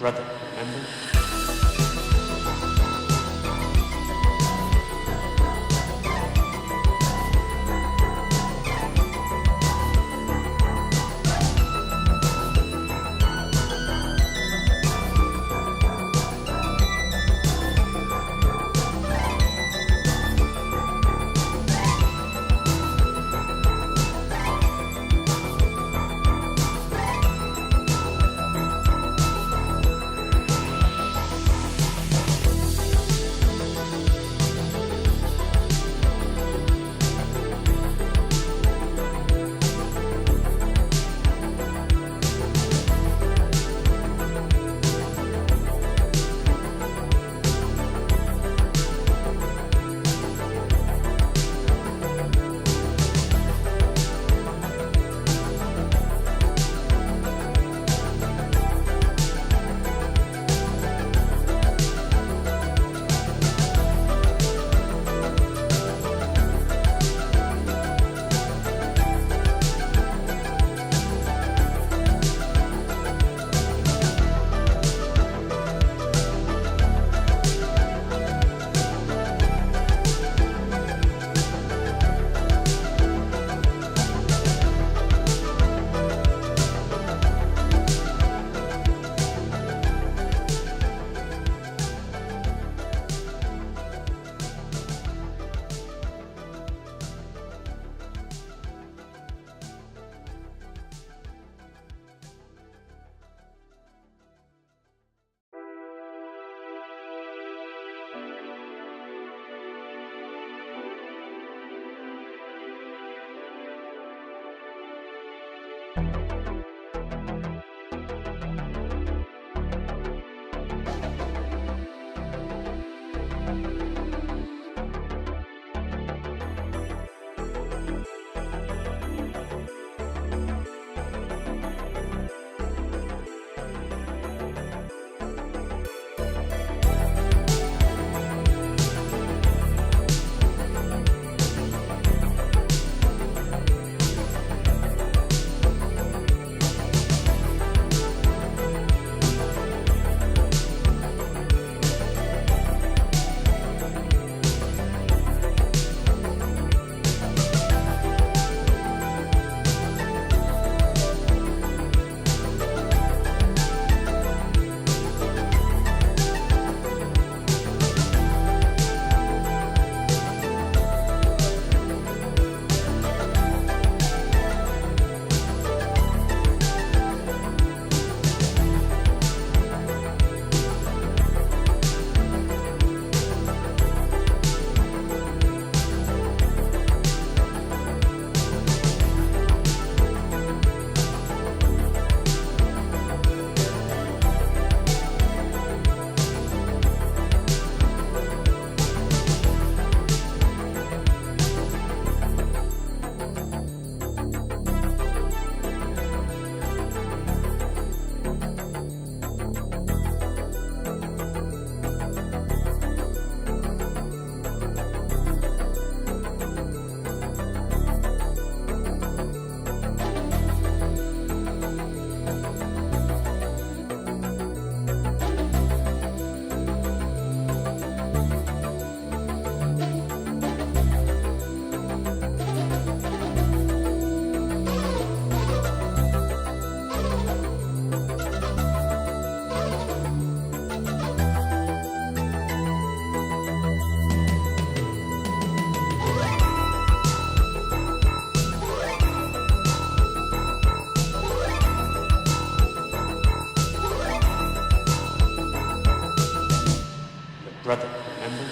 brother, remember? Brother, remember?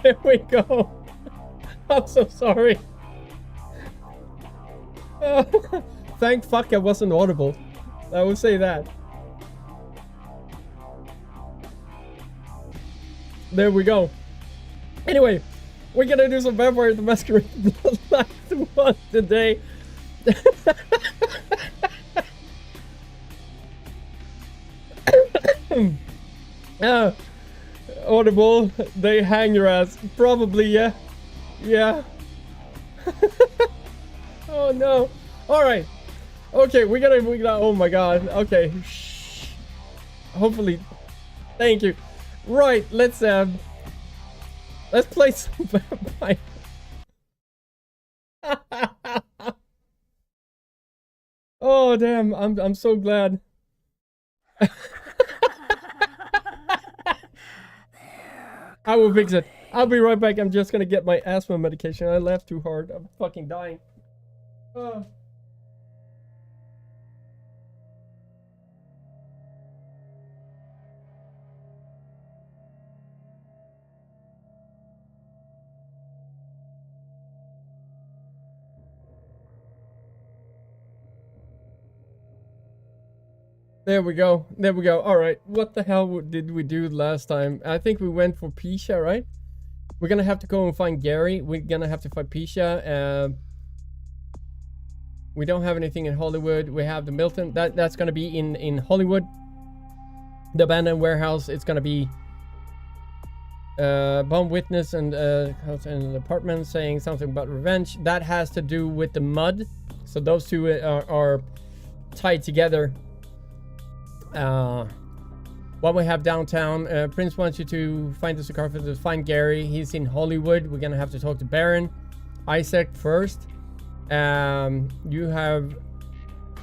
There we go. I'm so sorry. Thank fuck I wasn't audible. I will say that. There we go. Anyway, we're gonna do some Vampire the Masquerade Bloodlines 1 today. Audible, they hang your ass. Probably, yeah. Yeah. Oh no. Alright. Okay, we gotta, oh my god. Okay. Shh. Hopefully. Thank you. Right, let's play some Vampire. Oh damn, I'm so glad. I will fix it. I'll be right back. I'm just gonna get my asthma medication. I laughed too hard. I'm fucking dying. There we go. There we go. All right. What the hell did we do last time? I think we went for Pisha, right? We're gonna have to go and find Gary. We're gonna have to find Pisha. We don't have anything in Hollywood. We have the Milton. That's gonna be in Hollywood. The abandoned warehouse. It's gonna be bomb witness and an apartment saying something about revenge. That has to do with the mud. So those two are tied together. What we have downtown, Prince wants you to find the sarcophagus, to find Gary. He's in Hollywood. We're gonna have to talk to Baron Isaac first. You have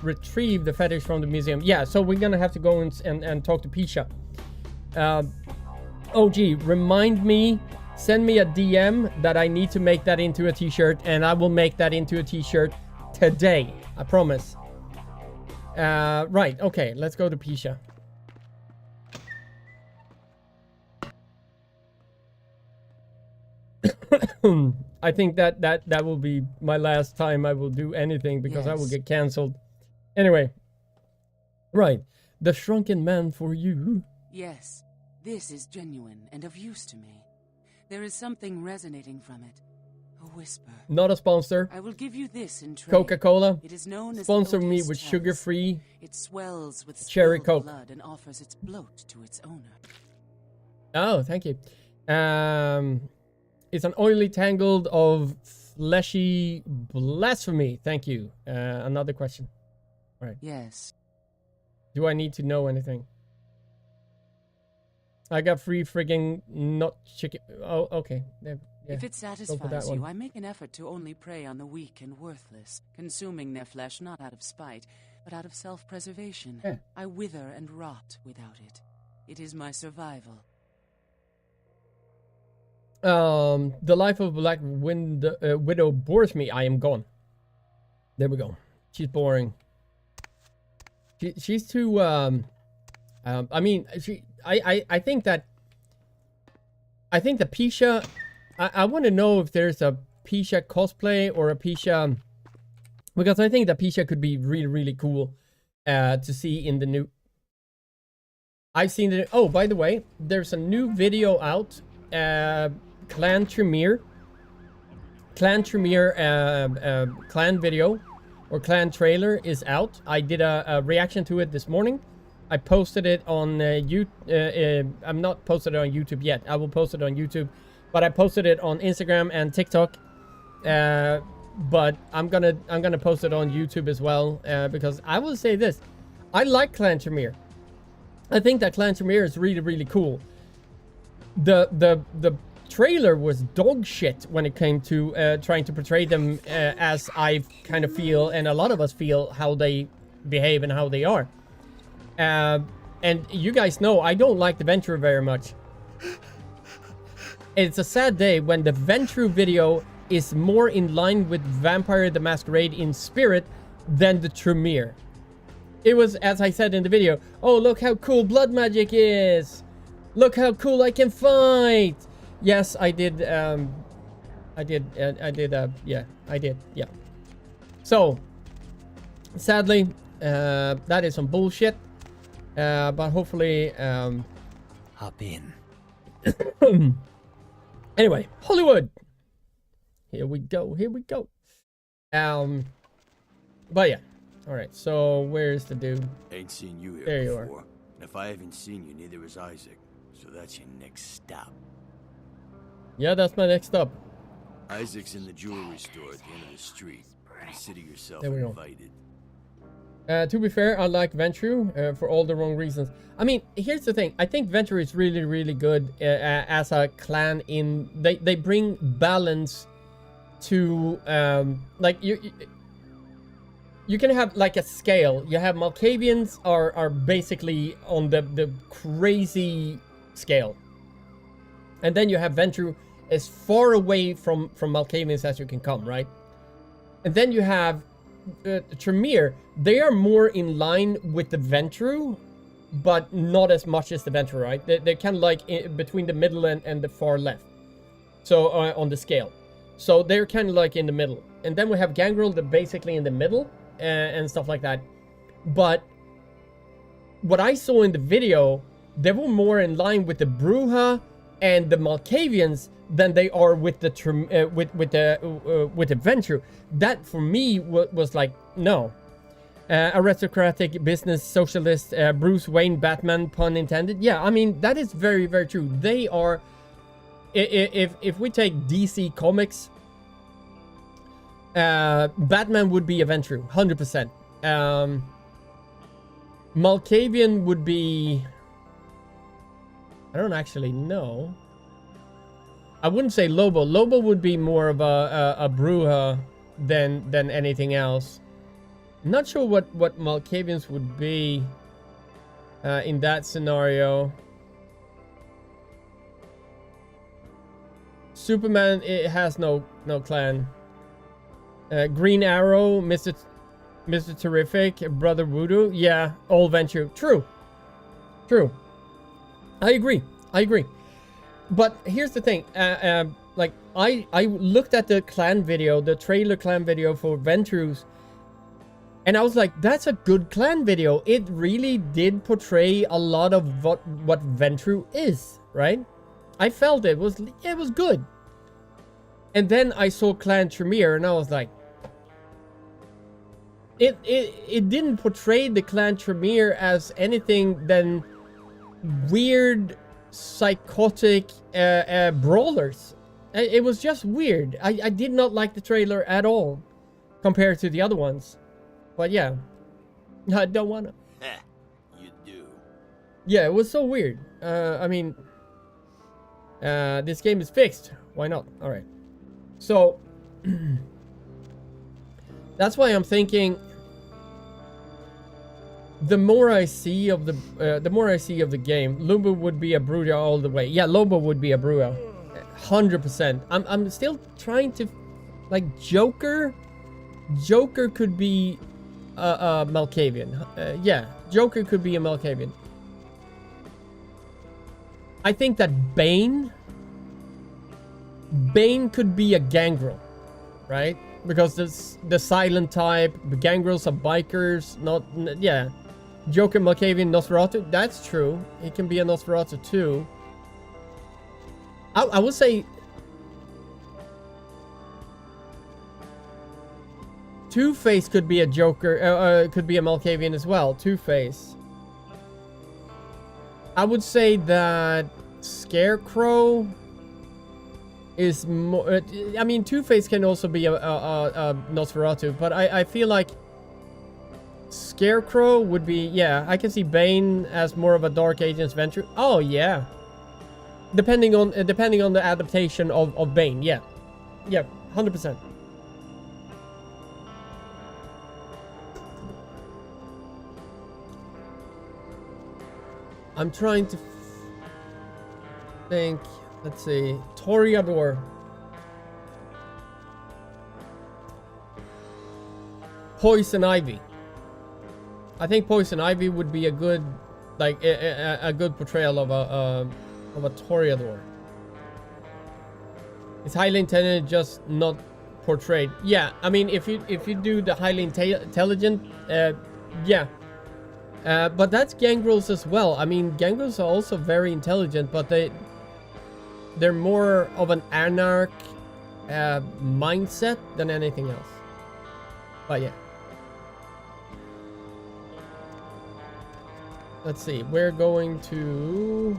retrieved the fetish from the museum. Yeah, so we're gonna have to go and talk to Pisha. OG, remind me, send me a DM that I need to make that into a t-shirt, and I will make that into a t-shirt today. I promise. Right, okay, let's go to Pisha. I think that will be my last time I will do anything, because I will get cancelled. Anyway. Right. The shrunken man for you. Yes, this is genuine and of use to me. There is something resonating from it. A whisper. Not a sponsor. I will give you this in trade. Coca-Cola. It is known as sponsor me with sugar-free. It swells with cherry Coke blood and offers its bloat to its owner. Oh, thank you. It's an oily tangled of fleshy blasphemy. Thank you. Another question. All right. Yes. Do I need to know anything? I got free frigging not chicken. Oh, okay. Yeah, if it satisfies you, I make an effort to only prey on the weak and worthless, consuming their flesh not out of spite, but out of self-preservation. Yeah. I wither and rot without it. It is my survival. The life of Black Widow bores me. I am gone. There we go. She's boring. She's too. I mean, I think that. I think the Pisha. I want to know if there's a Pisha cosplay or a Pisha, because I think that Pisha could be really, really cool to see in the new. I've seen it. Oh, by the way, there's a new video out. Clan Tremere clan video or clan trailer is out. I did a reaction to it this morning. I posted it on I'm not posted it on YouTube yet. I will post it on YouTube, but I posted it on Instagram and TikTok. But I'm gonna post it on YouTube as well, because I will say this: I like Clan Tremere. I think that Clan Tremere is really, really cool. The trailer was dog shit when it came to trying to portray them as I kind of feel, and a lot of us feel, how they behave and how they are. And you guys know I don't like the Ventrue very much. It's a sad day when the Ventrue video is more in line with Vampire the Masquerade in spirit than the Tremere. It was, as I said in the video, oh, look how cool blood magic is. Look how cool I can fight. Yes, I did. Yeah, I did. Yeah. So, sadly, that is some bullshit. But hopefully, Hop in. anyway, Hollywood. Here we go. Here we go. But yeah. All right. So where's the dude? Ain't seen you here There you before. are. And if I haven't seen you, neither has Isaac. So that's your next stop. Yeah, that's my next stop. Isaac's in the jewelry store at the end of the street. Consider yourself There we go. invited. To be fair, I like Ventrue for all the wrong reasons. I mean, here's the thing. I think Ventrue is really, really good as a clan. They bring balance to like you can have like a scale. You have Malkavians are basically on the crazy scale, and then you have Ventrue as far away from Malkavians as you can come, right? And then you have Tremere. They are more in line with the Ventrue, but not as much as the Ventrue, right? They're kind of like between the middle and the far left. So on the scale. So they're kind of like in the middle. And then we have Gangrel, they're basically in the middle and stuff like that. But what I saw in the video, they were more in line with the Bruja and the Malkavians than they are with the Ventrue. That for me was like, no. Aristocratic business socialist Bruce Wayne Batman, pun intended. Yeah, I mean that is very, very true. They are. If we take DC Comics, Batman would be a Ventrue, 100%. Malkavian would be. I don't actually know. I wouldn't say Lobo. Lobo would be more of a Bruja than anything else. I'm not sure what Malkavians would be in that scenario. Superman, it has no clan. Green Arrow, Mr. Terrific, Brother Voodoo, yeah, all Ventrue. True. I agree. But here's the thing, like I looked at the clan video, the trailer clan video for Ventrues, and I was like, that's a good clan video. It really did portray a lot of what Ventrue is, right? I felt it was good. And then I saw Clan Tremere and I was like, it didn't portray the Clan Tremere as anything than weird, psychotic brawlers. It was just weird. I did not like the trailer at all compared to the other ones. But yeah, I don't wanna. You do. Yeah, it was so weird. I mean, this game is fixed. Why not? All right. So that's why I'm thinking. The more I see of the game, Lobo would be a Bruja all the way. Yeah, Lobo would be a Bruja, 100%. I'm still trying to, like, Joker could be a Malkavian. Yeah, Joker could be a Malkavian. I think that Bane could be a Gangrel, right? Because the silent type, the Gangrels are bikers, yeah. Joker, Malkavian, Nosferatu, that's true. It can be a Nosferatu too. I would say Two-Face could be a Joker, could be a Malkavian as well. Two-Face. I would say that Scarecrow is more. I mean, Two-Face can also be a Nosferatu, but I feel like Scarecrow would be. Yeah, I can see Bane as more of a Dark Agents Ventrue. Oh yeah, depending on the adaptation of Bane. Yeah, 100%. I'm trying to think. Let's see. Toreador. Poison Ivy. I think Poison Ivy would be a good, like, a good portrayal of a Toreador. It's highly intelligent, just not portrayed. Yeah, I mean, if you do the highly intelligent, yeah. But that's gangrels as well. I mean, gangrels are also very intelligent, but they're more of an anarch mindset than anything else. But yeah. Let's see. We're going to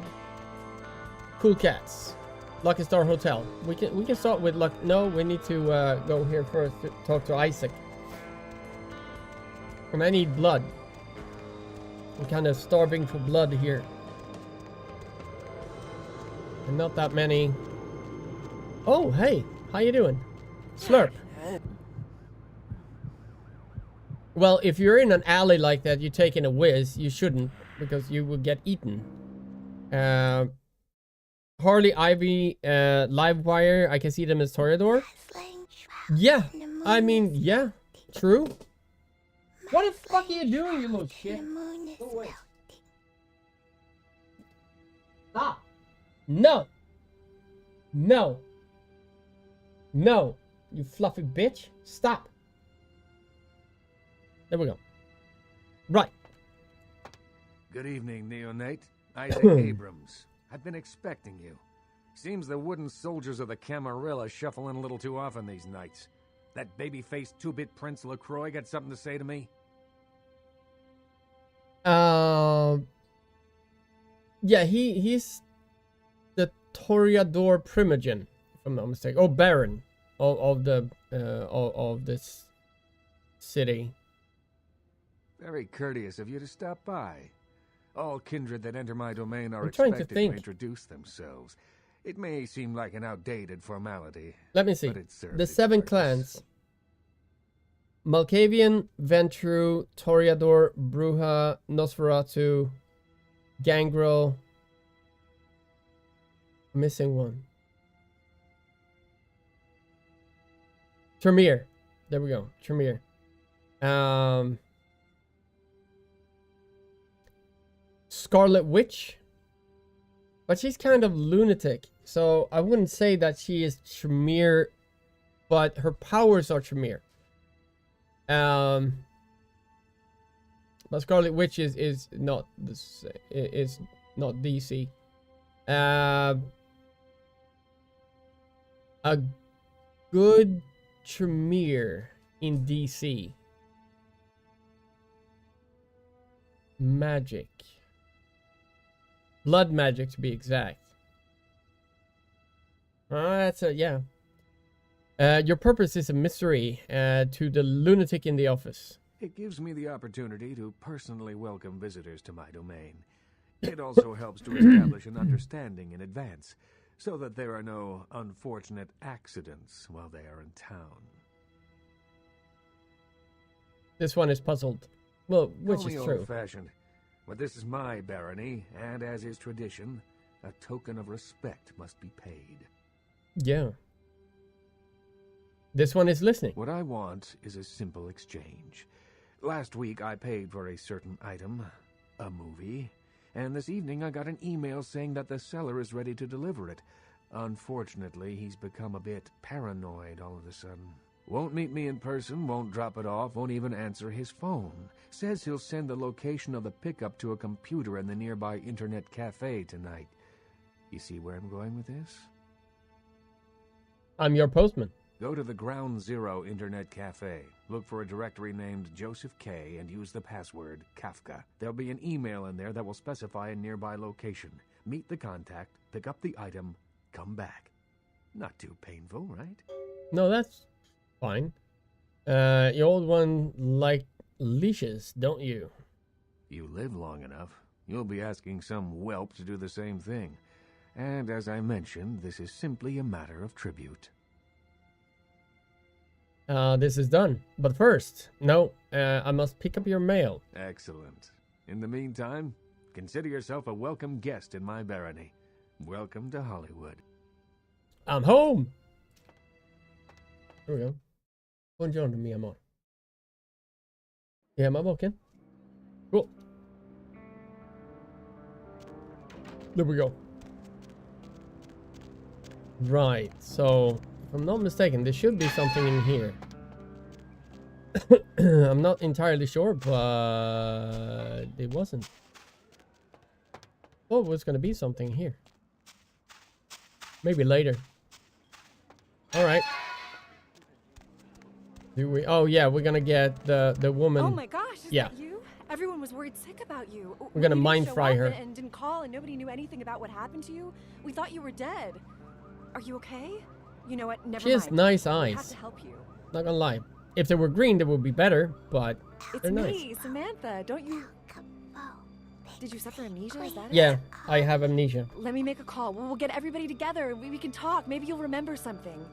Cool Cats. Lucky Star Hotel. We can start with luck. No, we need to go here first to talk to Isaac. And I need blood. I'm kind of starving for blood here. And not that many. Oh, hey. How you doing? Slurp. Well, if you're in an alley like that, you're taking a whiz. You shouldn't, because you will get eaten. Harley, Ivy, Livewire, I can see them as Toreador. Yeah, I mean, yeah, true. What the fuck are you doing, you little shit? Go away. Stop. No. No. No. You fluffy bitch. Stop. There we go. Right. Good evening, Neonate. Isaac Abrams. I've been expecting you. Seems the wooden soldiers of the Camarilla shuffle in a little too often these nights. That baby-faced two-bit Prince LaCroix got something to say to me? Yeah, he's the Toreador Primogen, if I'm not mistaken. Oh, Baron of this city. Very courteous of you to stop by. All kindred that enter my domain are I'm trying to expected think. to introduce themselves. It may seem like an outdated formality. Let me see. But it serves The its 7 purpose. clans. Malkavian, Ventru, Toreador, Bruja, Nosferatu, Gangrel. I'm missing one. Tremere. There we go. Tremere. Scarlet Witch. But she's kind of lunatic. So I wouldn't say that she is Tremere, but her powers are Tremere. But Scarlet Witch is not this is not DC. A good Tremere in DC. Magic. Blood magic, to be exact. That's a, yeah. Your purpose is a mystery to the lunatic in the office. It gives me the opportunity to personally welcome visitors to my domain. It also helps to establish an understanding in advance, so that there are no unfortunate accidents while they are in town. This one is puzzled. Well, which Only is true. old-fashioned. But this is my barony, and as is tradition, a token of respect must be paid. Yeah. This one is listening. What I want is a simple exchange. Last week I paid for a certain item, a movie, and this evening I got an email saying that the seller is ready to deliver it. Unfortunately, he's become a bit paranoid all of a sudden. Won't meet me in person, won't drop it off, won't even answer his phone. Says he'll send the location of the pickup to a computer in the nearby internet cafe tonight. You see where I'm going with this? I'm your postman. Go to the Ground Zero Internet Cafe. Look for a directory named Joseph K. and use the password Kafka. There'll be an email in there that will specify a nearby location. Meet the contact, pick up the item, come back. Not too painful, right? No, that's fine. You old one like leashes, don't you? You live long enough, you'll be asking some whelp to do the same thing. And as I mentioned, this is simply a matter of tribute. This is done. But first, no, I must pick up your mail. Excellent. In the meantime, consider yourself a welcome guest in my barony. Welcome to Hollywood. I'm home! Here we go. Buongiorno, mi amor. Yeah, am I walking? Cool. There we go. Right, so if I'm not mistaken, there should be something in here. I'm not entirely sure, but it wasn't. Oh, it was gonna be something here. Maybe later. All right. Do we? Oh yeah, we're gonna get the woman. Oh my gosh, is Yeah. that you? Everyone was worried sick about you. We're gonna When you mind didn't show fry up her. and didn't call, and nobody knew anything about what happened to you. We thought you were dead. Are you okay? You know what? Never She has mind. nice We have eyes. to help you. Not gonna lie. If they were green, they would be better, but It's they're nice. me, Samantha. Don't you? Did you suffer amnesia? Is that it? Yeah, I have amnesia. Let me make a call. We'll get everybody together and we can talk. Maybe you'll remember something.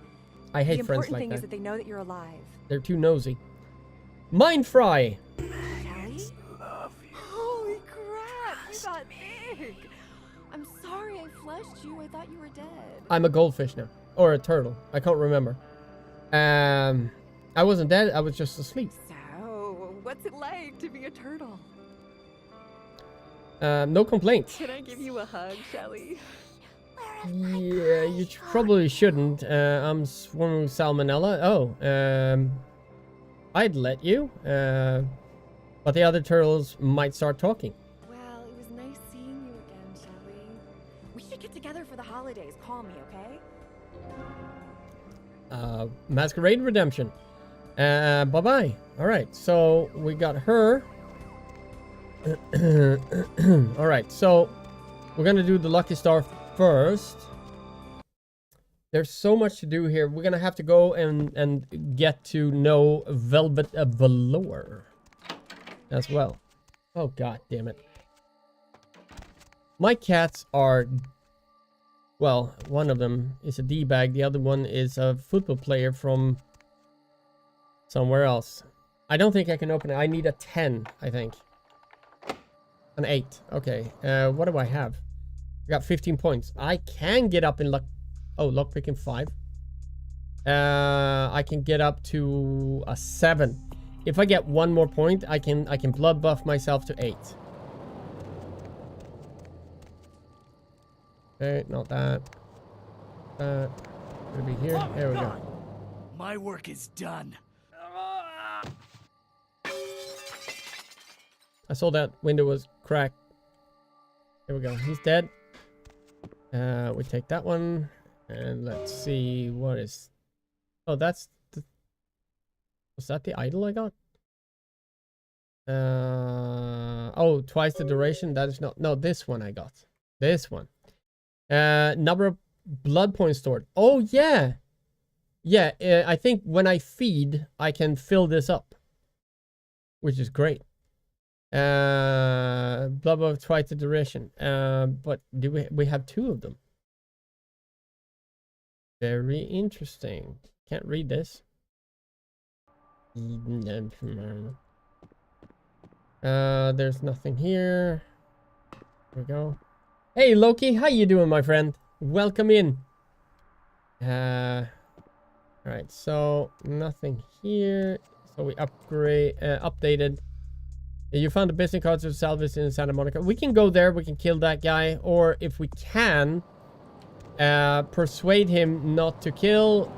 I hate The friends important like thing is that. that they know that you're alive. They're too nosy. Mind fry. Callie? Holy crap! You got big. I'm sorry I flushed you. I thought you were dead. I'm a goldfish now, or a turtle. I can't remember. I wasn't dead. I was just asleep. So, what's it like to be a turtle? No complaints. Can I give you a hug, Shelly? Yeah, you probably shouldn't. I'm swarming with salmonella. Oh, I'd let you. But the other turtles might start talking. Well, it was nice seeing you again, Shelly. We should get together for the holidays. Call me, okay? Masquerade redemption. Bye-bye. All right, so we got her. All right, so we're gonna do the lucky star first. There's so much to do here. We're gonna have to go and get to know Velvet Velour as well. Oh god damn it. My cats are, well, one of them is a D-bag, the other one is a football player from somewhere else. I don't think I can open it. I need a 10, I think. An 8. Okay. What do I have? I got 15 points. I can get up in luck. Oh, lockpicking 5. I can get up to a 7. If I get one more point, I can blood buff myself to 8. Okay, not that. That. Gonna be here. There we go. My work is done. I saw that window was cracked. There we go. He's dead. We take that one. And let's see what is... Oh, that's... Was that the idol I got? Oh, twice the duration. That is not... No, this one I got. This one. Number of blood points stored. Oh, yeah. Yeah, I think when I feed, I can fill this up. Which is great. Blood of twice the duration. But do we have 2 of them? Very interesting. Can't read this. There's nothing here. There we go. Hey Loki, how you doing, my friend? Welcome in. Alright, so nothing here. So we updated. You found the business cards of Salvage in Santa Monica. We can go there, we can kill that guy, or if we can, persuade him not to kill,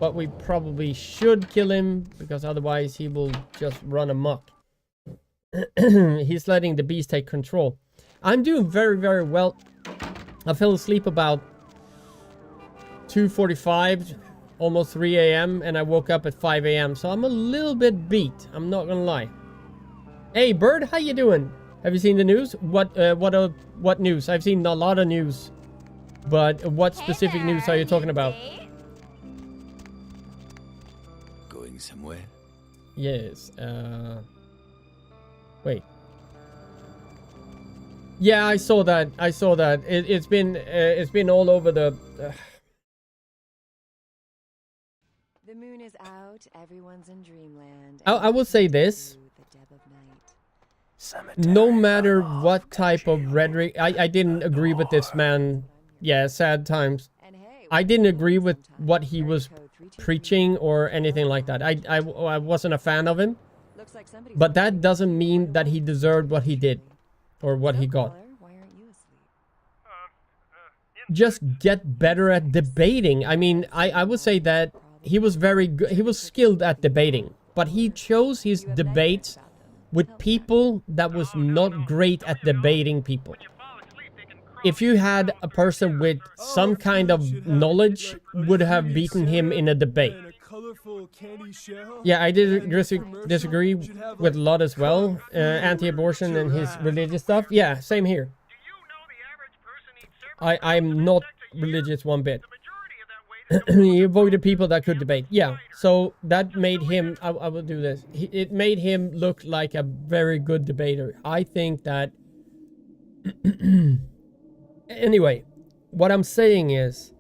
but we probably should kill him, because otherwise he will just run amok. He's letting the beast take control. I'm doing very, very well. I fell asleep about 2:45, almost 3 a.m., and I woke up at 5 a.m., so I'm a little bit beat, I'm not gonna lie. Hey Bird, how you doing? Have you seen the news? What news? I've seen a lot of news. But what specific news are you talking about? Going somewhere? Yes, wait. Yeah, I saw that. It's been all over the... The moon is out. Everyone's in dreamland. I will say this. No matter what type of rhetoric... I didn't agree with this man. Yeah, sad times. I didn't agree with what he was preaching or anything like that. I wasn't a fan of him. But that doesn't mean that he deserved what he did. Or what he got. Why aren't you asleep? just get better at debating. I mean, I would say that he was very good. He was skilled at debating, but he chose his debates with people that was not great at debating people. If you had a person with some kind of knowledge, would have beaten him in a debate. Yeah, I did disagree with a lot as well. Anti-abortion and his religious stuff. Yeah, same here. I'm not religious one bit. He avoided people that could debate. Yeah, so that made him, I will do this. It made him look like a very good debater. I think that... Anyway, what I'm saying is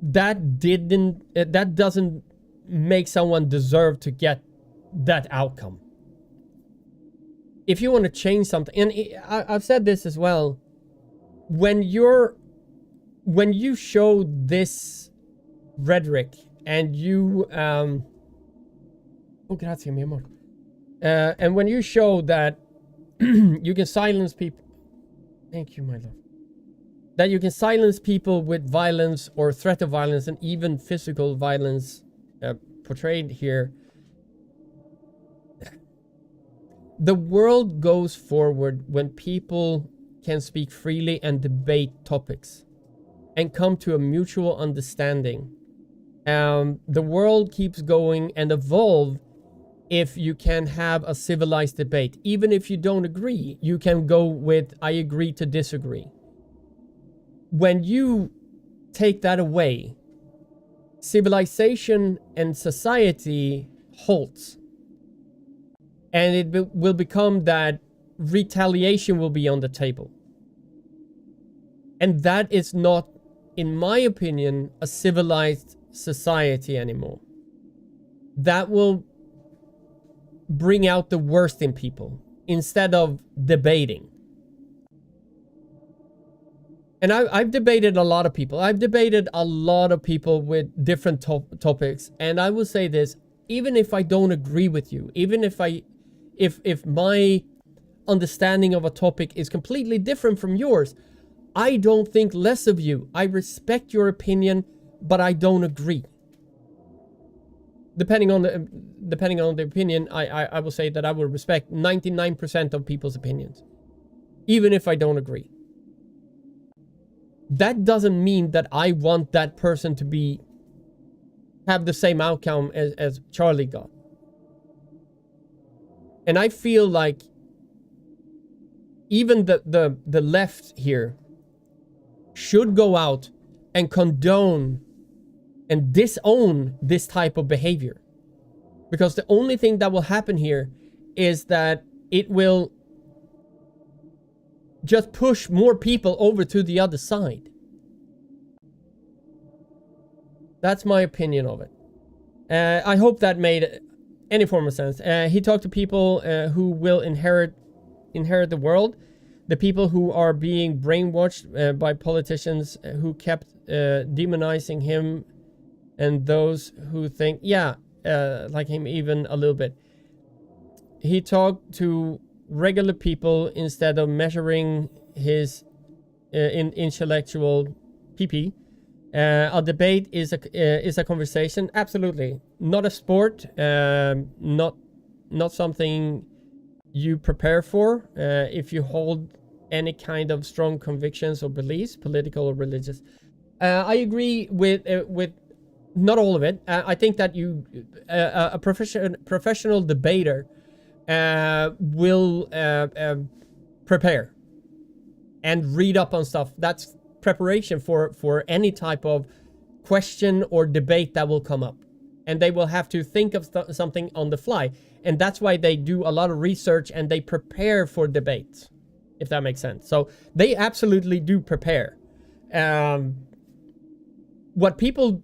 that doesn't make someone deserve to get that outcome. If you want to change something, and I've said this as well, when you show this rhetoric and you oh, grazie mi amor, and when you show that you can silence people, thank you my love, that you can silence people with violence or threat of violence and even physical violence portrayed here, the world goes forward when people can speak freely and debate topics and come to a mutual understanding. The world keeps going and evolve if you can have a civilized debate. Even if you don't agree, you can go with, I agree to disagree. When you take that away, civilization and society halts. And it will become that retaliation will be on the table. And that is not, in my opinion, a civilized society anymore. That will bring out the worst in people instead of debating. And I've debated a lot of people. I've debated a lot of people with different topics. And I will say this, even if I don't agree with you, even if my understanding of a topic is completely different from yours, I don't think less of you. I respect your opinion, but I don't agree. Depending on the opinion, I will say that I will respect 99% of people's opinions, even if I don't agree. That doesn't mean that I want that person to have the same outcome as Charlie got. And I feel like even the left here should go out and condone and disown this type of behavior. Because the only thing that will happen here is that it will just push more people over to the other side. That's my opinion of it. I hope that made any form of sense. He talked to people who will inherit the world, the people who are being brainwashed by politicians who kept demonizing him, and those who think, like him even a little bit. He talked to regular people instead of measuring his intellectual PP. A debate is a conversation. Absolutely. Not a sport. Not something you prepare for if you hold any kind of strong convictions or beliefs, political or religious. I agree with not all of it. I think that a professional debater will prepare and read up on stuff. That's preparation for any type of question or debate that will come up. And they will have to think of something on the fly. And that's why they do a lot of research and they prepare for debates, if that makes sense. So they absolutely do prepare. What people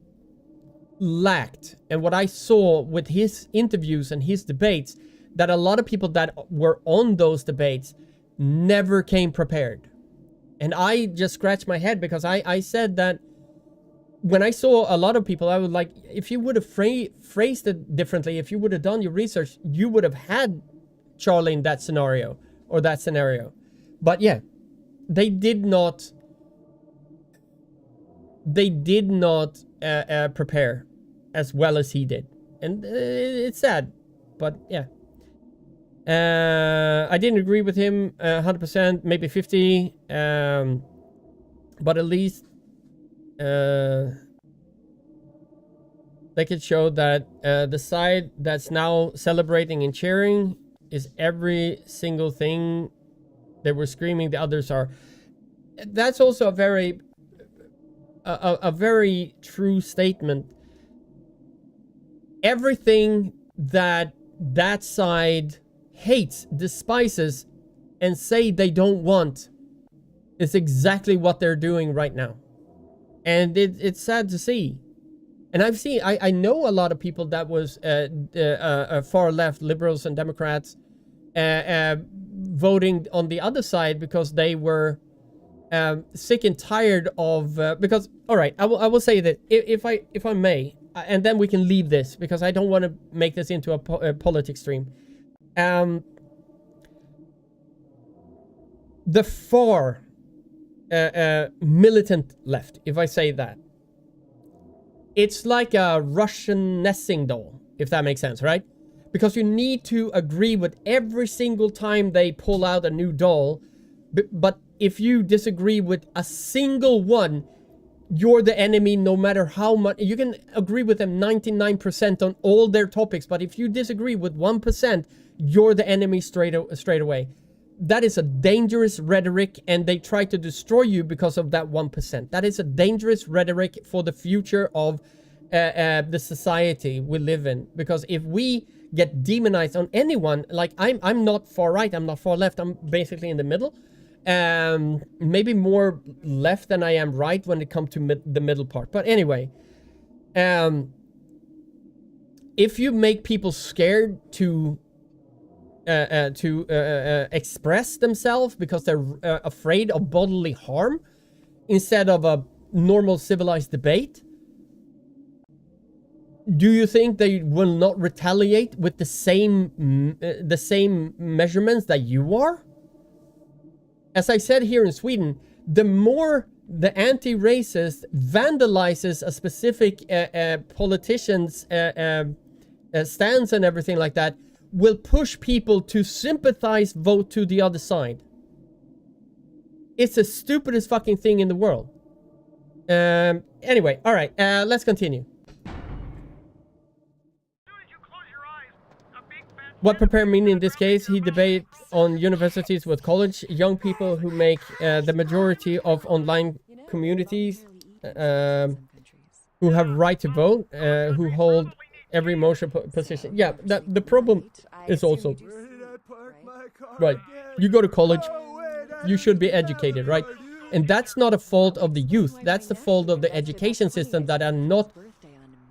lacked, and what I saw with his interviews and his debates, that a lot of people that were on those debates never came prepared. And I just scratched my head because I said that when I saw a lot of people, I was like, if you would have phrased it differently, if you would have done your research, you would have had Charlie in that scenario or that scenario. But yeah, they did not they did not prepare as well as he did. And it's sad, but yeah. I didn't agree with him 100%, maybe 50, but at least they could show that the side that's now celebrating and cheering is every single thing they were screaming the others are. That's also a very true statement. Everything that side hates, despises, and say they don't want is exactly what they're doing right now. And it's sad to see. And I know a lot of people that was far left, liberals and Democrats, voting on the other side because they were sick and tired of, because, all right, I will say that if I may, and then we can leave this because I don't want to make this into a politics stream. The far militant left, if I say that, it's like a Russian nesting doll, if that makes sense, right? Because you need to agree with every single time they pull out a new doll, but if you disagree with a single one, you're the enemy no matter how much. You can agree with them 99% on all their topics, but if you disagree with 1%, you're the enemy straight away. That is a dangerous rhetoric, and they try to destroy you because of that 1%. That is a dangerous rhetoric for the future of the society we live in. Because if we get demonized on anyone, like I'm not far right, I'm not far left, I'm basically in the middle. Maybe more left than I am right when it comes to the middle part. But anyway, if you make people scared to express themselves because they're afraid of bodily harm instead of a normal civilized debate, do you think they will not retaliate with the same measurements that you are? As I said here in Sweden, the more the anti-racist vandalizes a specific politician's stance and everything like that, will push people to sympathize, vote to the other side. It's the stupidest fucking thing in the world. Anyway, all right, let's continue. What prepare mean in this case? He debates on universities with college young people who make the majority of online communities, who have right to vote, who hold every emotional position. Yeah, the problem is also, right, you go to college, you should be educated, right? And that's not a fault of the youth. That's the fault of the education system that are not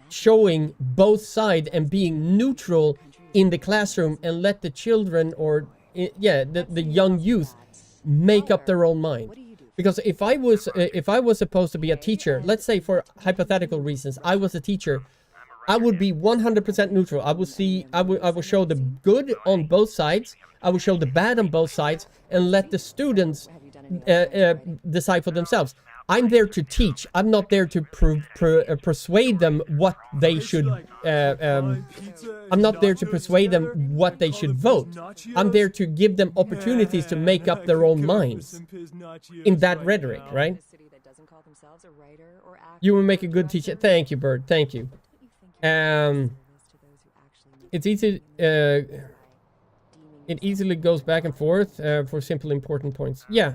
showing both sides and being neutral in the classroom and let the children or the young youth make up their own mind. Because if I was supposed to be a teacher, let's say for hypothetical reasons, I was a teacher, I would be 100% neutral. I would show the good on both sides, I would show the bad on both sides, and let the students decide for themselves. I'm there to teach. I'm not there to persuade them what they should. I'm not there to persuade them what they should vote. I'm there to give them opportunities to make up their own minds. In that rhetoric, right? You will make a good teacher. Thank you, Bird. Thank you. It's easy. It easily goes back and forth for simple important points. Yeah,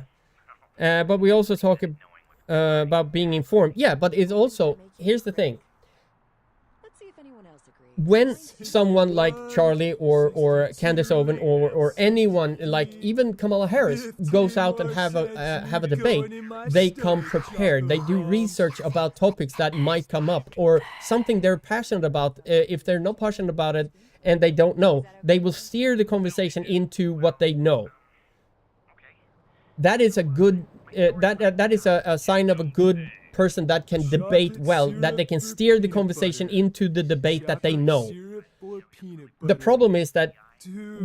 but we also talk about being informed. Yeah, but it's also, here's the thing. When someone like Charlie or Candace Owen or anyone like even Kamala Harris goes out and have a debate, they come prepared. They do research about topics that might come up or something they're passionate about. If they're not passionate about it and they don't know, they will steer the conversation into what they know. That is a good. That is a sign of a good person that can debate well, that they can steer the conversation into the debate that they know. The problem is that,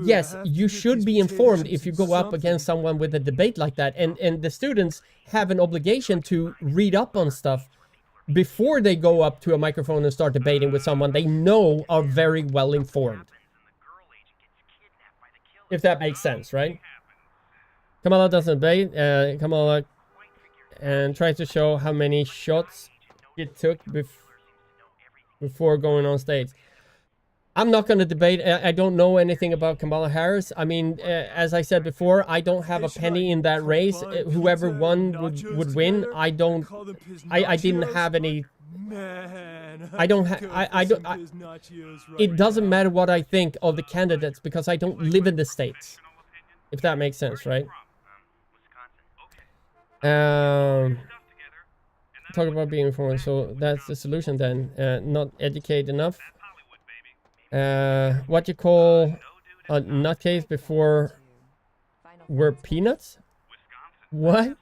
yes, you should be informed if you go up against someone with a debate like that, and the students have an obligation to read up on stuff before they go up to a microphone and start debating with someone they know are very well informed. If that makes sense, right? Kamala doesn't debate. Kamala and tries to show how many shots it took before going on stage. I'm not going to debate. I don't know anything about Kamala Harris. I mean, as I said before, I don't have a penny in that race. Whoever won would win. I didn't have any. I don't it doesn't matter what I think of the candidates because I don't live in the States. If that makes sense, right? Talk about being informed. So that's the solution then. Not educate enough. What you call a nutcase before we're peanuts? What?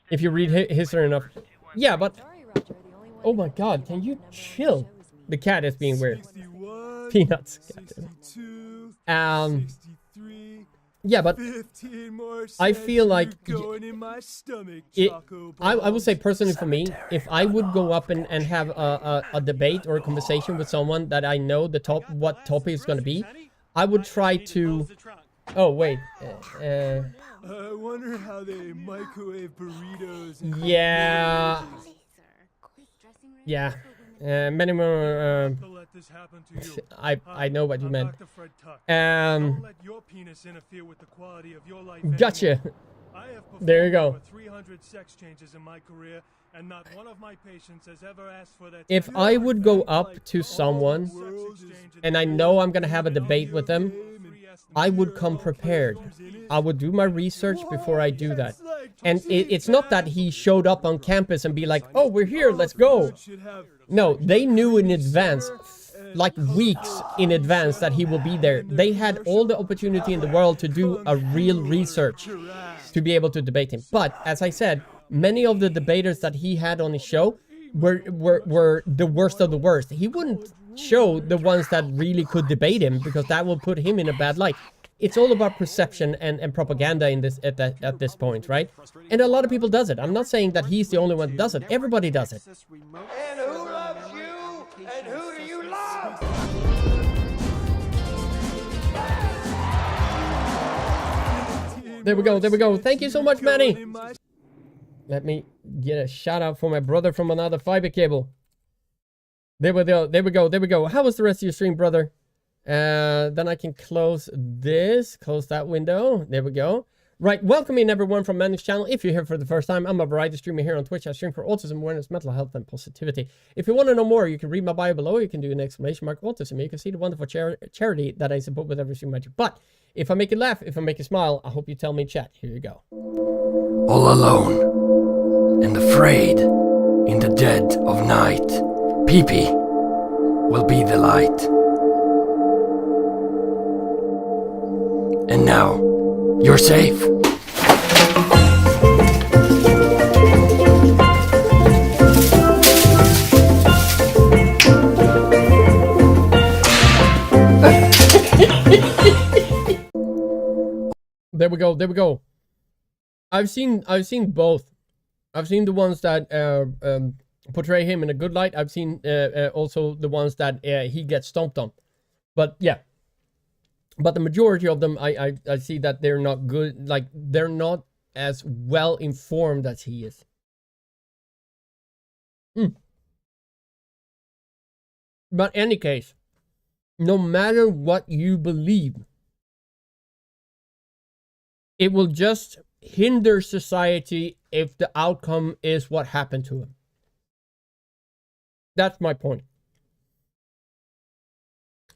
If you read history enough. Yeah, but... Oh my god, can you chill? The cat is being weird. Peanuts. Yeah, but I feel like I would say personally for me, if I would go up and have a debate or a conversation with someone that I know what topic is going to be, I would try to... Oh, wait. I wonder how they microwave burritos. Yeah. Yeah. Many more. I know what you meant. Gotcha. There you go. 300 sex changes in my career, and not one of my patients has ever asked for that. If I would go up to someone and I know I'm gonna have a debate with them, I would come prepared. I would do my research before I do that. And it's not that he showed up on campus and be like, oh, we're here, let's go. No, they knew in advance, like weeks in advance, that he will be there. They had all the opportunity in the world to do a real research to be able to debate him. But as I said, many of the debaters that he had on his show were the worst of the worst. He wouldn't show the ones that really could debate him because that will put him in a bad light. It's all about perception and propaganda in this at this point, right? And a lot of people does it. I'm not saying that he's the only one that does it. Everybody does it. And who loves you? And who do you love? There we go. There we go. Thank you so much, Manny. Let me get a shout out for my brother from another fiber cable. There we go. There we go. There we go. How was the rest of your stream, brother? Then I can close this. Close that window. There we go. Right. Welcome in everyone from Manny's channel. If you're here for the first time, I'm a variety streamer here on Twitch. I stream for autism awareness, mental health, and positivity. If you want to know more, you can read my bio below. You can do an exclamation mark autism. You can see the wonderful charity that I support with every stream. But if I make you laugh, if I make you smile, I hope you tell me in chat. Here you go. All alone and afraid in the dead of night, Pee-Pee will be the light. And now, you're safe. There we go. There we go. I've seen both. I've seen the ones that portray him in a good light. I've seen also the ones that he gets stomped on. But yeah. But the majority of them, I see that they're not good. Like, they're not as well informed as he is. But in any case, no matter what you believe, it will just hinder society if the outcome is what happened to him. That's my point.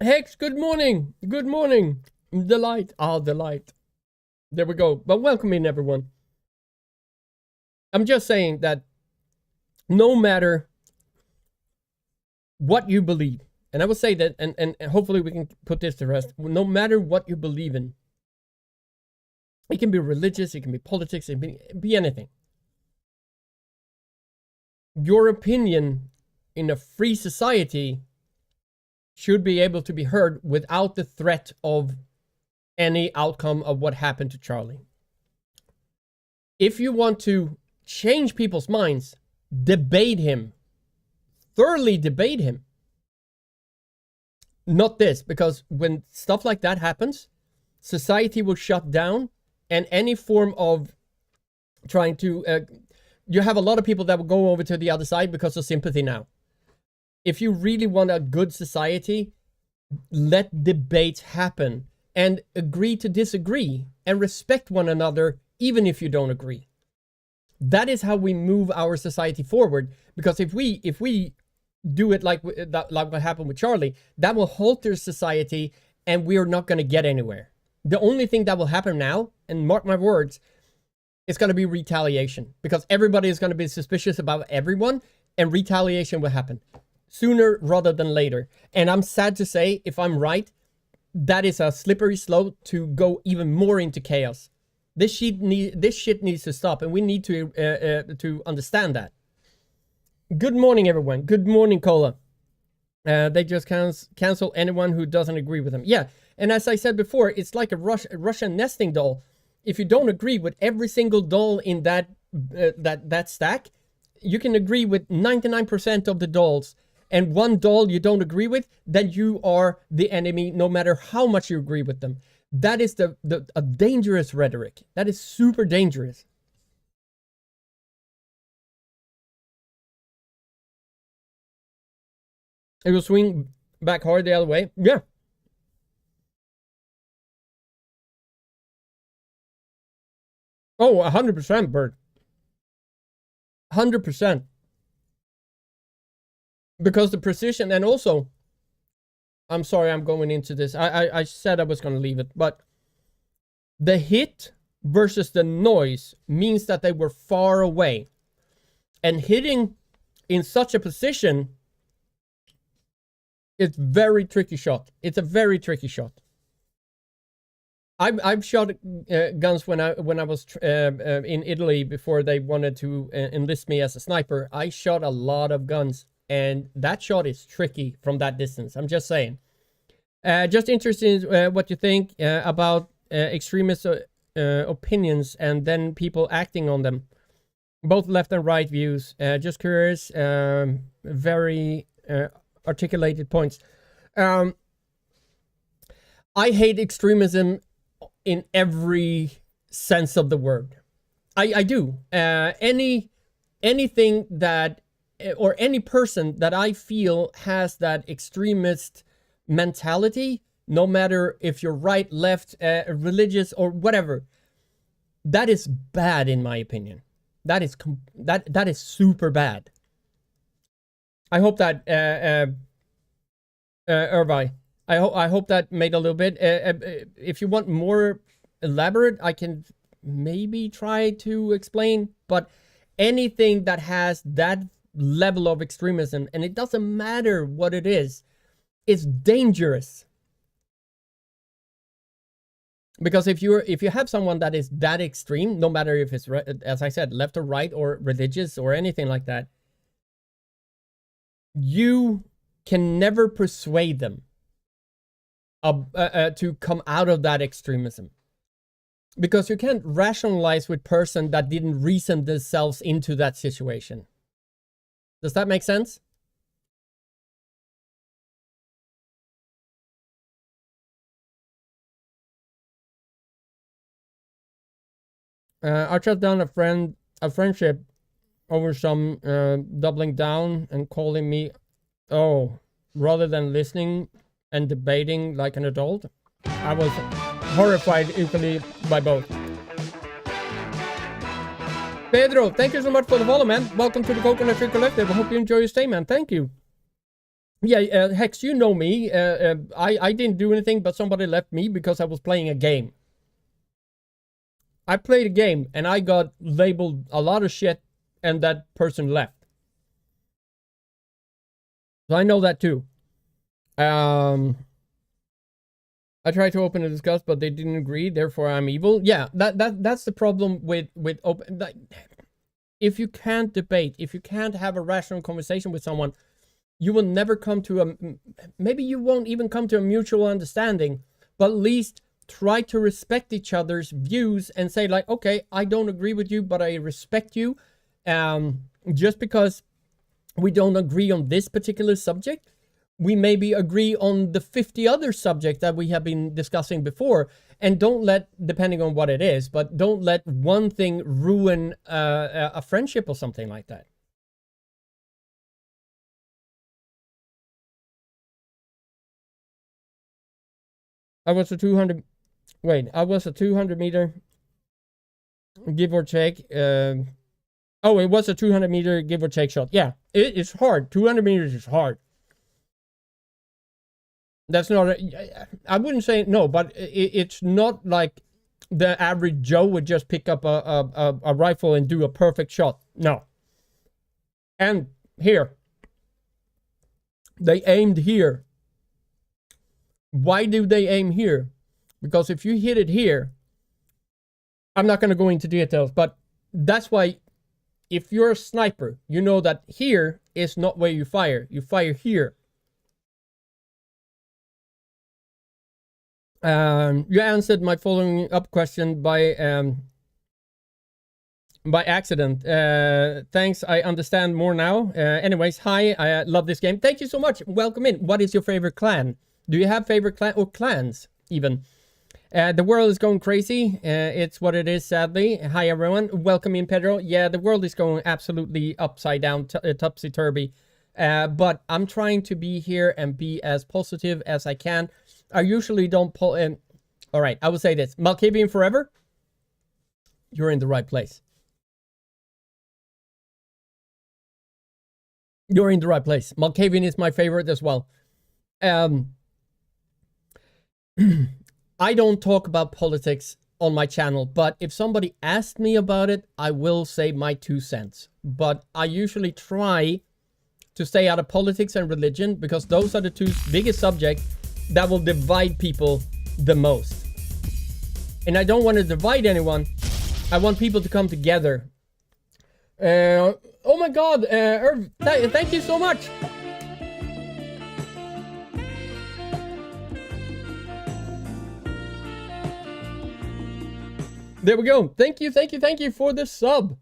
Hex, good morning. Good morning. Delight. Ah, delight. There we go. But welcome in, everyone. I'm just saying that no matter what you believe, and I will say that, and hopefully we can put this to rest, no matter what you believe in, it can be religious, it can be politics, it can be anything. Your opinion in a free society should be able to be heard without the threat of any outcome of what happened to Charlie. If you want to change people's minds, debate him. Thoroughly debate him. Not this, because when stuff like that happens, society will shut down, and any form of trying to... you have a lot of people that will go over to the other side because of sympathy now. If you really want a good society, let debates happen and agree to disagree and respect one another even if you don't agree. That is how we move our society forward, because if we do it like what happened with Charlie, that will halter society and we are not going to get anywhere. The only thing that will happen now, and mark my words, it's going to be retaliation, because everybody is going to be suspicious about everyone, and retaliation will happen sooner rather than later. And I'm sad to say, if I'm right, that is a slippery slope to go even more into chaos. This shit needs to stop, and we need to understand that. Good morning, everyone. Good morning, Cola. They just cancel anyone who doesn't agree with them. Yeah, and as I said before, it's like a Russian nesting doll. If you don't agree with every single doll in that stack, you can agree with 99% of the dolls, and one doll you don't agree with, then you are the enemy no matter how much you agree with them. That is a dangerous rhetoric. That is super dangerous. It will swing back hard the other way. Yeah. Oh, 100%, Bert. 100%. Because the precision, and also, I'm sorry I'm going into this. I said I was going to leave it, but the hit versus the noise means that they were far away. And hitting in such a position, it's very tricky shot. It's a very tricky shot. I've shot guns when I was in Italy before they wanted to enlist me as a sniper. I shot a lot of guns, and that shot is tricky from that distance. I'm just saying. Just interested in what you think about extremist opinions and then people acting on them, both left and right views. Just curious. Very articulated points. I hate extremism in every sense of the word. I do. Anything that, or any person that I feel has that extremist mentality, no matter if you're right, left, religious, or whatever, that is bad in my opinion. That is super bad. I hope that Irvi, I hope that made a little bit. If you want more elaborate, I can maybe try to explain. But anything that has that level of extremism, and it doesn't matter what it is dangerous. Because if you have someone that is that extreme, no matter if it's, as I said, left or right or religious or anything like that, you can never persuade them to come out of that extremism. Because you can't rationalize with person that didn't reason themselves into that situation. Does that make sense? I shut down a friendship over some doubling down and calling me, rather than listening and debating like an adult. I was horrified equally by both. Pedro, thank you so much for the follow, man. Welcome to the Coconut Tree Collective. I hope you enjoy your stay, man. Thank you. Yeah, Hex, you know me. I didn't do anything, but somebody left me because I was playing a game. I played a game and I got labeled a lot of shit, and that person left. So I know that too. I tried to open and discuss, but they didn't agree. Therefore, I'm evil. Yeah, that's the problem with open. If you can't debate, if you can't have a rational conversation with someone, you will never come to maybe you won't even come to a mutual understanding. But at least try to respect each other's views and say like, okay, I don't agree with you, but I respect you. Just because we don't agree on this particular subject, we maybe agree on the 50 other subjects that we have been discussing before. And don't let, depending on what it is, but don't let one thing ruin a friendship or something like that. I was a 200 meter give or take. It was a 200 meter give or take shot. Yeah, it is hard. 200 meters is hard. That's not, I wouldn't say no, but it's not like the average Joe would just pick up a rifle and do a perfect shot. No. And here, they aimed here. Why do they aim here? Because if you hit it here, I'm not going to go into details, but that's why if you're a sniper, you know that here is not where you fire. You fire here. You answered my following up question by accident. Thanks, I understand more now. Anyways, hi, I love this game. Thank you so much. Welcome in. What is your favorite clan? Do you have favorite clan or clans even? The world is going crazy. It's what it is, sadly. Hi, everyone. Welcome in, Pedro. Yeah, the world is going absolutely upside down, topsy-turvy. But I'm trying to be here and be as positive as I can. I usually don't pull in. All right, I will say this. Malkavian forever. You're in the right place. You're in the right place. Malkavian is my favorite as well. I don't talk about politics on my channel, but if somebody asked me about it, I will say my 2 cents. But I usually try to stay out of politics and religion because those are the 2 biggest subjects that will divide people the most. And I don't want to divide anyone. I want people to come together. Oh my God, Irv, thank you so much. There we go. Thank you for the sub.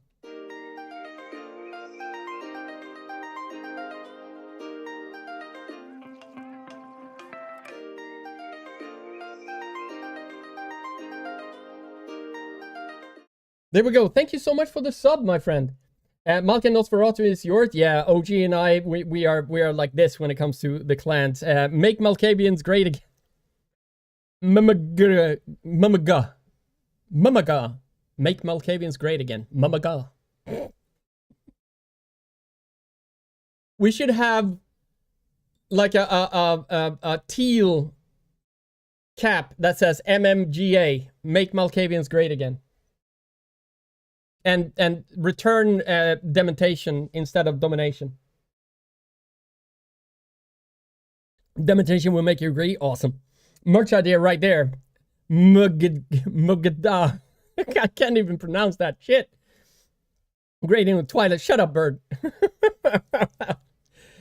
There we go. Thank you so much for the sub, my friend. Malkin Nosferatu is yours. Yeah, OG and I, we are like this when it comes to the clans. Make Malkavians great again. Mamaga. Make Malkavians great again. Mamaga. We should have like a teal cap that says MMGA. Make Malkavians great again. And return demontation instead of domination. Demontation will make you agree. Awesome. Merch idea right there. Mugada. I can't even pronounce that shit. Grading with Twilight. Shut up, bird.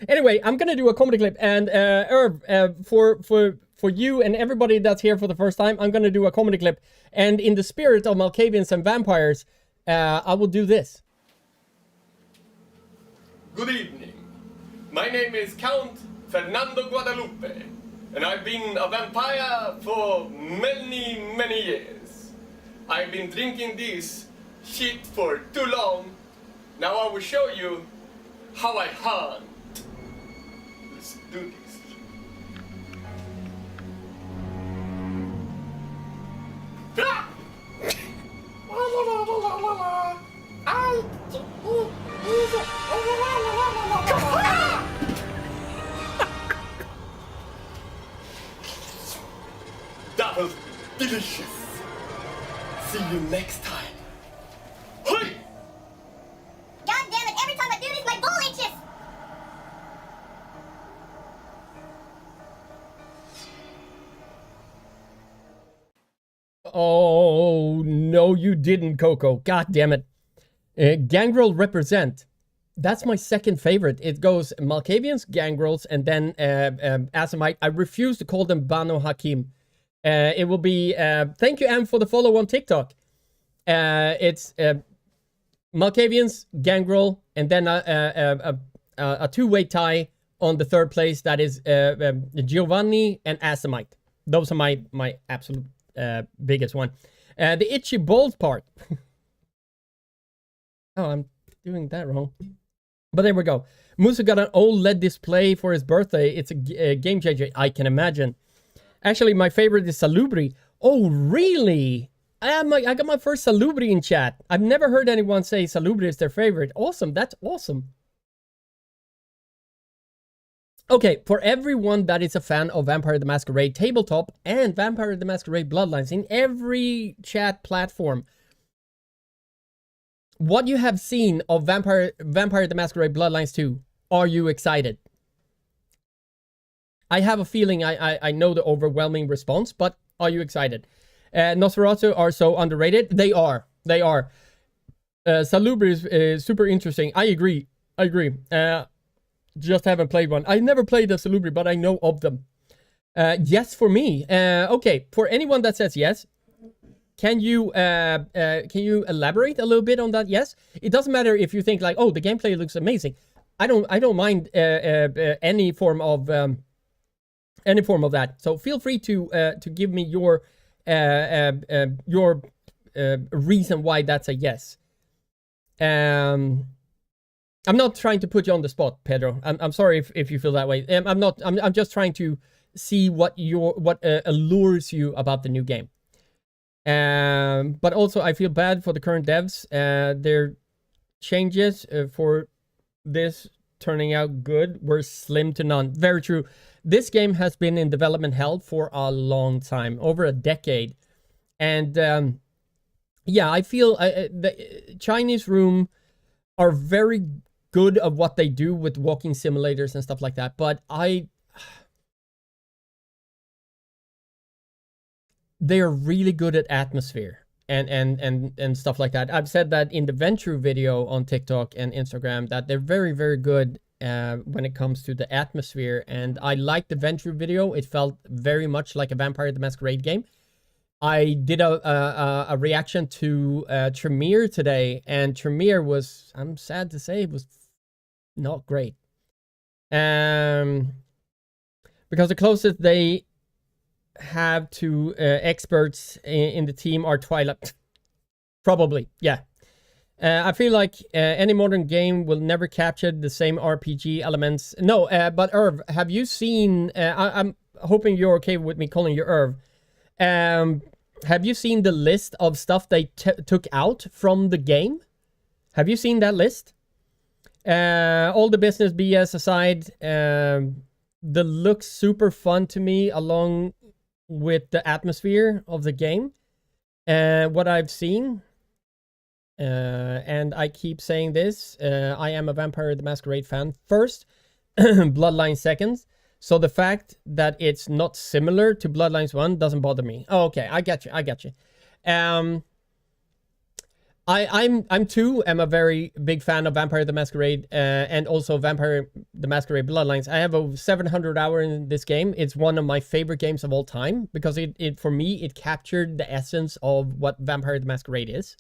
Anyway, I'm gonna do a comedy clip, and Irv, for you and everybody that's here for the first time, I'm gonna do a comedy clip, and in the spirit of Malkavians and vampires, I will do this. Good evening. My name is Count Fernando Guadalupe, and I've been a vampire for many, many years. I've been drinking this shit for too long. Now I will show you how I hunt. Let's do this. Ah! That was delicious. See you next time. Hey! God damn it, every time I do this, my bull itches! Oh, no, you didn't, Coco. God damn it. Gangrel represent. That's my second favorite. It goes Malkavians, Gangrels, and then Asamite. I refuse to call them Banu Hakim. It will be, thank you, Am, for the follow on TikTok. It's Malkavians, Gangrel, and then a two-way tie on the third place. That is Giovanni and Asamite. Those are my absolute biggest one. The itchy balls part. Oh, I'm doing that wrong. But there we go. Musa got an OLED display for his birthday. It's a game changer. I can imagine. Actually, my favorite is Salubri. Oh, really? I got my first Salubri in chat. I've never heard anyone say Salubri is their favorite. Awesome. That's awesome. Okay, for everyone that is a fan of Vampire the Masquerade Tabletop and Vampire the Masquerade Bloodlines in every chat platform, what you have seen of Vampire the Masquerade Bloodlines 2, are you excited? I have a feeling I know the overwhelming response, but are you excited? Nosferatu are so underrated. They are. Salubri is super interesting. I agree. Just haven't played one. I never played a Salubri, but I know of them. Yes, for me. Okay, for anyone that says yes, can you elaborate a little bit on that? Yes, it doesn't matter if you think like, oh, the gameplay looks amazing. I don't mind any form of that. So feel free to give me your reason why that's a yes. I'm not trying to put you on the spot, Pedro. I'm sorry if you feel that way. I'm just trying to see what allures you about the new game. But also I feel bad for the current devs. Their changes for this turning out good were slim to none. Very true. This game has been in development hell for a long time, over a decade. And yeah, I feel the Chinese Room are very good at what they do with walking simulators and stuff like that, but they're really good at atmosphere and stuff like that. I've said that in the Venture video on TikTok and Instagram, that they're very, very good when it comes to the atmosphere, and I liked the Venture video. It felt very much like a Vampire the Masquerade game. I did a reaction to Tremere today, and Tremere was, I'm sad to say, it was not great. Because the closest they have to experts in the team are Twilight. Probably, yeah. I feel like any modern game will never capture the same RPG elements. No, but Irv, have you seen... I'm hoping you're okay with me calling you Irv. Have you seen the list of stuff they took out from the game? Have you seen that list? All the business BS aside, the looks super fun to me along with the atmosphere of the game. What I've seen, and I keep saying this, I am a Vampire the Masquerade fan first, Bloodlines second. So the fact that it's not similar to Bloodlines 1 doesn't bother me. Oh, okay, I got you. I'm too am a very big fan of Vampire the Masquerade and also Vampire the Masquerade Bloodlines. I have over 700 hours in this game. It's one of my favorite games of all time because it for me it captured the essence of what Vampire the Masquerade is.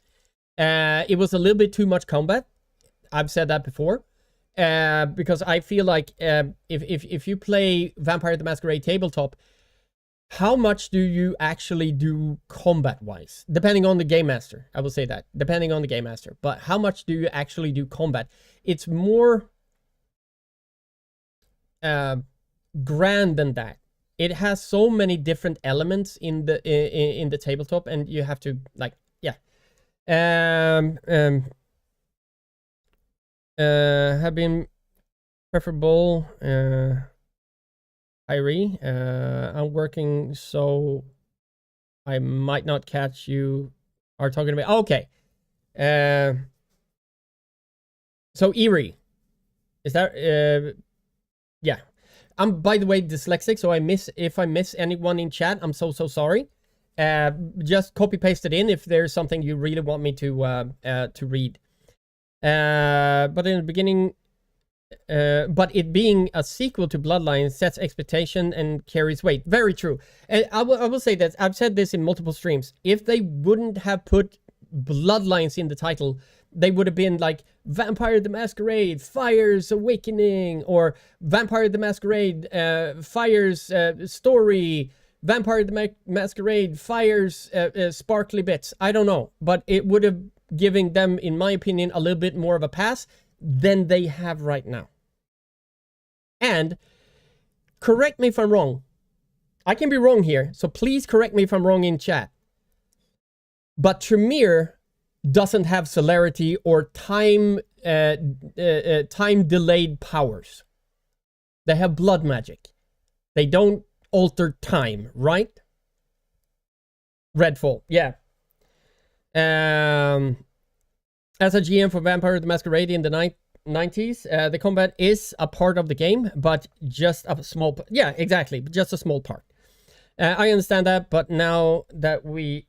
It was a little bit too much combat. I've said that before. Because I feel like if you play Vampire the Masquerade Tabletop, how much do you actually do combat-wise? Depending on the Game Master, I will say that. Depending on the Game Master. But how much do you actually do combat? It's more grand than that. It has so many different elements in the tabletop, and you have to, like, yeah. Have been preferable. Irie, I'm working, so I might not catch you are talking about. Okay. So Erie, is that yeah. I'm, by the way, dyslexic, so if I miss anyone in chat, I'm so sorry. Just copy paste it in if there's something you really want me to read. But in the beginning, but it being a sequel to Bloodlines sets expectation and carries weight. Very true. And I will say that I've said this in multiple streams. If they wouldn't have put Bloodlines in the title, they would have been like Vampire the Masquerade, Fire's Awakening, or Vampire the Masquerade, Fire's Story, Vampire the Masquerade, Fire's Sparkly Bits. I don't know, but it would have given them, in my opinion, a little bit more of a pass than they have right now. And correct me if I'm wrong. I can be wrong here, so please correct me if I'm wrong in chat. But Tremere doesn't have celerity or time delayed powers. They have blood magic. They don't alter time, right? Redfall, yeah. As a GM for Vampire the Masquerade in the 90s, the combat is a part of the game, but just a small... Yeah, exactly, just a small part. I understand that, but now that we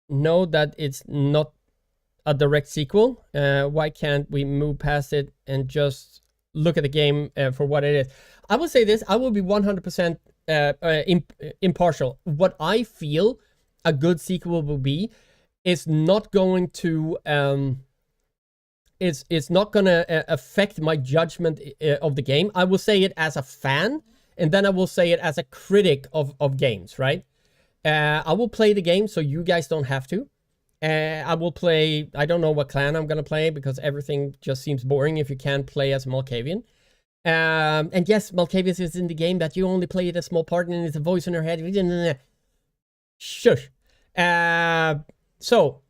know that it's not a direct sequel, why can't we move past it and just look at the game for what it is? I will say this, I will be 100% impartial. What I feel a good sequel will be is not going to it's not gonna affect my judgment of the game. I will say it as a fan, and then I will say it as a critic of games, right? I will play the game so you guys don't have to. I will play, I don't know what clan I'm gonna play because everything just seems boring if you can't play as Malkavian. And yes, Malkavian is in the game that you only play it a small part and it's a voice in her head. Shush. So,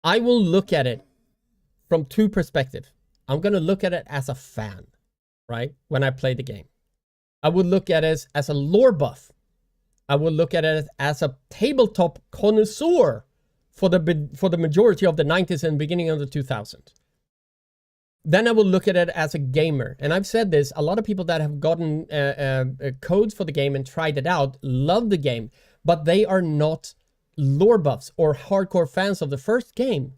I will look at it from two perspectives. I'm going to look at it as a fan, right? When I play the game. I would look at it as a lore buff. I would look at it as a tabletop connoisseur for the majority of the 90s and beginning of the 2000s. Then I will look at it as a gamer. And I've said this, a lot of people that have gotten codes for the game and tried it out love the game, but they are not lore buffs or hardcore fans of the first game.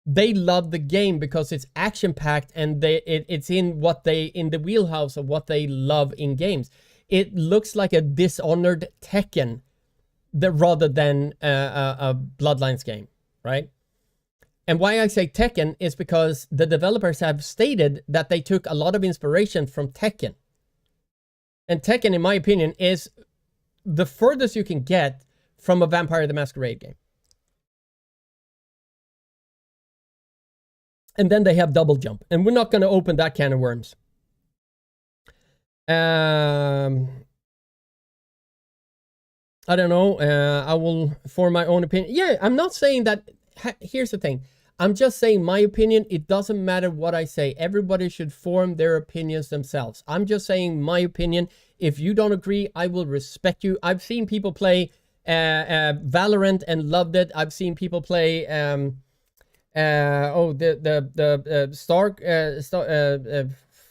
They love the game because it's action-packed and it's in the wheelhouse of what they love in games. It looks like a Dishonored Tekken rather than a Bloodlines game, right? And why I say Tekken is because the developers have stated that they took a lot of inspiration from Tekken. And Tekken, in my opinion, is the furthest you can get from a Vampire the Masquerade game. And then they have Double Jump. And we're not going to open that can of worms. I don't know. I will form my own opinion. Yeah, I'm not saying that. Here's the thing. I'm just saying my opinion. It doesn't matter what I say. Everybody should form their opinions themselves. I'm just saying my opinion. If you don't agree, I will respect you. I've seen people play Valorant and loved it. I've seen people play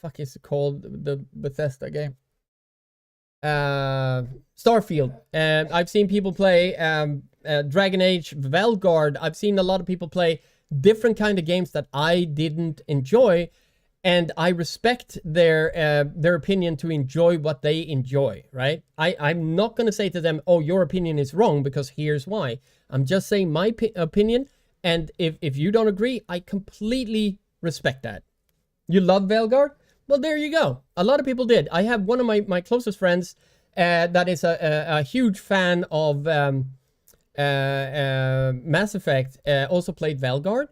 fuck is it called, the Bethesda game, Starfield. I've seen people play Dragon Age, Velgard. I've seen a lot of people play different kind of games that I didn't enjoy, and I respect their opinion to enjoy what they enjoy, right? I'm not going to say to them, oh, your opinion is wrong because here's why. I'm just saying my opinion, and if you don't agree, I completely respect that. You love Velgard? Well, there you go. A lot of people did. I have one of my closest friends that is a huge fan of Mass Effect, also played Velgard.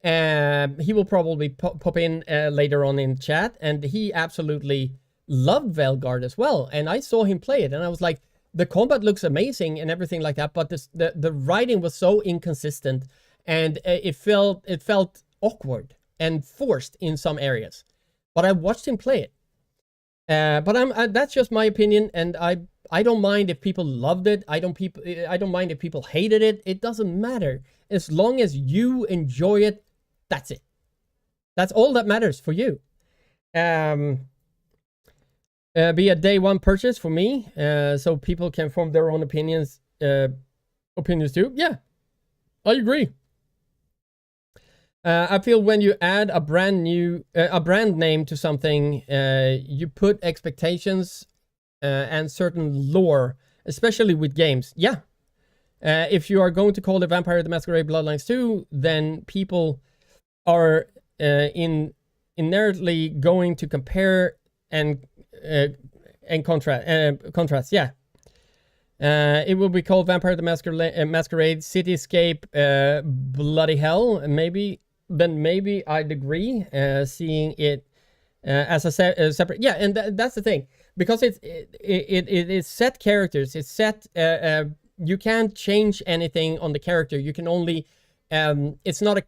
He will probably pop in later on in chat, and he absolutely loved Velgard as well. And I saw him play it, and I was like, the combat looks amazing and everything like that, but the writing was so inconsistent, and it felt awkward and forced in some areas. But I watched him play it. But that's just my opinion, and I don't mind if people loved it. I don't mind if people hated it. It doesn't matter. As long as you enjoy it, that's it. That's all that matters for you. Be a day one purchase for me, so people can form their own opinions too. Yeah, I agree. I feel when you add a brand name to something, you put expectations and certain lore, especially with games. Yeah. If you are going to call it Vampire the Masquerade Bloodlines 2, then people are inherently going to compare and contrast. Yeah. It will be called Vampire the Masquerade Cityscape Bloody Hell. Maybe I'd agree, seeing it as a separate. Yeah, and that's the thing, because it is set characters. It's set. You can't change anything on the character. You can only. It's not a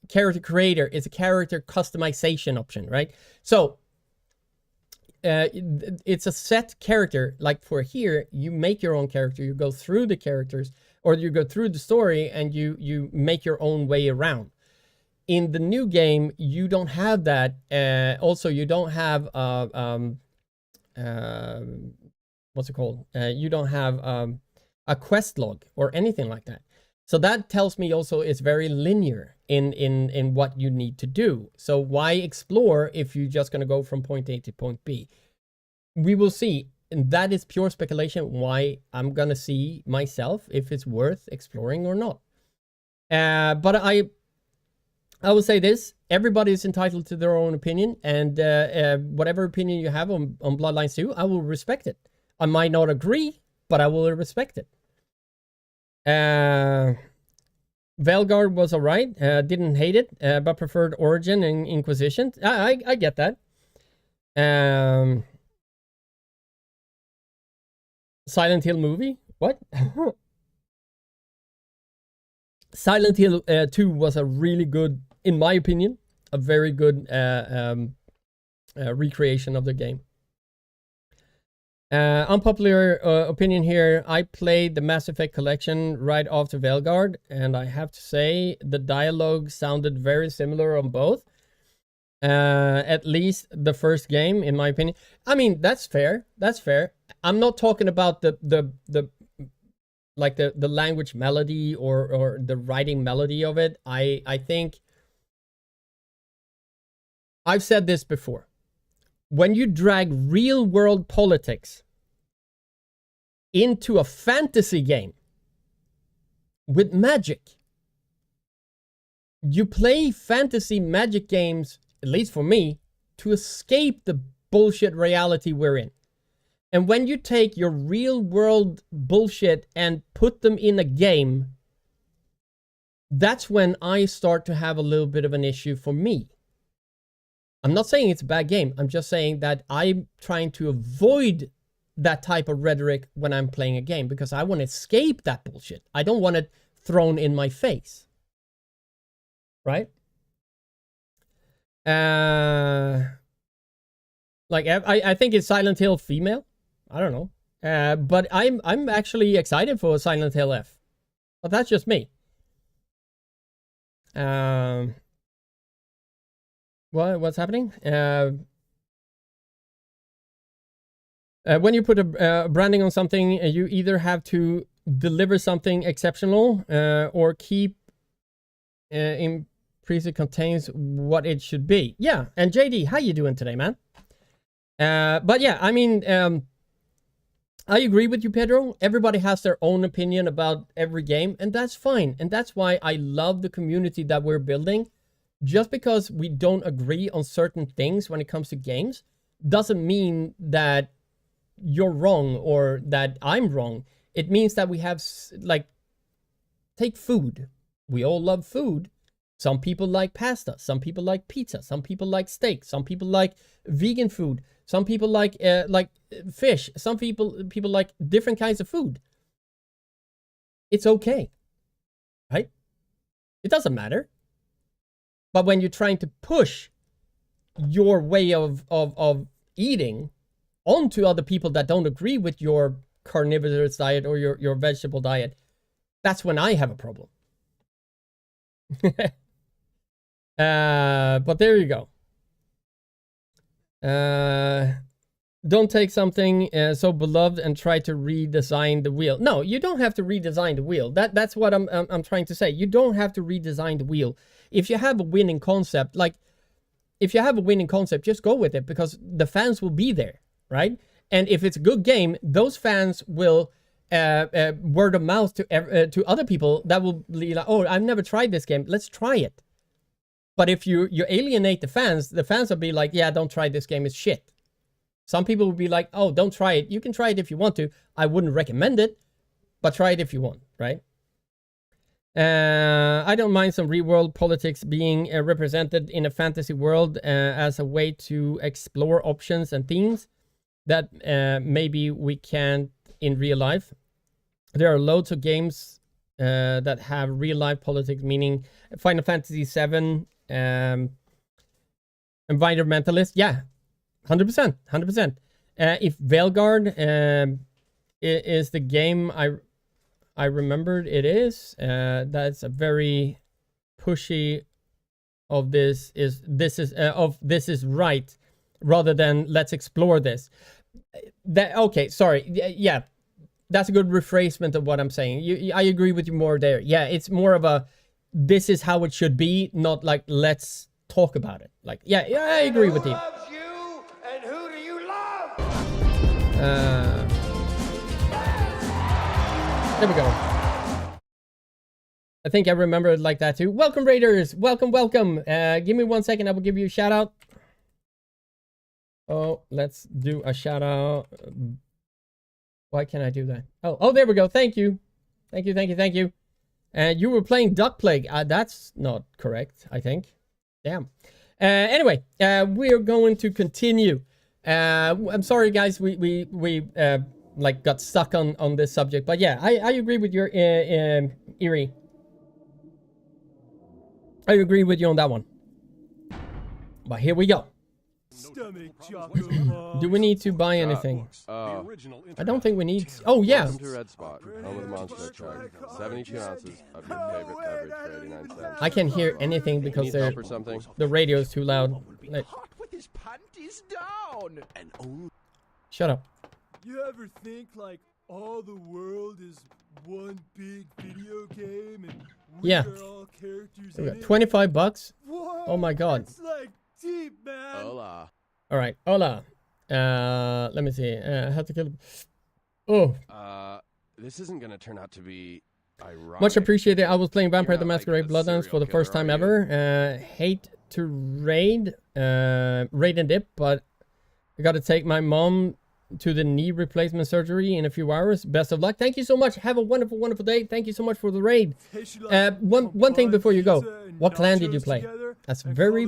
character creator. It's a character customization option, right? So. It's a set character. Like for here, you make your own character. You go through the characters, or you go through the story, and you make your own way around. In the new game, you don't have that. Also, you don't have what's it called? You don't have a quest log or anything like that. So that tells me also it's very linear in what you need to do. So why explore if you're just going to go from point A to point B? We will see. And that is pure speculation why I'm going to see myself if it's worth exploring or not. But I will say this. Everybody is entitled to their own opinion. And whatever opinion you have on Bloodlines 2, I will respect it. I might not agree, but I will respect it. Velgard was alright, didn't hate it, but preferred Origin and Inquisition. I get that. Silent Hill movie? What? Silent Hill 2 was a really good, in my opinion, a very good recreation of the game. Unpopular opinion here. I played the Mass Effect collection right after Velgard, and I have to say the dialogue sounded very similar on both. At least the first game, in my opinion. I mean, that's fair. That's fair. I'm not talking about the language melody or the writing melody of it. I think I've said this before. When you drag real world politics into a fantasy game with magic, you play fantasy magic games, at least for me, to escape the bullshit reality we're in. And when you take your real world bullshit and put them in a game, that's when I start to have a little bit of an issue for me. I'm not saying it's a bad game. I'm just saying that I'm trying to avoid that type of rhetoric when I'm playing a game, because I want to escape that bullshit. I don't want it thrown in my face. Right? I think it's Silent Hill female. I don't know. But I'm actually excited for Silent Hill F. But that's just me. What's happening? When you put a branding on something, you either have to deliver something exceptional or keep in preset contains what it should be. Yeah, and JD, how you doing today, man? But yeah, I mean, I agree with you, Pedro. Everybody has their own opinion about every game, and that's fine. And that's why I love the community that we're building. Just because we don't agree on certain things when it comes to games doesn't mean that you're wrong or that I'm wrong. It means that we have, take food. We all love food. Some people like pasta. Some people like pizza. Some people like steak. Some people like vegan food. Some people like fish. Some people like different kinds of food. It's okay, right? It doesn't matter. But when you're trying to push your way of eating onto other people that don't agree with your carnivorous diet or your vegetable diet, that's when I have a problem. But there you go. Don't take something so beloved and try to redesign the wheel. No, you don't have to redesign the wheel. That's what I'm trying to say. You don't have to redesign the wheel. if you have a winning concept, like if you have a winning concept, just go with it because the fans will be there, right? And if it's a good game, those fans will word of mouth to other people that will be like, oh, I've never tried this game. Let's try it. But if you alienate the fans will be like, yeah, don't try this game. It's shit. Some people will be like, oh, don't try it. You can try it if you want to. I wouldn't recommend it, but try it if you want, right? I don't mind some real-world politics being represented in a fantasy world as a way to explore options and themes that maybe we can't in real life. There are loads of games that have real-life politics, meaning Final Fantasy VII, Environmentalist, yeah, 100%, 100%. If Veilguard is the game I remembered it is, that's a very pushy of this is right, rather than let's explore this. Okay, sorry, yeah, that's a good rephrasement of what I'm saying. I agree with you more there. Yeah, it's more of a this is how it should be, not like let's talk about it. Like, yeah, I agree with you. Who loves you and who do you love? There we go. I think I remember it like that too. Welcome, Raiders. Welcome, welcome. Give me 1 second. I will give you a shout out. Oh, let's do a shout out. Why can't I do that? Oh, there we go. Thank you. Thank you, thank you, thank you. You were playing Duck Plague. That's not correct, I think. Damn. Anyway, we're going to continue. I'm sorry, guys. We like got stuck on this subject, but yeah, I agree with your Eerie. I agree with you on that one. But here we go. Do we need to buy anything? I don't think we need. Oh yeah. Welcome to Red Spot, home of the monster truck. 72 ounces of your favorite beverage for 89 cents. I can't hear anything because the radio is too loud. Like, With his panties down. And only. shut up. You ever think like all the world is one big video game and we Yeah. are all characters We in got it? $25. Whoa, Oh my god. It's like deep, man. Hola. All right, hola. Let me see. I have to kill. Oh. This isn't gonna turn out to be ironic. Much appreciated. I was playing Vampire the You're not Masquerade like a Bloodlines for the serial first time killer, ever. Hate to raid and dip, but I got to take my mom to the knee replacement surgery in a few hours. Best of luck. Thank you so much. Have a wonderful, wonderful day. Thank you so much for the raid. One thing before you go. What clan did you play? That's a very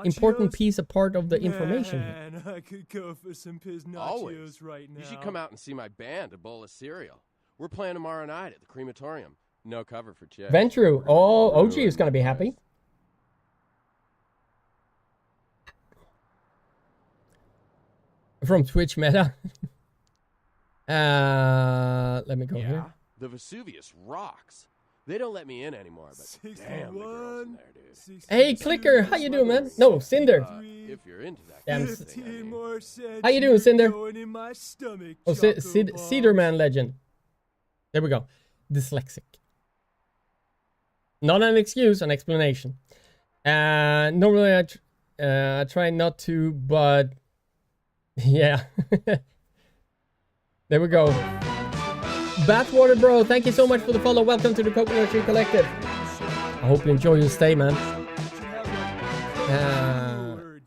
important piece, a part of the information. Man, I could go for some piznachos Always. right now. You should come out and see my band, A Bowl of Cereal. We're playing tomorrow night at the crematorium. No cover for chicks. Ventru. Oh, OG is going to be happy. From Twitch Meta. Let me go here. The Vesuvius rocks. They don't let me in anymore, but damn, the girls in there, dude. Hey, Clicker. How you doing, man? No, Cinder. If you're into that Damn. kind of thing, I mean. How you doing, Cinder? Going in my stomach, Oh, Cedarman legend. There we go. Dyslexic. Not an excuse, an explanation. Normally I try not to, but yeah. There we go. Bathwater Bro, thank you so much for the follow. Welcome to the Coconut Tree Collective. I hope you enjoy your stay, man.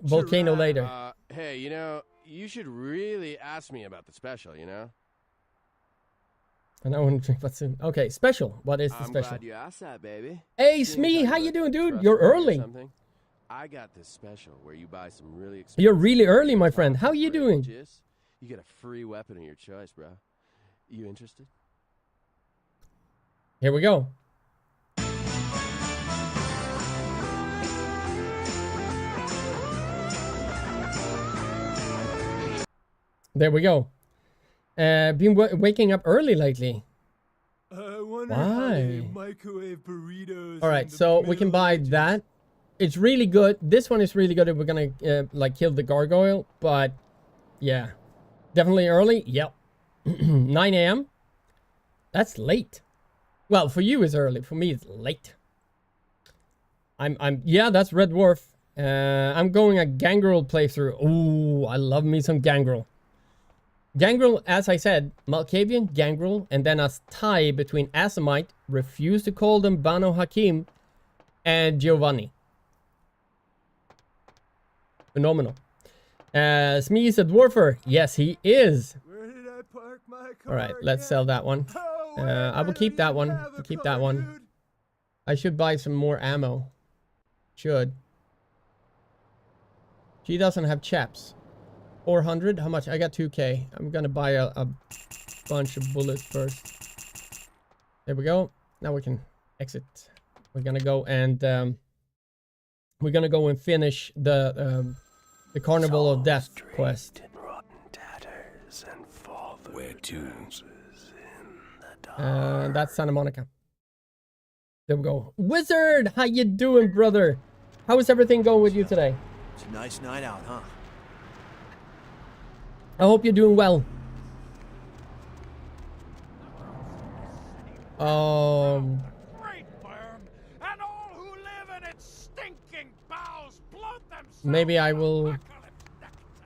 Volcano later. Hey, you know, you should really ask me about the special, you know? And I want to drink that soon. Okay, special. What is the I'm special? glad you asked that, baby. Hey, Smee, how you doing, dude? You're early. I got this special where you buy some really expensive. You're really early, my friend. How you doing? You get a free weapon of your choice, bro. You interested? Here we go. There we go. Been waking up early lately. Why? Microwave burritos. All right, so we can buy that. It's really good. This one is really good if we're gonna like kill the gargoyle. But yeah, definitely early. Yep. 9 a.m. That's late. Well, for you it's early. For me it's late. Yeah, that's Red Dwarf. I'm going a Gangrel playthrough. Ooh, I love me some Gangrel. Gangrel, as I said, Malkavian, Gangrel, and then a tie between Asimite, refuse to call them Banu Hakim, and Giovanni. Phenomenal. Smee is a dwarfer. Yes, he is. Where did I park my car? All right, let's sell that one. I will keep that one. I'll keep that one. I should buy some more ammo. Should. She doesn't have chaps. 400? How much? I got 2k. I'm gonna buy a bunch of bullets first. There we go. Now we can exit. We're gonna go and finish the Carnival of Death quest. Where to? That's Santa Monica. There we go. Wizard, how you doing, brother? How is everything going with you today? It's a nice night out, huh? I hope you're doing well. Maybe I will.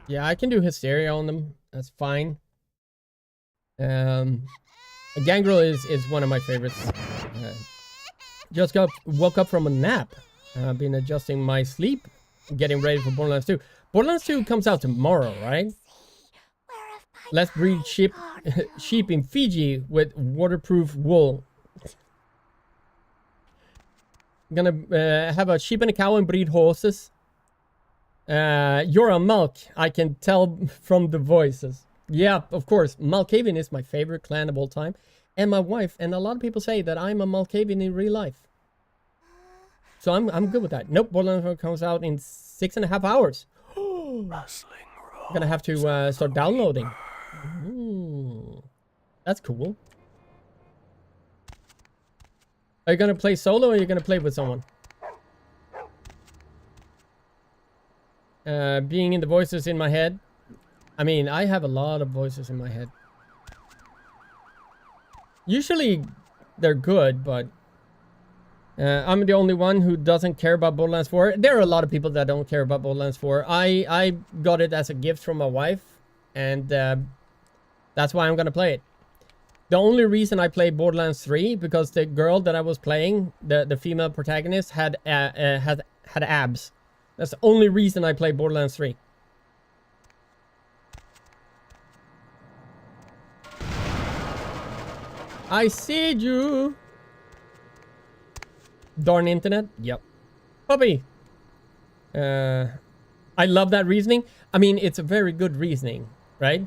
Yeah, I can do hysteria on them. That's fine. Gangrel is one of my favorites. Just woke up from a nap. I've been adjusting my sleep, getting ready for Borderlands 2. Borderlands 2 comes out tomorrow, right? Let's breed sheep in Fiji with waterproof wool. I'm gonna have a sheep and a cow and breed horses. You're a Malk, I can tell from the voices. Yeah, of course. Malkavian is my favorite clan of all time. And my wife, and a lot of people say that I'm a Malkavian in real life. So I'm good with that. Nope, Borderlands comes out in 6.5 hours. I'm gonna have to start downloading. Ooh, that's cool. Are you gonna play solo or are you gonna play with someone? Being in the voices in my head. I mean, I have a lot of voices in my head. Usually they're good, but I'm the only one who doesn't care about Borderlands 4. There are a lot of people that don't care about Borderlands 4. I got it as a gift from my wife, and that's why I'm gonna play it. The only reason I played Borderlands 3 because the girl that I was playing, the female protagonist, had abs. That's the only reason I played Borderlands 3. I see you. Darn internet. Yep. Puppy. I love that reasoning. I mean, it's a very good reasoning, right?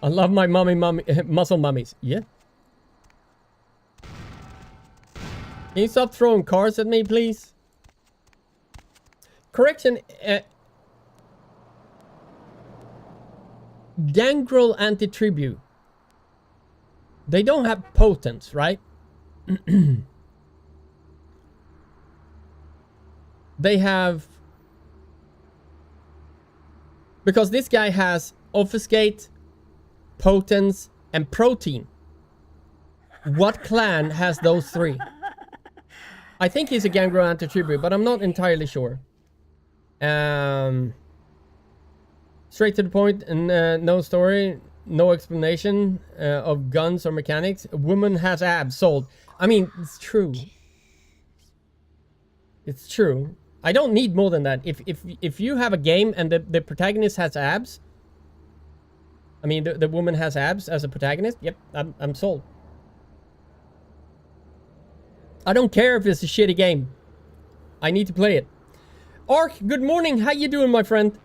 I love my muscle mummies. Yeah. Can you stop throwing cars at me, please? Correction. Gangrel anti-tribute. They don't have potence, right? They have... Because this guy has obfuscate, potence, and protein. What clan has those three? I think he's a Gangrel anti-tribute, but I'm not entirely sure. Straight to the point, and no story, no explanation of guns or mechanics. A woman has abs, sold. I mean, it's true. It's true. I don't need more than that. If you have a game and the protagonist has abs, I mean the woman has abs as a protagonist, yep, I'm sold. I don't care if it's a shitty game. I need to play it. Ark, good morning. How you doing, my friend?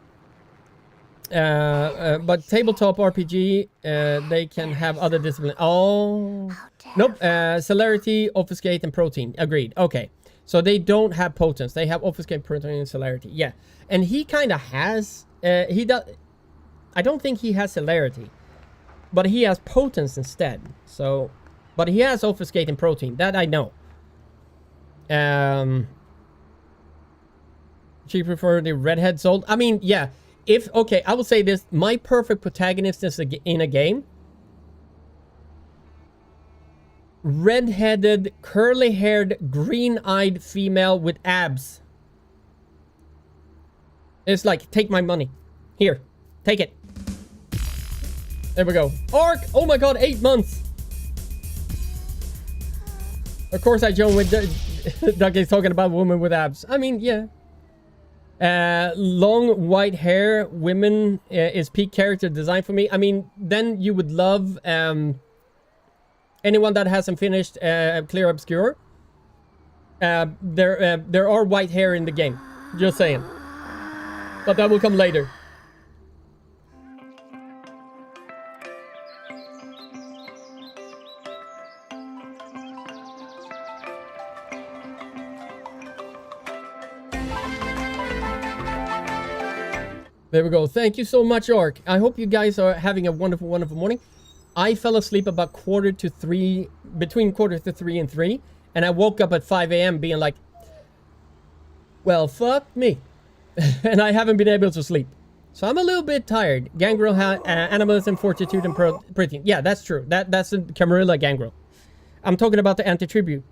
But tabletop RPG, they can have other disciplines. Oh, nope. Celerity, obfuscate, and protein. Agreed. Okay, so they don't have potence. They have obfuscate, protein, and celerity. Yeah, and he kind of has. He does. I don't think he has celerity, but he has potence instead. So, but he has obfuscate and protein. That I know. She preferred the redhead sold. I mean, yeah. if okay, I will say this: my perfect protagonist is in a game. Red-headed, curly-haired, green-eyed female with abs. It's like, take my money. Here, take it. There we go. Ark! Oh my god, 8 months! Of course I joined with Doug is talking about women with abs. I mean, yeah. Long white hair, women is peak character design for me. I mean, then you would love... anyone that hasn't finished Clear Obscure, there are white hair in the game. Just saying. But that will come later. There we go. Thank you so much, Ark. I hope you guys are having a wonderful, wonderful morning. I fell asleep about between quarter to 3 and 3, and I woke up at 5 a.m. being like, well, fuck me. And I haven't been able to sleep. So I'm a little bit tired. Gangrel, animalism, fortitude, and protein. Yeah, that's true. That's a Camarilla gangrel. I'm talking about the anti-tribute.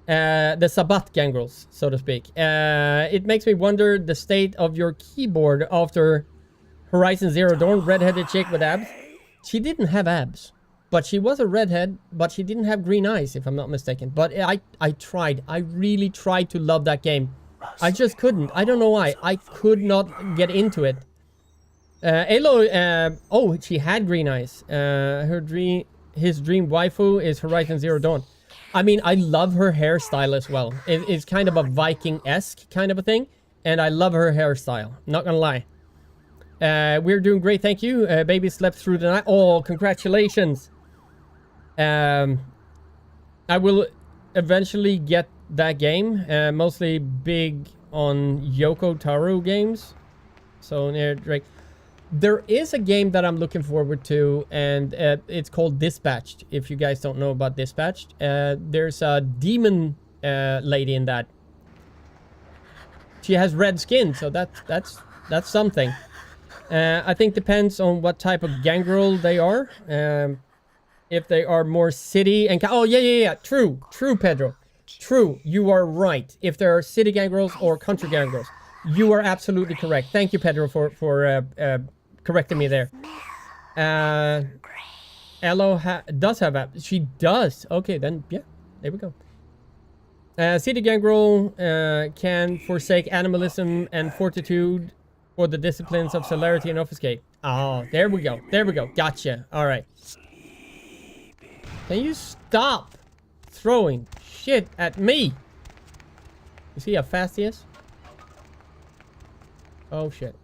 The Sabbat gangrels, so to speak. It makes me wonder the state of your keyboard after Horizon Zero Dawn, redheaded chick with abs. She didn't have abs, but she was a redhead, but she didn't have green eyes, if I'm not mistaken. But I tried. I really tried to love that game. I just couldn't. I don't know why. I could not get into it. Alo, oh, she had green eyes. His dream waifu is Horizon Zero Dawn. I mean, I love her hairstyle as well. It's kind of a Viking-esque kind of a thing, and I love her hairstyle. Not gonna lie. We're doing great, thank you. Baby slept through the night. Oh, congratulations. I will eventually get that game. Mostly big on Yoko Taro games. So near Drake. There is a game that I'm looking forward to, and it's called Dispatched. If you guys don't know about Dispatched, there's a demon lady in that. She has red skin, so that's something. I think depends on what type of gangrel they are. If they are more city and... Oh, yeah. True, Pedro. True, you are right. If there are city gangrels or country gangrels. You are absolutely correct. Thank you, Pedro, for correcting me there. Elo does have abs. She does. Okay, then, yeah. There we go. City gangrel can forsake animalism and fortitude for the disciplines of celerity and obfuscate. Oh, there we go. Gotcha. All right. Can you stop throwing shit at me? You see how fast he is? Oh, shit.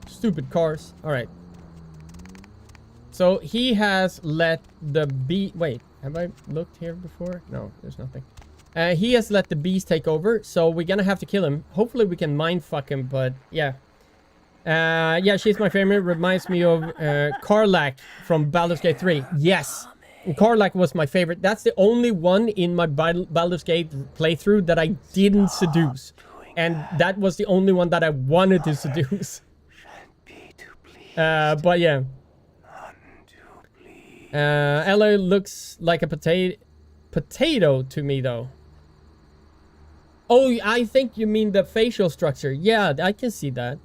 Stupid cars. All right. So he has let the bee... Wait, have I looked here before? No, there's nothing. He has let the bees take over, so we're gonna have to kill him. Hopefully we can mindfuck him, but yeah. Yeah, she's my favorite. Reminds me of Karlach from Baldur's Gate 3. Yes. Karlach was my favorite. That's the only one in my Baldur's Gate playthrough that I didn't seduce. And that was the only one that I wanted to seduce. But yeah. Ella looks like a potato to me, though. Oh, I think you mean the facial structure. Yeah, I can see that.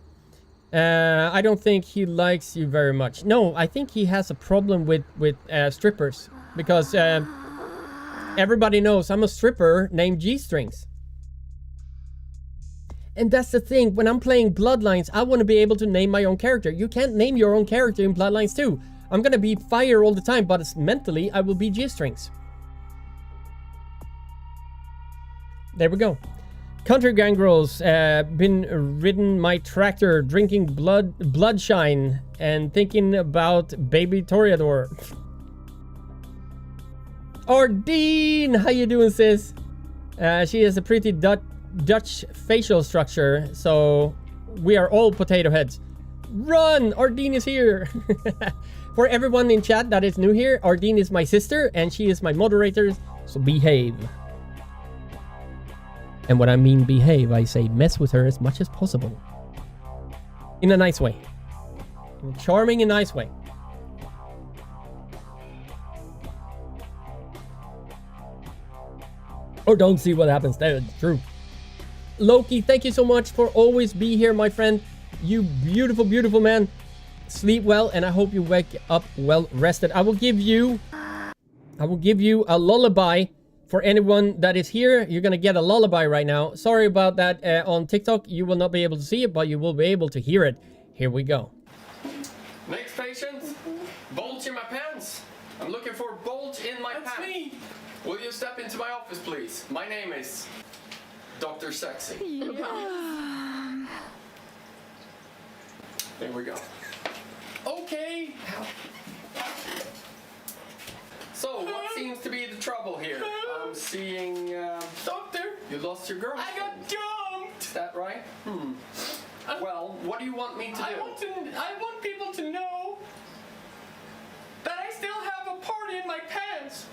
I don't think he likes you very much. No, I think he has a problem with strippers. Because everybody knows I'm a stripper named G-Strings. And that's the thing. When I'm playing Bloodlines, I want to be able to name my own character. You can't name your own character in Bloodlines 2. I'm gonna be fire all the time, but mentally, I will be G-Strings. There we go. Country gangrels, been ridden my tractor, drinking bloodshine, and thinking about baby Toreador. Ardeen, how you doing, sis? She has a pretty Dutch facial structure, so we are all potato heads. Run! Ardeen is here! For everyone in chat that is new here, Ardeen is my sister, and she is my moderator, so behave. And when I mean behave, I say mess with her as much as possible. In a nice way. In a charming and nice way. Or don't see what happens. That's true. Loki, thank you so much for always be here, my friend. You beautiful, beautiful man. Sleep well, and I hope you wake up well rested. I will give you a lullaby for anyone that is here. You're gonna get a lullaby right now. Sorry about that on TikTok. You will not be able to see it, but you will be able to hear it. Here we go. Next patient. Bulge in my pants. I'm looking for a bulge in my pants. That's me. Will you step into my office, please? My name is Dr. Sexy. Yeah. There we go. Okay. So, what seems to be the trouble here? I'm seeing... Doctor! You lost your girlfriend. I got dumped! Is that right? Well, what do you want me to do? I want people to know that I still have a party in my pants.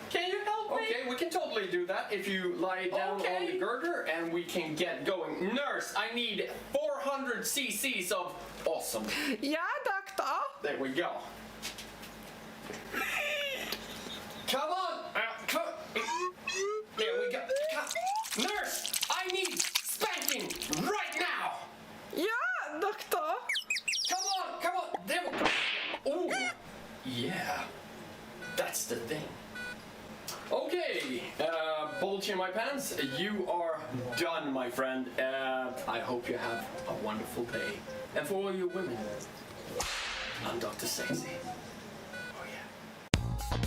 Can you help me? Okay, we can totally do that if you lie down on the girder and we can get going. Nurse, I need 400 cc's of awesome. Yeah, doctor. There we go. Come on. There we go. Nurse, I need spanking right now. Yeah, doctor. Come on. There we go. Ooh. Yeah. That's the thing. Okay, bulge in my pants, you are done, my friend. I hope you have a wonderful day. And for all you women, I'm Dr. Sexy. Oh yeah.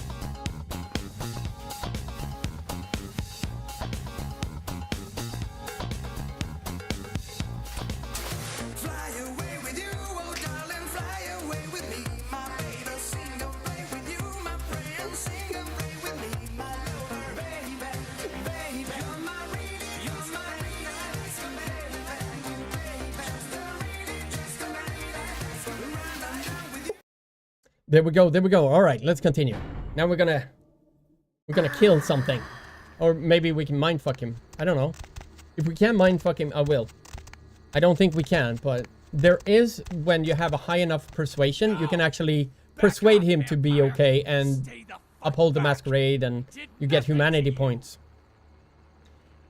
Fly away with you, oh darling, fly away with me. My baby, sing and play with you, my friend, sing and play with me. My lover, baby, baby, you're my really, just a baby, just a baby. Run down with you. There we go. All right, let's continue. Now we're gonna kill something. Or maybe we can mindfuck him. I don't know. If we can mindfuck him, I will. I don't think we can, but there is, when you have a high enough persuasion, you can actually persuade him to be okay and uphold the masquerade, and you get humanity points.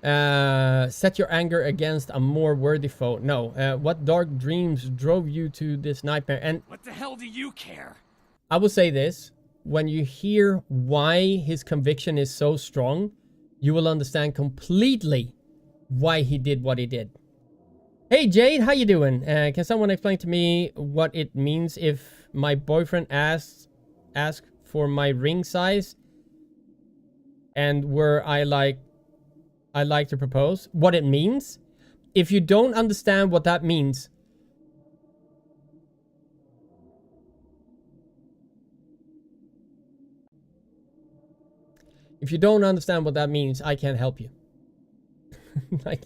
Set your anger against a more worthy foe. No. What dark dreams drove you to this nightmare? And what the hell do you care? I will say this. When you hear why his conviction is so strong, you will understand completely why he did what he did. Hey Jade, how you doing? Can someone explain to me what it means if my boyfriend asks for my ring size and where I like to propose? What it means? If you don't understand what that means, I can't help you. Like,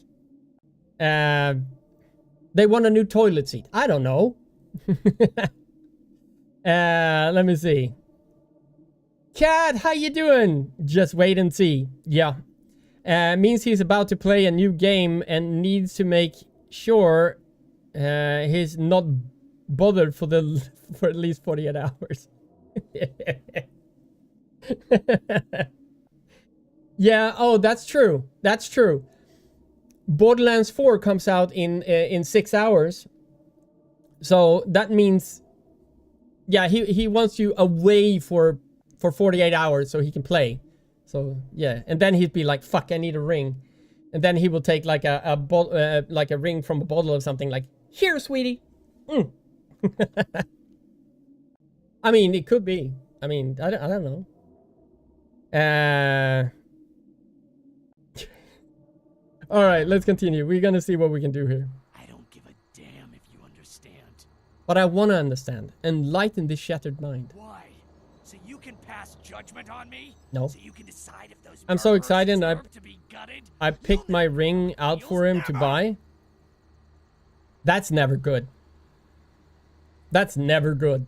they want a new toilet seat. I don't know. Let me see. Cat, how you doing? Just wait and see. Yeah. Means he's about to play a new game and needs to make sure he's not bothered for at least 48 hours. Yeah, oh, that's true. That's true. Borderlands 4 comes out in 6 hours. So that means, yeah, he wants you away for 48 hours so he can play. So yeah, and then he'd be like, "Fuck, I need a ring," and then he will take like like a ring from a bottle or something. Like, "Here, sweetie." I mean, it could be. I mean, I don't know. All right, let's continue. We're gonna see what we can do here. I don't give a damn if you understand. But I want to understand. Enlighten this shattered mind. Why? So you can pass judgment on me? No. So you can decide if those I'm so excited. deserve to be gutted? I picked my ring out for him to buy. That's never good. That's never good.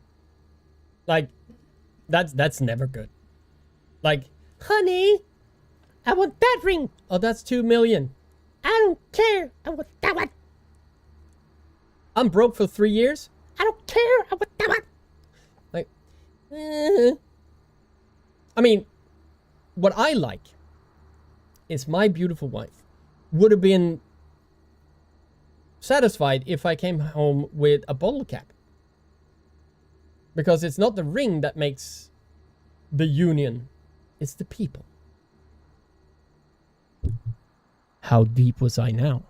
Like, that's never good. Like, honey, I want that ring. Oh, that's 2 million. I don't care. I want that one. I'm broke for 3 years. I don't care. I want that one. Like, I mean, what I like is my beautiful wife would have been satisfied if I came home with a bottle cap. Because it's not the ring that makes the union. It's the people. How deep was I now?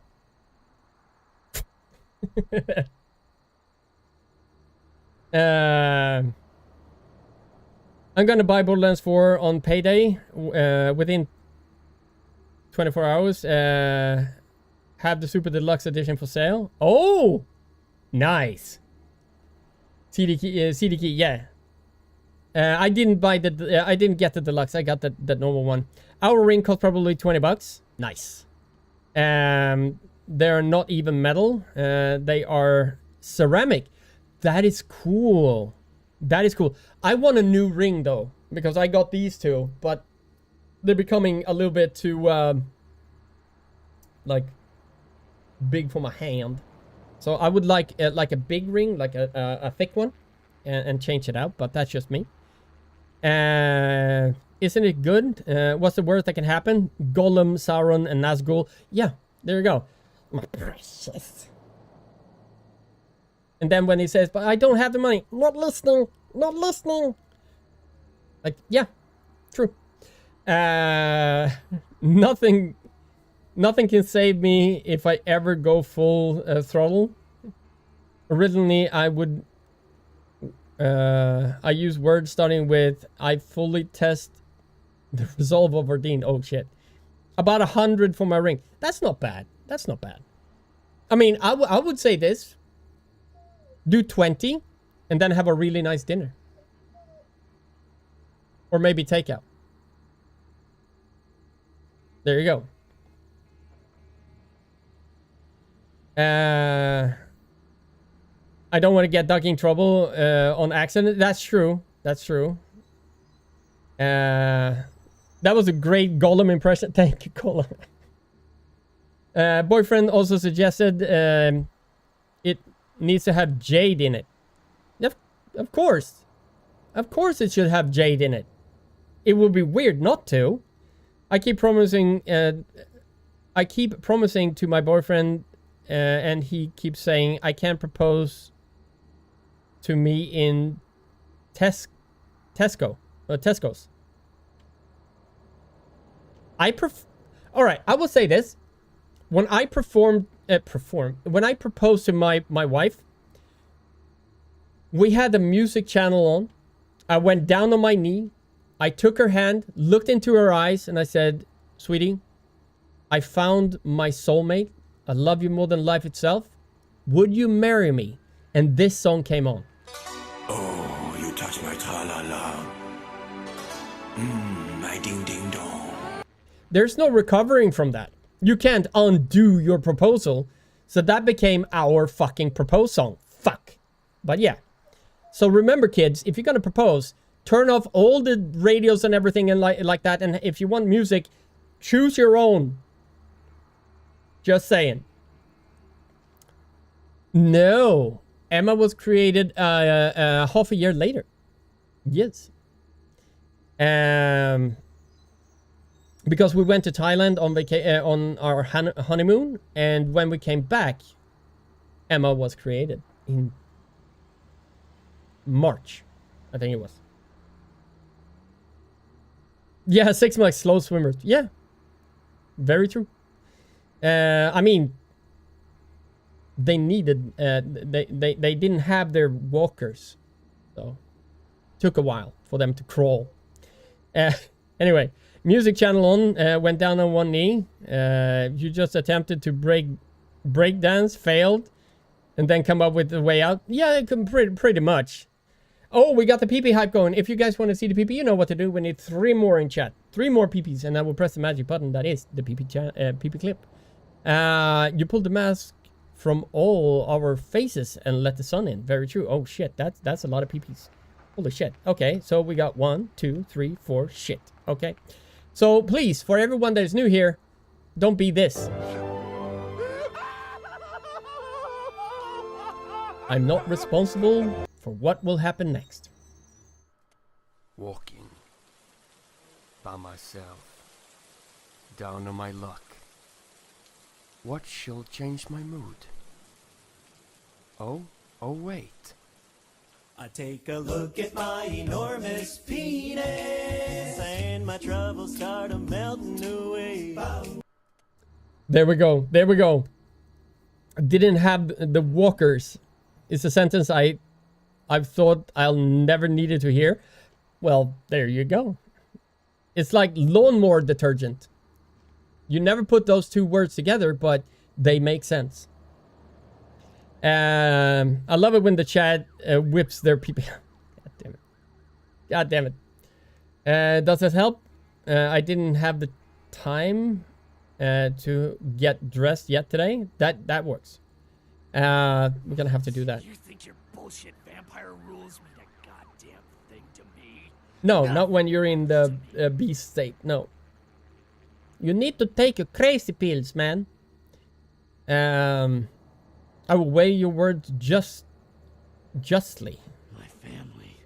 I'm gonna buy Bloodlines 4 on payday within 24 hours. Have the Super Deluxe Edition for sale. Oh! Nice. CD key, yeah. I didn't buy the... I didn't get the Deluxe. I got the normal one. Our ring cost probably $20. Nice. They're not even metal. They are ceramic. That is cool. That is cool. I want a new ring though, because I got these two, but they're becoming a little bit too like big for my hand. So I would like a big ring, like a thick one, and change it out. But that's just me. Isn't it good? What's the worst that can happen? Gollum, Sauron, and Nazgul. Yeah, there you go. My precious. And then when he says, but I don't have the money. Not listening. Not listening. Like, yeah, true. Nothing can save me if I ever go full throttle. Originally, I would... I use words starting with, I fully test the resolve of Ordine. Oh, shit. About 100 for my ring. That's not bad. That's not bad. I mean, I would say this. Do 20 and then have a really nice dinner. Or maybe takeout. There you go. I don't want to get ducking trouble on accident. That's true. That's true. That was a great Gollum impression. Thank you, Gollum. Boyfriend also suggested it needs to have jade in it. Of course. Of course it should have jade in it. It would be weird not to. I keep promising to my boyfriend and he keeps saying I can't propose to me in Tesco's. All right, I will say this. When I when I proposed to my wife, we had the music channel on. I went down on my knee. I took her hand, looked into her eyes, and I said, sweetie, I found my soulmate. I love you more than life itself. Would you marry me? And this song came on. Oh, you touch my tra-la-la. My ding-ding-dong. There's no recovering from that. You can't undo your proposal. So that became our fucking propose song. Fuck. But yeah. So remember, kids, if you're gonna propose, turn off all the radios and everything and like that. And if you want music, choose your own. Just saying. No. Emma was created half a year later. Yes. Because we went to Thailand on our honeymoon, and when we came back, Emma was created in March, I think it was. Yeah, 6 months slow swimmers. Yeah, very true. I mean, they needed they didn't have their walkers, so took a while for them to crawl. Anyway. Music channel on, went down on one knee. You just attempted to break dance, failed, and then come up with the way out. Yeah, pretty much. Oh, we got the PP hype going. If you guys want to see the PP, you know what to do. We need 3 more in chat. 3 more PPs, and I will press the magic button. That is the PP clip. You pulled the mask from all our faces and let the sun in. Very true. Oh shit, that's a lot of PPs. Holy shit. Okay, so we got 1, 2, 3, 4. Shit. Okay. So please, for everyone that is new here, don't be this. I'm not responsible for what will happen next. Walking by myself, down on my luck. What shall change my mood? Oh wait. I take a look at my enormous penis, and my troubles start melting away. There we go. There we go. Didn't have the walkers. It's a sentence I've thought I'll never needed to hear. Well, there you go. It's like lawnmower detergent. You never put those two words together, but they make sense. I love it when the chat whips their people. God damn it. God damn it. Does it help? I didn't have the time to get dressed yet today. That works. We're gonna have to do that. You think your bullshit vampire rules mean a goddamn thing to me? No, not when you're in the beast state. No. You need to take your crazy pills, man. I will weigh your words justly. My family,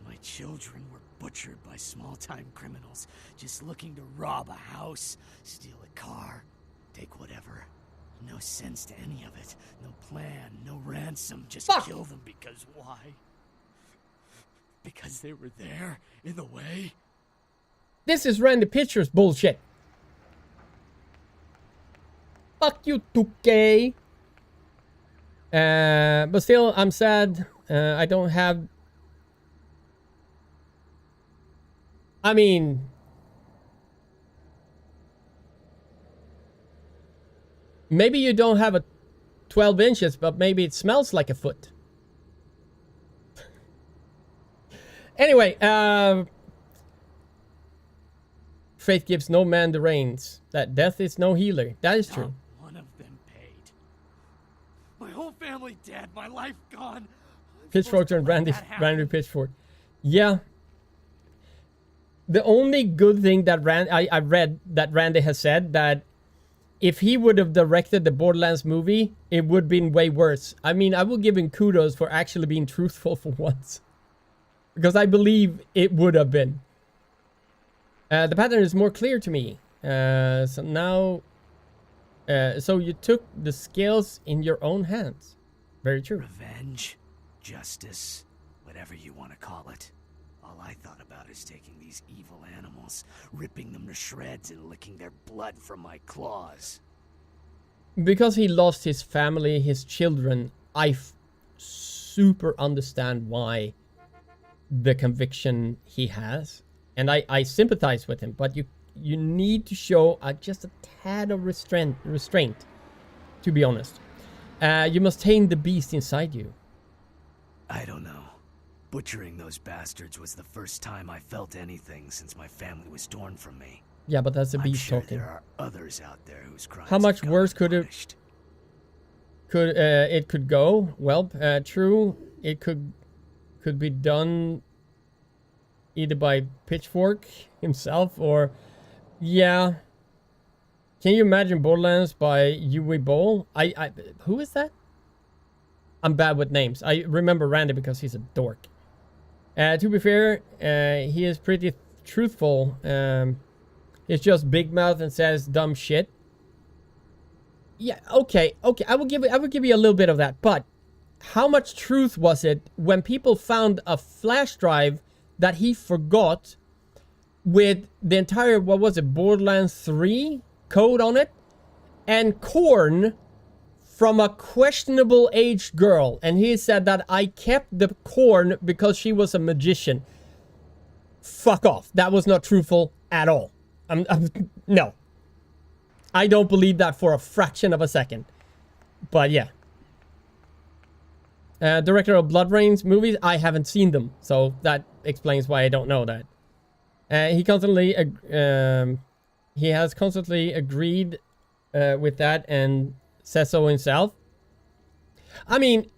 my children were butchered by small-time criminals just looking to rob a house, steal a car, take whatever. No sense to any of it. No plan, no ransom. Just kill them because why? Because they were there in the way? This is Randy Pitcher's bullshit. Fuck you, 2K. But still, I'm sad. I don't have... I mean... Maybe you don't have a 12 inches, but maybe it smells like a foot. Anyway, faith gives no man the reins. That death is no healer. That is true. One of them paid. My whole family dead. My life gone. Pitchfork and Randy Pitchfork. Yeah. The only good thing that I read that Randy has said that if he would have directed the Borderlands movie, it would have been way worse. I mean, I will give him kudos for actually being truthful for once. Because I believe it would have been. The pattern is more clear to me. So now... so you took the scales in your own hands. Very true. Revenge, justice, whatever you want to call it. All I thought about is taking these evil animals, ripping them to shreds and licking their blood from my claws. Because he lost his family, his children, I super understand why the conviction he has. And I sympathize with him, but you need to show just a tad of restraint, to be honest. You must tame the beast inside you. I don't know. Butchering those bastards was the first time I felt anything since my family was torn from me. Yeah, but that's a beast sure talking. There are others out there whose crimes How much worse could it could go? Well, true. It could be done either by Pitchfork himself or yeah. Can you imagine Borderlands by Yui Bowl? I who is that? I'm bad with names. I remember Randy because he's a dork. To be fair, he is pretty truthful. He's just big mouth and says dumb shit. Yeah, okay. I will give you a little bit of that. But how much truth was it when people found a flash drive that he forgot with the entire, what was it, Borderlands 3 code on it, and corn from a questionable aged girl, and he said that I kept the corn because she was a magician. Fuck off. That was not truthful at all. No. I don't believe that for a fraction of a second. But yeah. Director of Bloodlines movies, I haven't seen them, so that explains why I don't know that. He has constantly agreed with that and says so himself. I mean,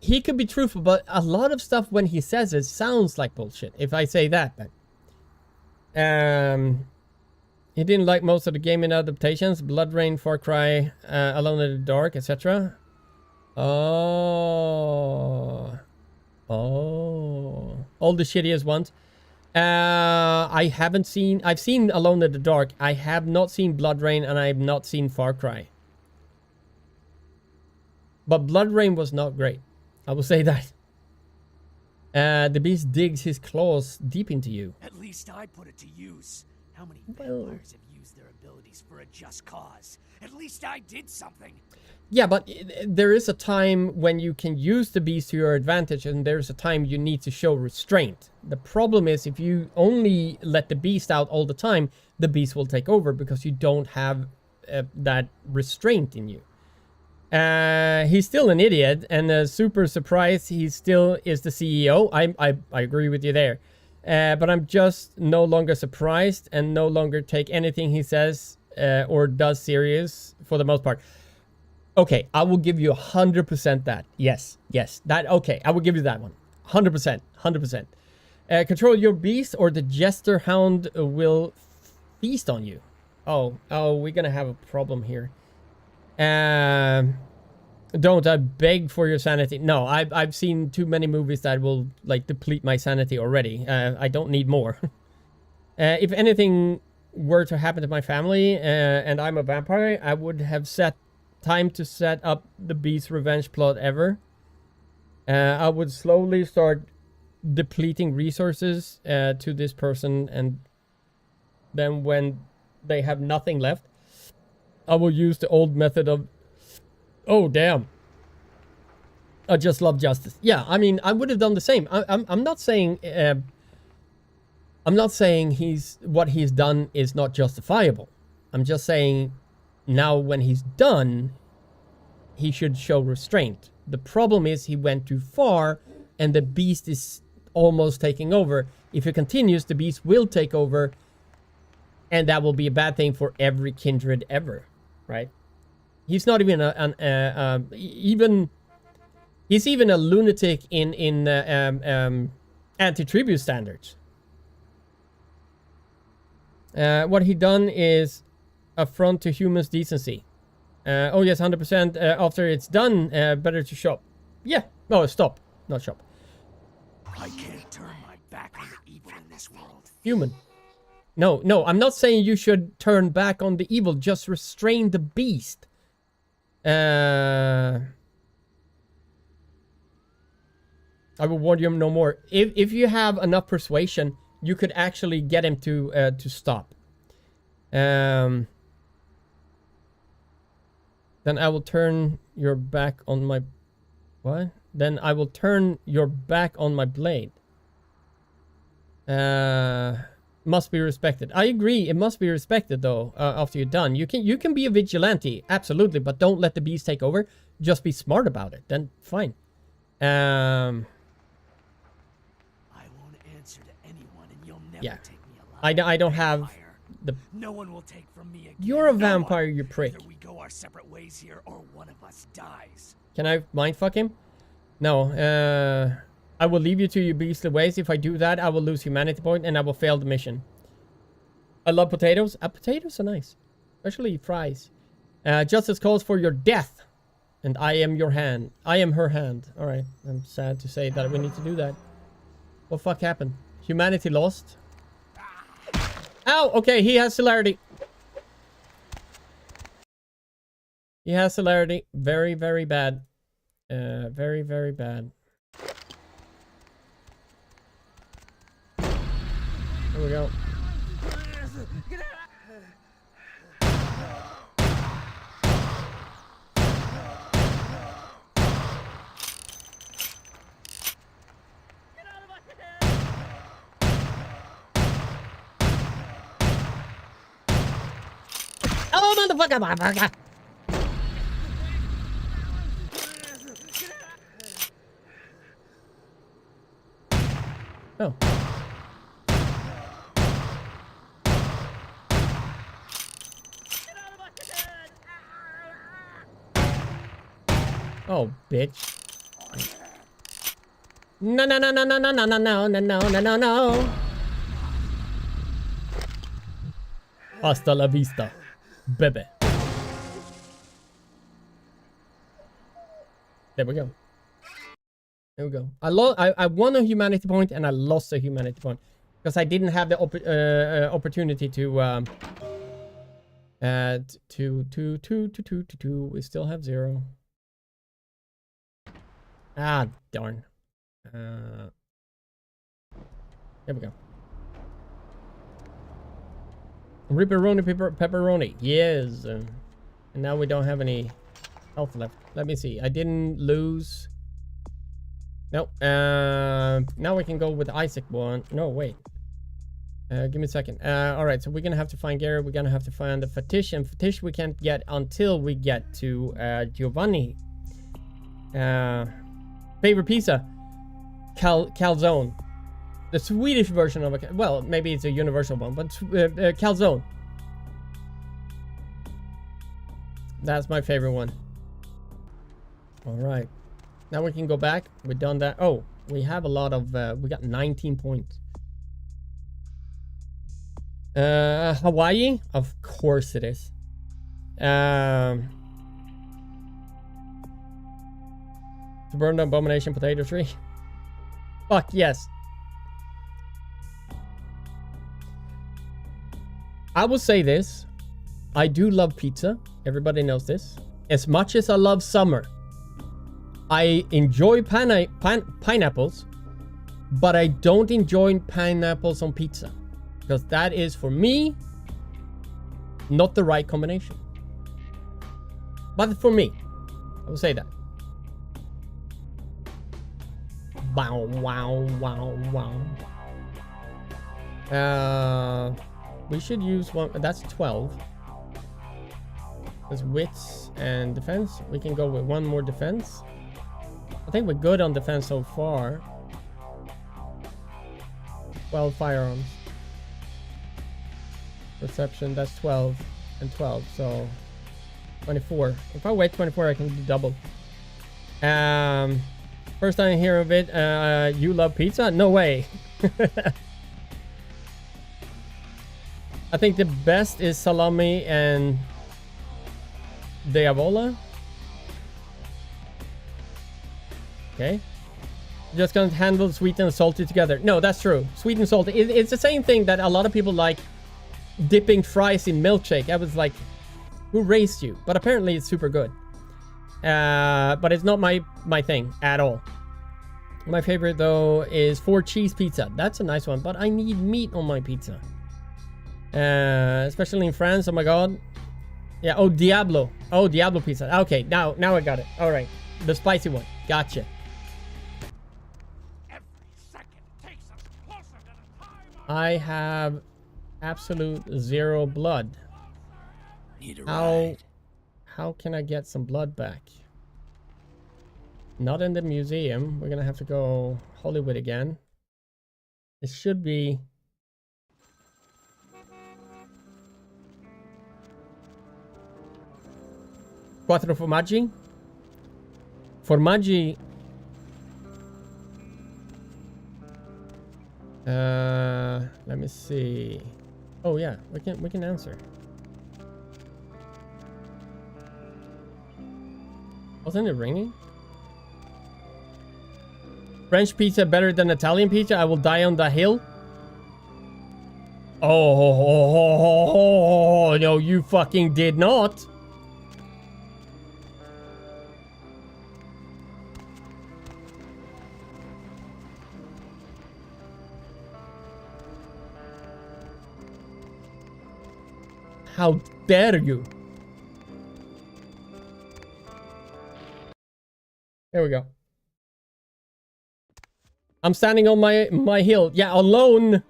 he could be truthful, but a lot of stuff when he says it sounds like bullshit. If I say that, but he didn't like most of the gaming adaptations, Blood Rain, Far Cry, Alone in the Dark, etc. Oh, all the shittiest ones. I haven't seen. I've seen Alone in the Dark. I have not seen Blood Rain, and I have not seen Far Cry. But Blood Rain was not great. I will say that. The beast digs his claws deep into you. At least I put it to use. How many vampires have used their abilities for a just cause? At least I did something. Yeah, but there is a time when you can use the beast to your advantage, and there's a time you need to show restraint. The problem is if you only let the beast out all the time, the beast will take over because you don't have that restraint in you. He's still an idiot, and super surprised he still is the CEO. I agree with you there. But I'm just no longer surprised and no longer take anything he says or does serious for the most part. Okay, I will give you 100% that. Yes. That, okay, I will give you that one. 100%. Control your beast or the jester hound will feast on you. Oh, we're gonna have a problem here. Don't I beg for your sanity? No, I've seen too many movies that will like deplete my sanity already. I don't need more. If anything were to happen to my family and I'm a vampire, I would have set time to set up the beast revenge plot ever. I would slowly start depleting resources to this person, and then when they have nothing left, I will use the old method of, oh damn, I just love justice. Yeah, I mean, I would have done the same. I'm not saying what he's done is not justifiable. I'm just saying now when he's done, he should show restraint. The problem is he went too far and the beast is almost taking over. If it continues, the beast will take over, and that will be a bad thing for every kindred ever, right? He's not even he's even a lunatic in anti-tribute standards. What he done is affront to humans' decency. Oh yes, 100%. After it's done, better to shop. Yeah. No, stop, not shop. I can't turn my back on the evil in this world. Human. No, I'm not saying you should turn back on the evil. Just restrain the beast. I will warn you no more. If you have enough persuasion, you could actually get him to stop. Then I will turn your back on my... What? Then I will turn your back on my blade. Must be respected. I agree, it must be respected though, after you're done. You can be a vigilante, absolutely, but don't let the beast take over. Just be smart about it, then fine. I won't answer to anyone and you'll never take me alive. I don't have the... No one will take from me again. You're a vampire, you prick. Either we go our separate ways here or one of us dies. Can I mindfuck him? No, I will leave you to your beastly ways. If I do that, I will lose humanity point and I will fail the mission. I love potatoes. Potatoes are nice. Especially fries. Justice calls for your death. And I am your hand. I am her hand. Alright, I'm sad to say that we need to do that. What fuck happened? Humanity lost? Ow! Okay, he has celerity. He has celerity. Very, very bad. Very, very bad. There we go. Oh, motherfucker! Oh. Oh, bitch. No, no, no, no, no, no, no, no, no, no, no, no, no, no. Hasta la vista, baby. There we go. There we go. I won a humanity point and I lost a humanity point because I didn't have the opportunity to we still have 0. Ah, darn. There we go. Ripperoni, pepperoni. Yes. And now we don't have any health left. Let me see. I didn't lose. No. Now we can go with Isaac one. No, wait. Give me a second. Alright, so we're gonna have to find Gary. We're gonna have to find the Fetish. And Fetish we can't get until we get to Giovanni. Favorite pizza? Calzone. The Swedish version of a... Well, maybe it's a universal one, but calzone. That's my favorite one. Alright. Now we can go back. We've done that. Oh, we have a lot of... we got 19 points. Hawaii? Of course it is. Suburban Abomination Potato Tree? Fuck yes. I will say this. I do love pizza. Everybody knows this. As much as I love summer, I enjoy pineapples, but I don't enjoy pineapples on pizza. Because that is, for me, not the right combination. But for me, I will say that. Wow, wow, wow, wow. We should use one. That's 12. There's wits and defense. We can go with one more defense. I think we're good on defense so far. 12 firearms. Perception, that's 12 and 12, so 24. If I wait 24, I can do double. First time I hear of it, you love pizza? No way. I think the best is salami and diavola. Okay. Just can't handle sweet and salty together. No, that's true. Sweet and salty. It's the same thing that a lot of people like dipping fries in milkshake. I was like, who raised you? But apparently it's super good. But it's not my thing at all. My favorite though is 4 cheese pizza. That's a nice one, but I need meat on my pizza. Especially in France. Oh my god. Yeah. Oh, Diablo. Oh, Diablo pizza. Okay, now I got it. All right, the spicy one. Gotcha. I have absolute 0 blood. Need a ride. How can I get some blood back? Not in the museum. We're gonna have to go Hollywood again. It should be... Quattro formaggi? Formaggi... let me see. Oh yeah, we can answer. Wasn't it ringing? French pizza better than Italian pizza? I will die on the hill. Oh, no, you fucking did not. How dare you? There we go. I'm standing on my hill. Yeah, alone.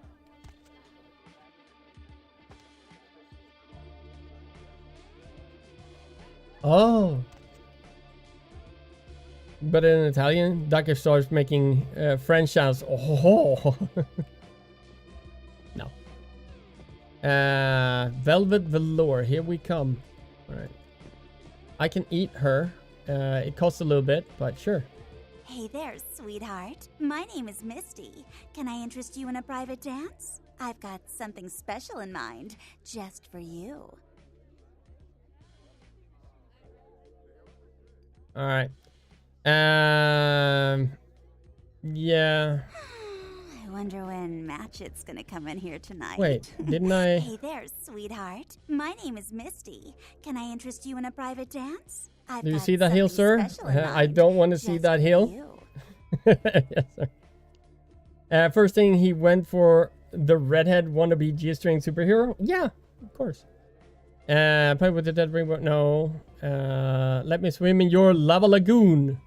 Oh. But in Italian, Ducker starts making French sounds. Oh. No. Velvet velour. Here we come. All right. I can eat her. It costs a little bit, but sure. Hey there, sweetheart. My name is Misty. Can I interest you in a private dance? I've got something special in mind, just for you. All right. Yeah. I wonder when Matchett's gonna come in here tonight. Wait, didn't I? Hey there, sweetheart. My name is Misty. Can I interest you in a private dance? Do you see that hill, sir? I don't want to see that hill. Yes, sir. First thing, he went for the redhead wannabe G-string superhero. Yeah, of course. Play with the dead ring. No. Let me swim in your lava lagoon.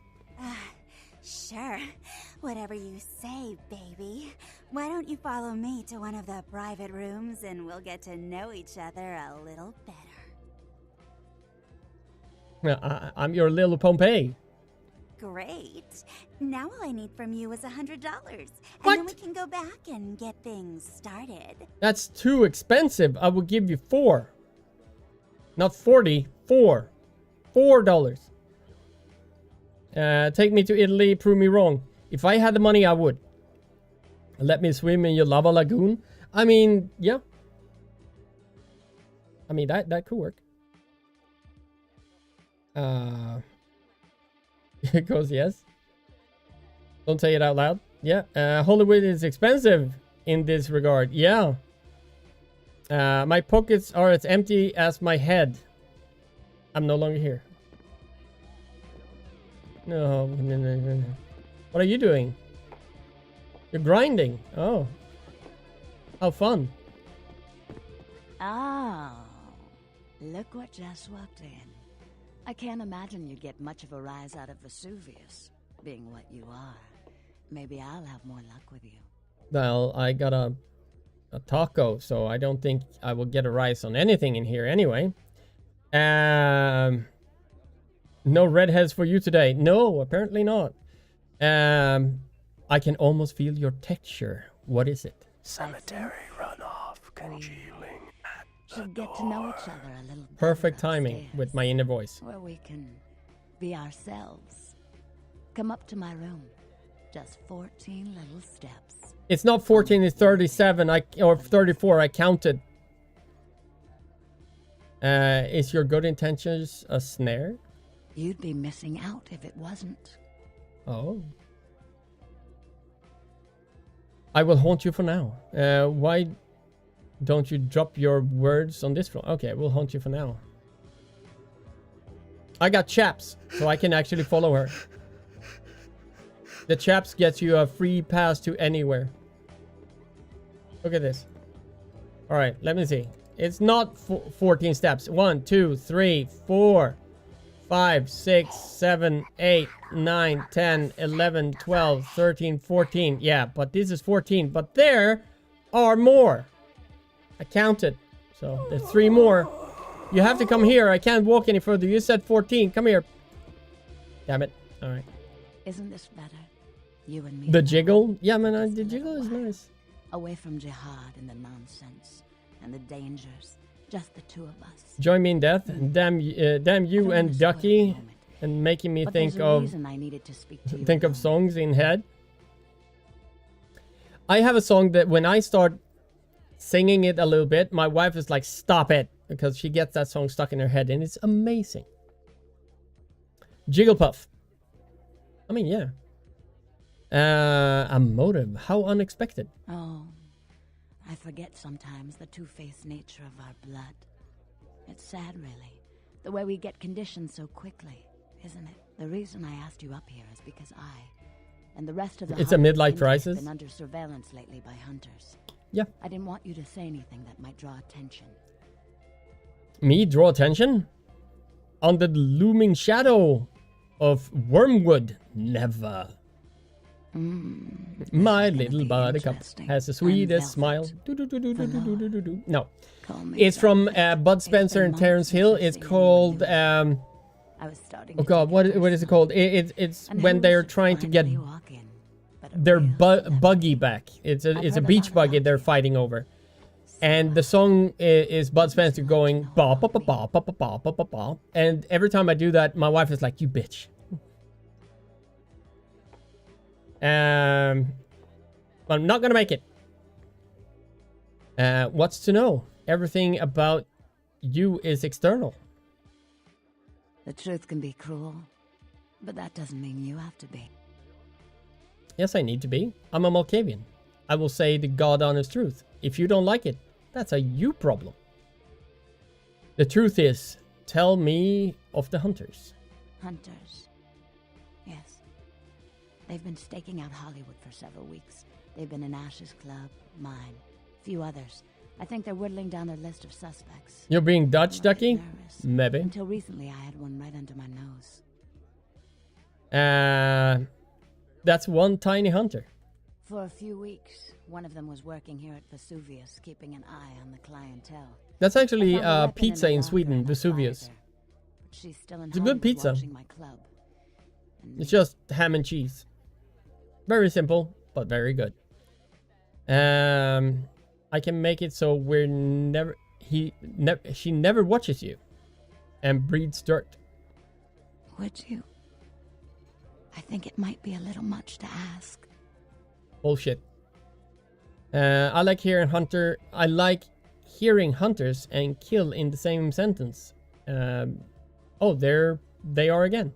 Sure. Whatever you say, baby. Why don't you follow me to one of the private rooms and we'll get to know each other a little better. I'm your little Pompeii. Great. Now all I need from you is $100. And then we can go back and get things started. That's too expensive. I will give you 4. Not 40. 4. $4. Take me to Italy. Prove me wrong. If I had the money, I would. Let me swim in your lava lagoon. I mean, yeah. I mean, that could work. It goes yes. Don't say it out loud. Yeah. Hollywood is expensive in this regard. Yeah. My pockets are as empty as my head. I'm no longer here. No. What are you doing? You're grinding. Oh. How fun. Oh. Look what just walked in. I can't imagine you'd get much of a rise out of Vesuvius, being what you are. Maybe I'll have more luck with you. Well, I got a taco, so I don't think I will get a rise on anything in here anyway. No redheads for you today. No, apparently not. I can almost feel your texture. What is it? Cemetery runoff congealing. Should get to know each other a little. Perfect timing with my inner voice. Where we can be ourselves. Come up to my room. Just 14 little steps. It's not 14, it's 37. Or 34. I counted. Is your good intentions a snare? You'd be missing out if it wasn't. Oh. I will haunt you for now. Why don't you drop your words on this floor? Okay, we'll haunt you for now. I got chaps, so I can actually follow her. The chaps gets you a free pass to anywhere. Look at this. All right, let me see. It's not 14 steps. 1, 2, 3, 4, 5, 6, 7, 8, 9, 10, 11, 12, 13, 14. Yeah, but this is 14. But there are more. I counted. So there's 3 more. You have to come here. I can't walk any further. You said 14. Come here. Damn it. All right. Isn't this better? You and me. The jiggle? Yeah, man, the jiggle is nice. Away from jihad and the nonsense and the dangers. Just the two of us. Join me in death. Damn you and Ducky. And making me think of songs in head. I have a song that when I start singing it a little bit, my wife is like, stop it. Because she gets that song stuck in her head. And it's amazing. Jigglepuff. I mean, yeah. A motive. How unexpected. Oh, I forget sometimes the two-faced nature of our blood. It's sad, really, the way we get conditioned so quickly, isn't it? The reason I asked you up here is because I and the rest of the it's a midlife crisis. Been under surveillance lately by hunters. Yeah. I didn't want you to say anything that might draw attention. Me draw attention? Under the looming shadow of Wormwood, never. My little buttercup has the sweetest smile. No, it's from Bud Spencer and Terence Hill. It's called. Oh God, what is it called? It's when they're trying to get their buggy back. It's a beach buggy they're fighting over, and the song is Bud Spencer going ba ba ba ba ba ba ba ba ba. And every time I do that, my wife is like, "You bitch." But I'm not gonna make it. What's to know? Everything about you is external. The truth can be cruel, but that doesn't mean you have to be. Yes, I need to be. I'm a Malkavian. I will say the God honest truth. If you don't like it, that's a you problem. The truth is, tell me of the hunters. Hunters. Yes. They've been staking out Hollywood for several weeks. They've been in Ash's club, mine, few others. I think they're whittling down their list of suspects. You're being Dutch, Ducky? Nervous. Maybe. Until recently, I had one right under my nose. That's one tiny hunter. For a few weeks, one of them was working here at Vesuvius, keeping an eye on the clientele. That's actually I found a weapon pizza the in locker Sweden, and I Vesuvius. fired her. But she's still in It's a good Hollywood pizza. watching my club. It's just ham and cheese. Very simple, but very good. I can make it so we're never... she never watches you. And breeds dirt. Would you? I think it might be a little much to ask. Bullshit. I like hearing hunters and kill in the same sentence. Oh, they are again.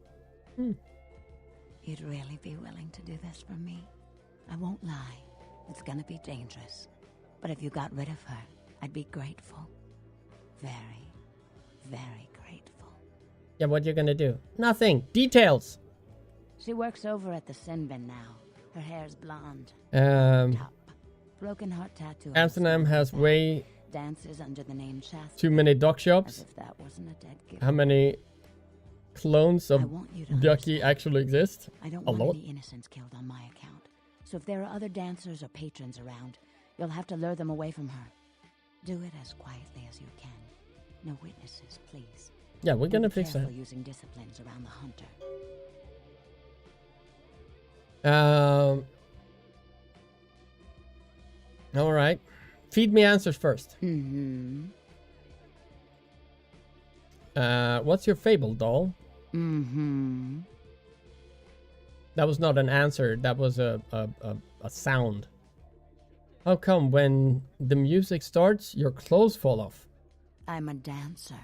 You'd really be willing to do this for me? I won't lie. It's gonna be dangerous. But if you got rid of her, I'd be grateful. Very, very grateful. Yeah, what you gonna do? Nothing. Details. She works over at the Sin Bin now. Her hair's blonde. Top. Broken heart tattoo. Amsterdam has way dances under the name Chastity. too many dog shops. As if that wasn't a dead giveaway. How many clones of Ducky actually exist? I don't a want lot. any innocents killed on my account. So if there are other dancers or patrons around, you'll have to lure them away from her. Do it as quietly as you can. No witnesses, please. Yeah, we're gonna Be fix that. careful using disciplines around the hunter. All right. Feed me answers first. Mm-hmm. What's your fable, doll? Mm-hmm. That was not an answer. That was a sound. How come when the music starts, your clothes fall off? I'm a dancer.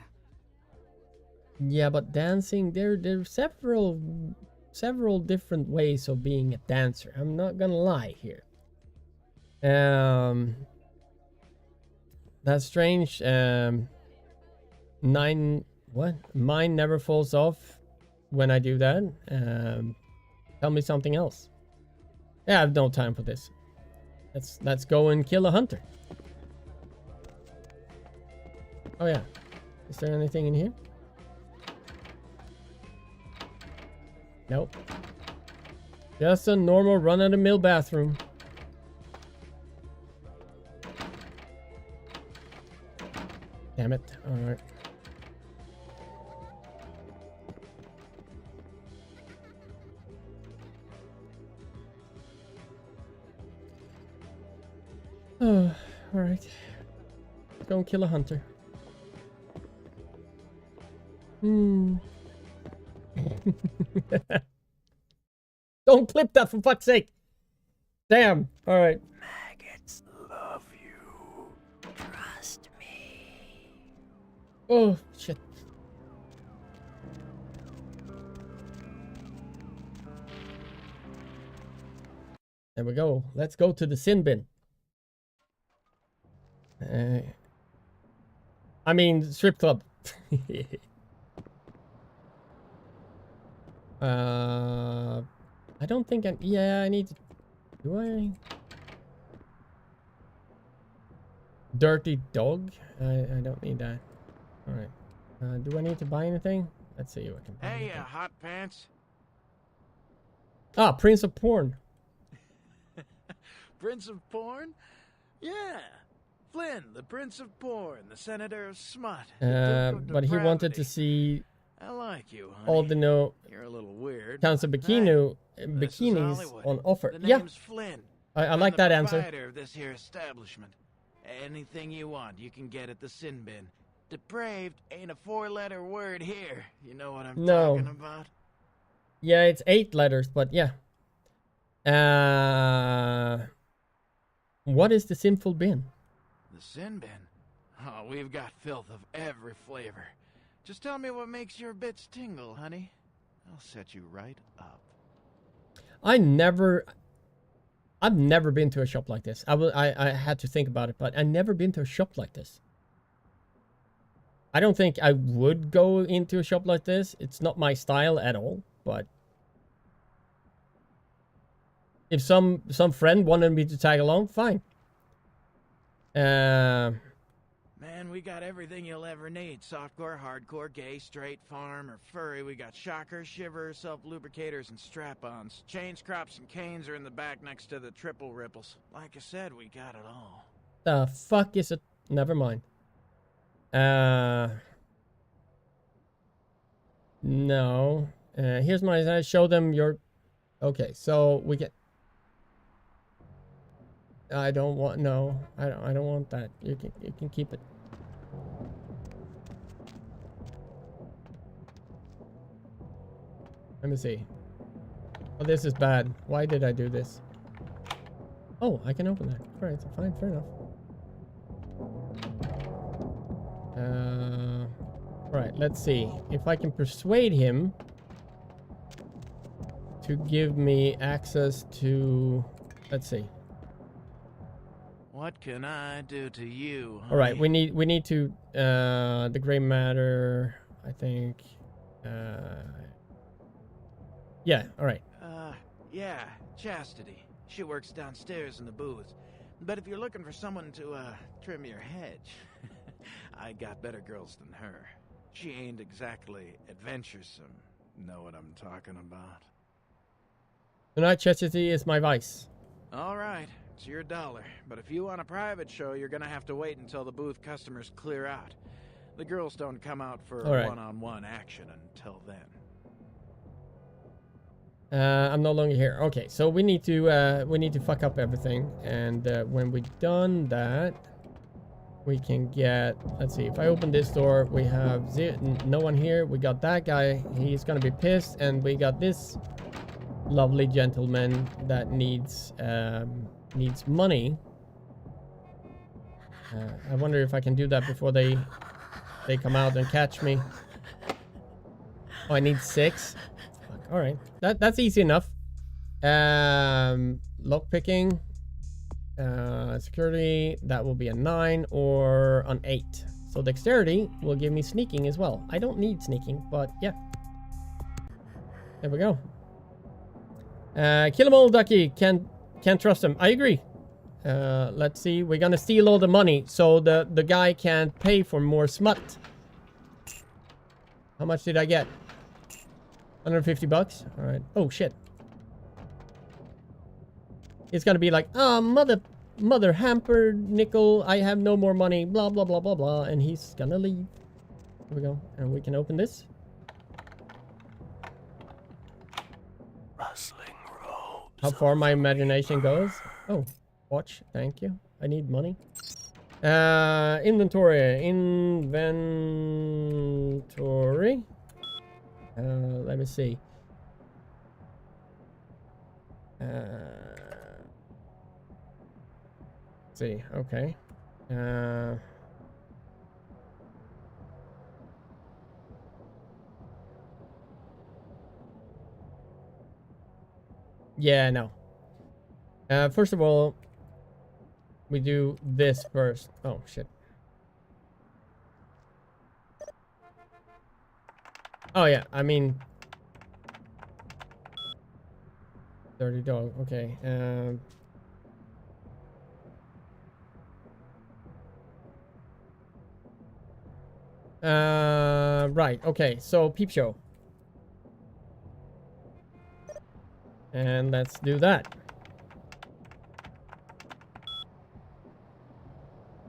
Yeah, but dancing, there are several different ways of being a dancer. I'm not gonna lie here. That's strange. Mine never falls off when I do that. Tell me something else. Yeah, I have no time for this. Let's go and kill a hunter. Oh yeah. Is there anything in here? Nope. Just a normal run-of-the-mill bathroom. Damn it. Alright. Oh, alright. Let's go and kill a hunter. Don't clip that for fuck's sake. Damn. Alright. Maggots love you. Trust me. Oh, shit. There we go. Let's go to the sin bin. I mean, strip club. I don't think yeah, I need to... Do I? Dirty dog? I don't need that. Alright. Do I need to buy anything? Let's see what I can buy. Hey, hot pants. Ah, Prince of Porn. Prince of Porn? Yeah. Flynn, the Prince of Porn, the Senator of Smut. But he wanted to see I like you, honey. all the You're a little weird. kinds of bikinis on offer. The Yeah. name's Flynn. I like that answer. Proprietor of this here establishment. Anything you want, you can get at the Sin Bin. Depraved ain't a 4-letter word here. You know what I'm talking about? Yeah, it's 8 letters, but yeah. What is the sinful bin? The sin bin? Oh, we've got filth of every flavor. Just tell me what makes your bits tingle, honey. I'll set you right up. I've never been to a shop like this. I had to think about it, but I've never been to a shop like this. I don't think I would go into a shop like this. It's not my style at all, but if some friend wanted me to tag along, fine. Man, we got everything you'll ever need. Softcore, hardcore, gay, straight, farm, or furry. We got shockers, shivers, self-lubricators, and strap-ons. Chains, crops, and canes are in the back next to the triple ripples. Like I said, we got it all. The fuck is it? Never mind. No. Here's my... show them your... Okay, so we get... I don't want... No. I don't want that. You can keep it. Let me see. Oh, this is bad. Why did I do this? Oh, I can open that. Alright, fine, fair enough. Alright, let's see. If I can persuade him to give me access to... Let's see. What can I do to you, honey? Alright, we need to... the gray matter, I think... yeah, alright. Yeah, Chastity. She works downstairs in the booth. But if you're looking for someone to, trim your hedge, I got better girls than her. She ain't exactly adventuresome. Know what I'm talking about? Tonight, Chastity is my vice. All right, it's your dollar. But if you want a private show, you're gonna have to wait until the booth customers clear out. The girls don't come out for one-on-one action until then. I'm no longer here. Okay, so we need to fuck up everything, and when we've done that, we can get. Let's see. If I open this door, we have no one here. We got that guy. He's gonna be pissed, and we got this lovely gentleman that needs money. I wonder if I can do that before they come out and catch me. Oh, I need 6. All right, that's easy enough. Lock picking, security, that will be a 9 or an 8. So dexterity will give me sneaking as well. I don't need sneaking, but yeah. There we go. Kill 'em all, Ducky. Can't trust him. I agree. Let's see. We're gonna steal all the money so the guy can't pay for more smut. How much did I get? 150 bucks. All right. Oh shit. It's gonna be like, oh, mother hamper nickel. I have no more money. Blah blah blah blah blah. And he's gonna leave. Here we go. And we can open this. Rustling robes. How far my imagination goes. Oh, watch. Thank you. I need money. Inventory. Let me see. See, okay. Yeah, no. First of all, we do this first. Oh, shit. Oh, yeah, I mean... Dirty dog, okay. Right, okay, so peep show. And let's do that.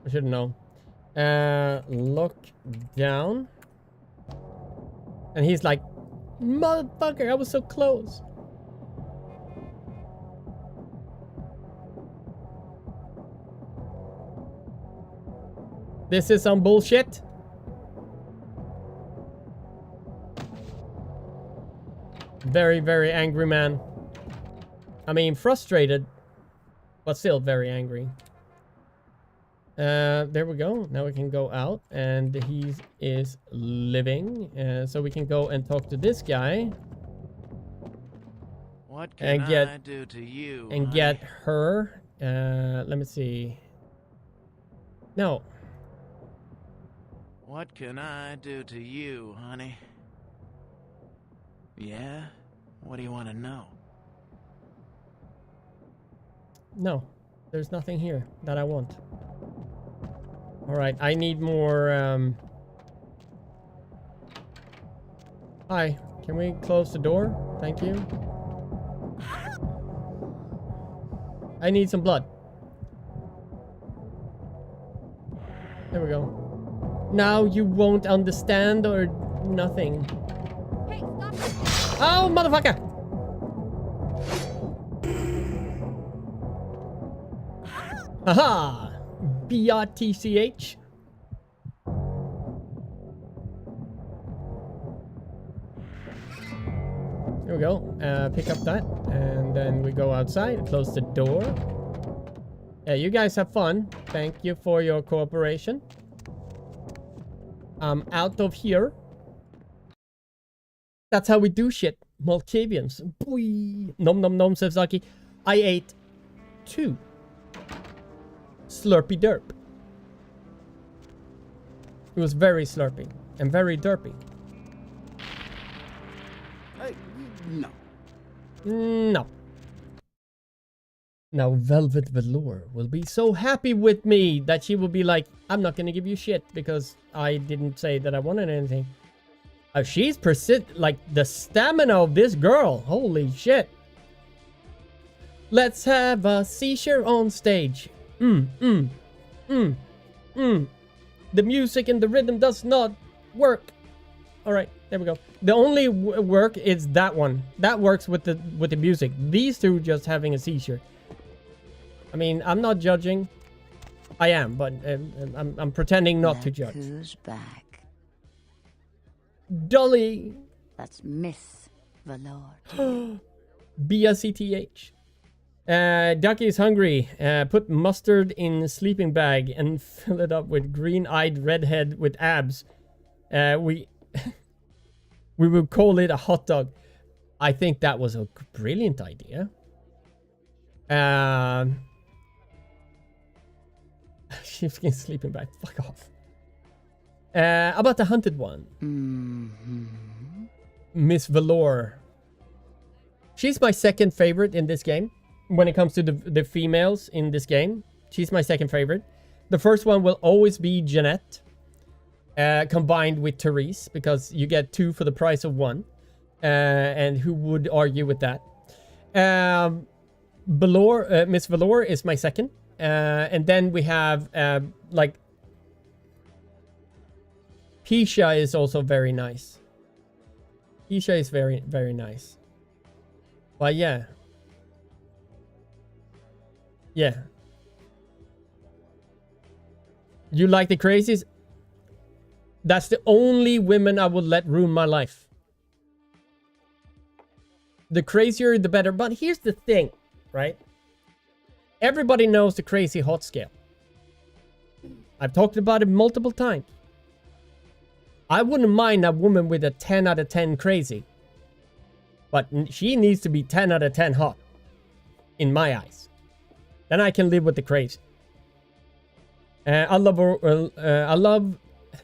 I should know. Look down. And he's like, motherfucker, I was so close. This is some bullshit. Very, very angry man. I mean, frustrated, but still very angry. There we go. Now we can go out, and he is living. So we can go and talk to this guy. What can I do to you, and honey? get her. Let me see. No. What can I do to you, honey? Yeah? What do you want to know? No. There's nothing here that I want. Alright, I need more, Hi, can we close the door? Thank you. I need some blood. There we go. Now you won't understand or nothing. Hey, stop. Oh, motherfucker! Haha! BRTCH. There we go. Pick up that. And then we go outside. Close the door. Yeah, you guys have fun. Thank you for your cooperation. I'm out of here. That's how we do shit. Malkavians. Boy. Nom nom nom, Sevzaki. I ate 2. Slurpy derp. It was very slurpy and very derpy. No. No. Now Velvet Velour will be so happy with me that she will be like, I'm not gonna give you shit because I didn't say that I wanted anything. She's like the stamina of this girl. Holy shit. Let's have a seizure on stage. The music and the rhythm does not work. All right, there we go. The only work is that one. That works with the music. These two just having a seizure. I mean, I'm not judging. I am, but I'm pretending not to judge. Who's back? Dolly. That's Miss Valor. BSETH. Ducky is hungry. Put mustard in sleeping bag and fill it up with green-eyed redhead with abs. We would call it a hot dog. I think that was a brilliant idea. Sheepskin sleeping bag. Fuck off. About the hunted one. Miss Valor. She's my second favorite in this game. When it comes to the females in this game, she's my second favorite. The first one will always be Jeanette, combined with Therese, because you get 2 for the price of 1. And who would argue with that? Miss Valor is my second. And then we have, like, Pisha is also very nice. Pisha is very, very nice. But yeah. Yeah. You like the crazies? That's the only women I would let ruin my life. The crazier, the better. But here's the thing, right? Everybody knows the crazy hot scale. I've talked about it multiple times. I wouldn't mind a woman with a 10 out of 10 crazy. But she needs to be 10 out of 10 hot. In my eyes. Then I can live with the crazy. I love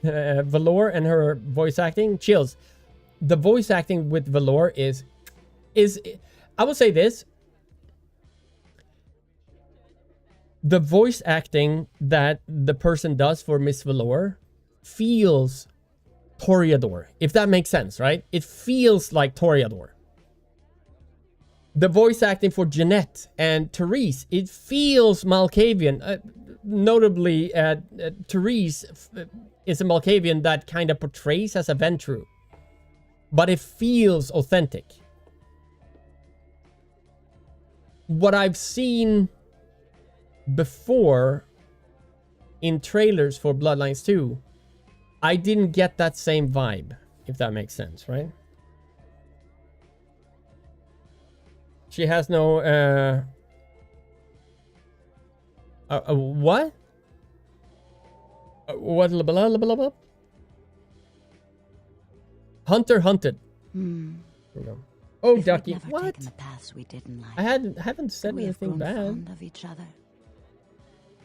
Valor and her voice acting. Chills. The voice acting with Valor is I will say this. The voice acting that the person does for Miss Valor feels Toreador, if that makes sense, right? It feels like Toreador. The voice acting for Jeanette and Therese, it feels Malkavian. Notably, Therese is a Malkavian that kind of portrays as a Ventru. But it feels authentic. What I've seen before in trailers for Bloodlines 2, I didn't get that same vibe, if that makes sense, right? She has no what? What? Blah, blah, blah, blah. Hunter hunted. There we go. Oh, If Ducky. we'd never What? taken the paths we didn't like, I haven't said we have anything grown bad. fond of each other.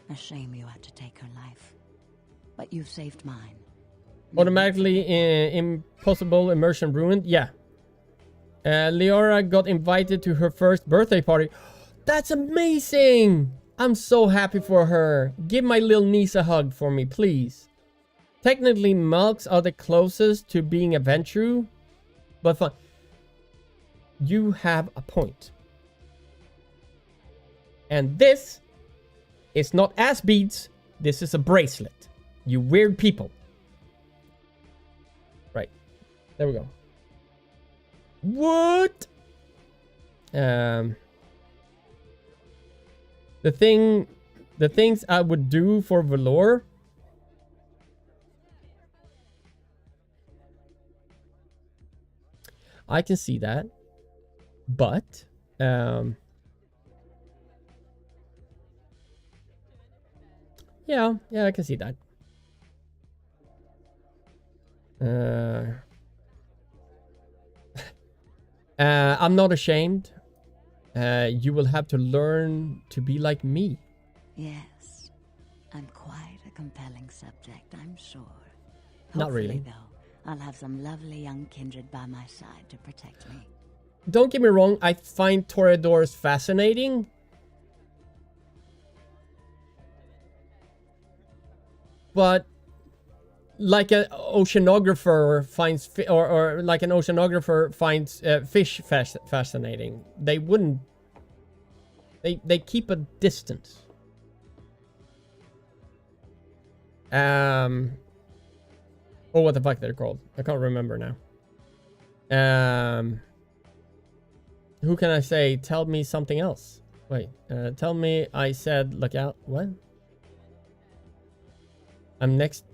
A shame you had to take her life, but you've saved mine. Automatically impossible immersion ruined. Yeah. Leora got invited to her first birthday party. That's amazing! I'm so happy for her. Give my little niece a hug for me, please. Technically, Malks are the closest to being a Ventrue, but fun. You have a point. And this is not ass beads. This is a bracelet. You weird people. Right. There we go. What? The things I would do for Valor. I can see that. But yeah, I can see that. I'm not ashamed. You will have to learn to be like me. Yes, I'm quite a compelling subject, I'm sure. Not really. Hopefully, though, I'll have some lovely young kindred by my side to protect me. Don't get me wrong, I find Toreadors fascinating. But like an oceanographer finds or like an oceanographer finds fish fascinating, they wouldn't. They keep a distance. Or what the fuck they're called? I can't remember now. Who can I say? Tell me something else. Wait. Tell me I said look out. What? I'm next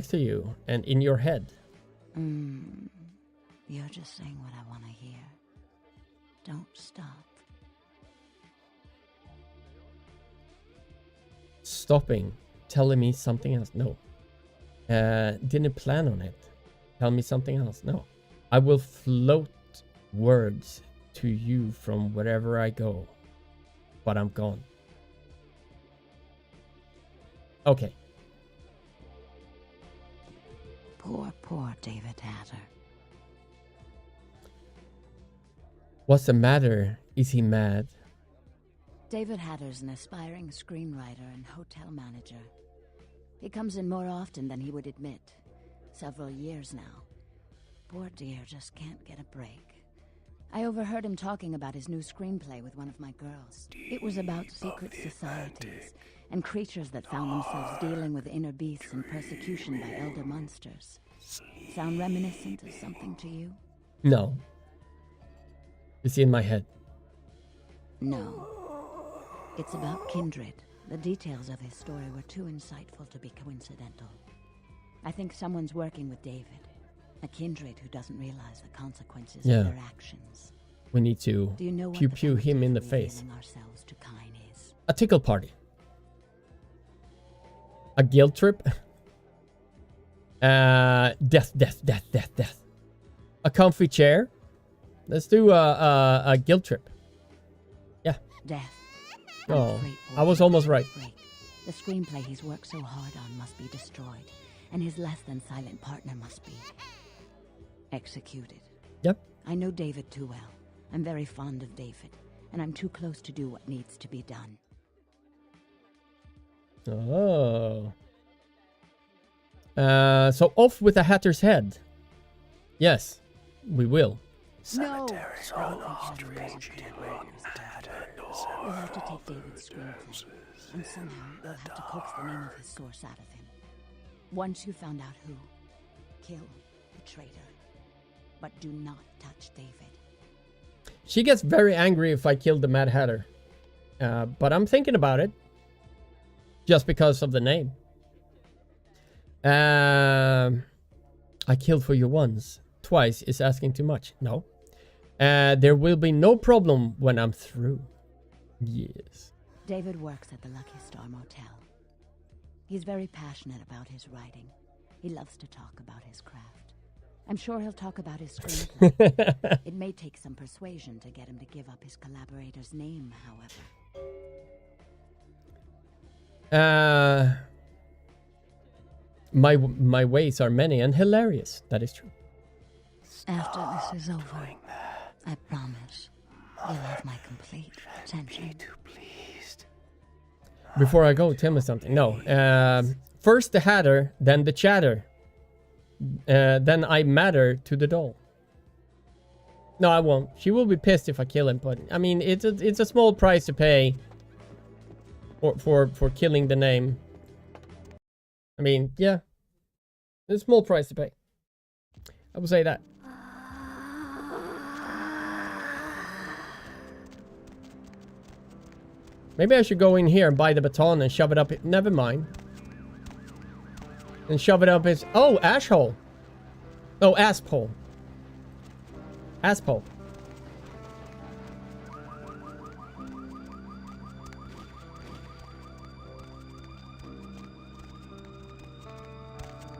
to you and in your head. You're just saying what I want to hear. Don't stop. Stopping. Telling me something else. No. Didn't plan on it. Tell me something else. No. I will float words to you from wherever I go. But I'm gone. Okay. Poor David Hatter. What's the matter? Is he mad? David Hatter's an aspiring screenwriter and hotel manager. He comes in more often than he would admit. Several years now. Poor dear just can't get a break. I overheard him talking about his new screenplay with one of my girls. It was about secret societies and creatures that found themselves dealing with inner beasts and persecution by elder monsters. Sound reminiscent of something to you? No. It's in my head. No. It's about kindred. The details of his story were too insightful to be coincidental. I think someone's working with David. A kindred who doesn't realize the consequences of their actions. We need to pew him in the face. Ourselves to Kine is? A tickle party. A guilt trip. Death. A comfy chair. Let's do a guilt trip. Yeah. Death. Oh, I was almost right. The screenplay he's worked so hard on must be destroyed, and his less than silent partner must be executed. Yep. I know David too well. I'm very fond of David, and I'm too close to do what needs to be done. Oh. So off with the Hatter's head. Yes, we will. Cemeteries all off raging You'll have to take David's screenplay, and somehow you'll have to coax the name of his source out of him. Once you found out who, kill the traitor. But do not touch David. She gets very angry if I kill the Mad Hatter. But I'm thinking about it. Just because of the name. I killed for you once. Twice is asking too much. No. There will be no problem when I'm through. Yes. David works at the Lucky Star Motel. He's very passionate about his writing. He loves to talk about his craft. I'm sure he'll talk about his screenplay. It may take some persuasion to get him to give up his collaborator's name, however. My ways are many and hilarious. That is true. After this is over, I promise you'll have my complete attention. Before I go, tell me something. No. First the Hatter, then the Chatter. Then I matter to the doll. No, I won't. She will be pissed if I kill him, but I mean, it's a small price to pay for killing the name. I mean, yeah. It's a small price to pay. I would say that. Maybe I should go in here and buy the baton and shove it up. Never mind. And shove it up his... Oh, asshole. Oh, asshole. Asshole.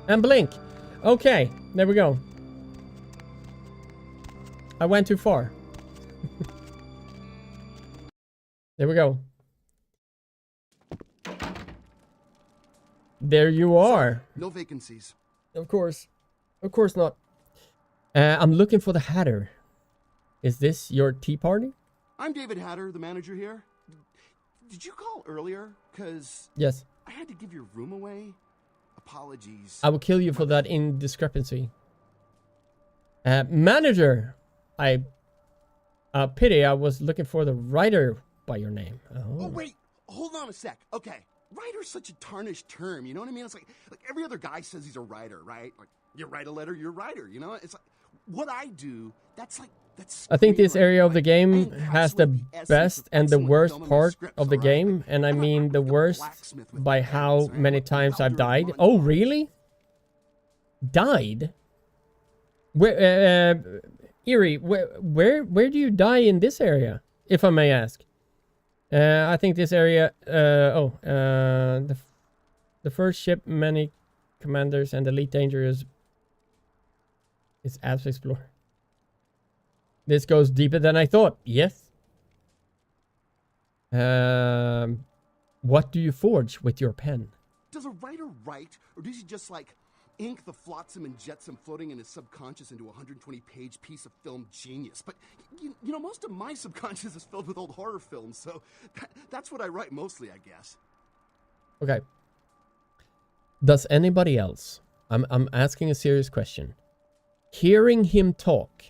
And blink. Okay, there we go. I went too far. There we go. There you are. No vacancies. Of course. Of course not. I'm looking for the Hatter. Is this your tea party? I'm David Hatter, the manager here. Did you call earlier? Because... Yes. I had to give your room away. Apologies. I will kill you for that indiscrepancy. Manager! I... pity, I was looking for the writer by your name. Oh, wait. Hold on a sec. Okay. Writer's such a tarnished term, you know what I mean? It's like every other guy says he's a writer, right? Like, you write a letter, you're a writer, you know? It's like, what I do, that's I think this area of the game has the best and the worst part of the game. And I mean the worst by how many times I've died. Oh, really? Died? Where, Eerie, where do you die in this area, if I may ask? I think this area, the first ship, many commanders and elite dangers is Abs Explorer. This goes deeper than I thought. Yes. What do you forge with your pen? Does a writer write, or does he just like ink the flotsam and jetsam floating in his subconscious into a 120-page piece of film genius? But you know, most of my subconscious is filled with old horror films, so that's what I write mostly, I guess. Okay. Does anybody else, I'm asking a serious question, hearing him talk,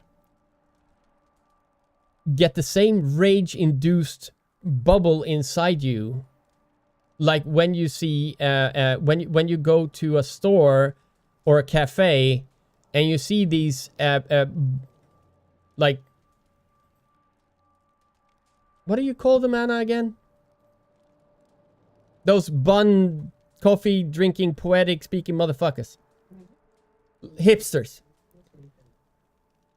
get the same rage-induced bubble inside you, like when you see, when you go to a store or a cafe and you see these, like, what do you call them, Anna, again? Those bun, coffee drinking, poetic speaking motherfuckers. Hipsters.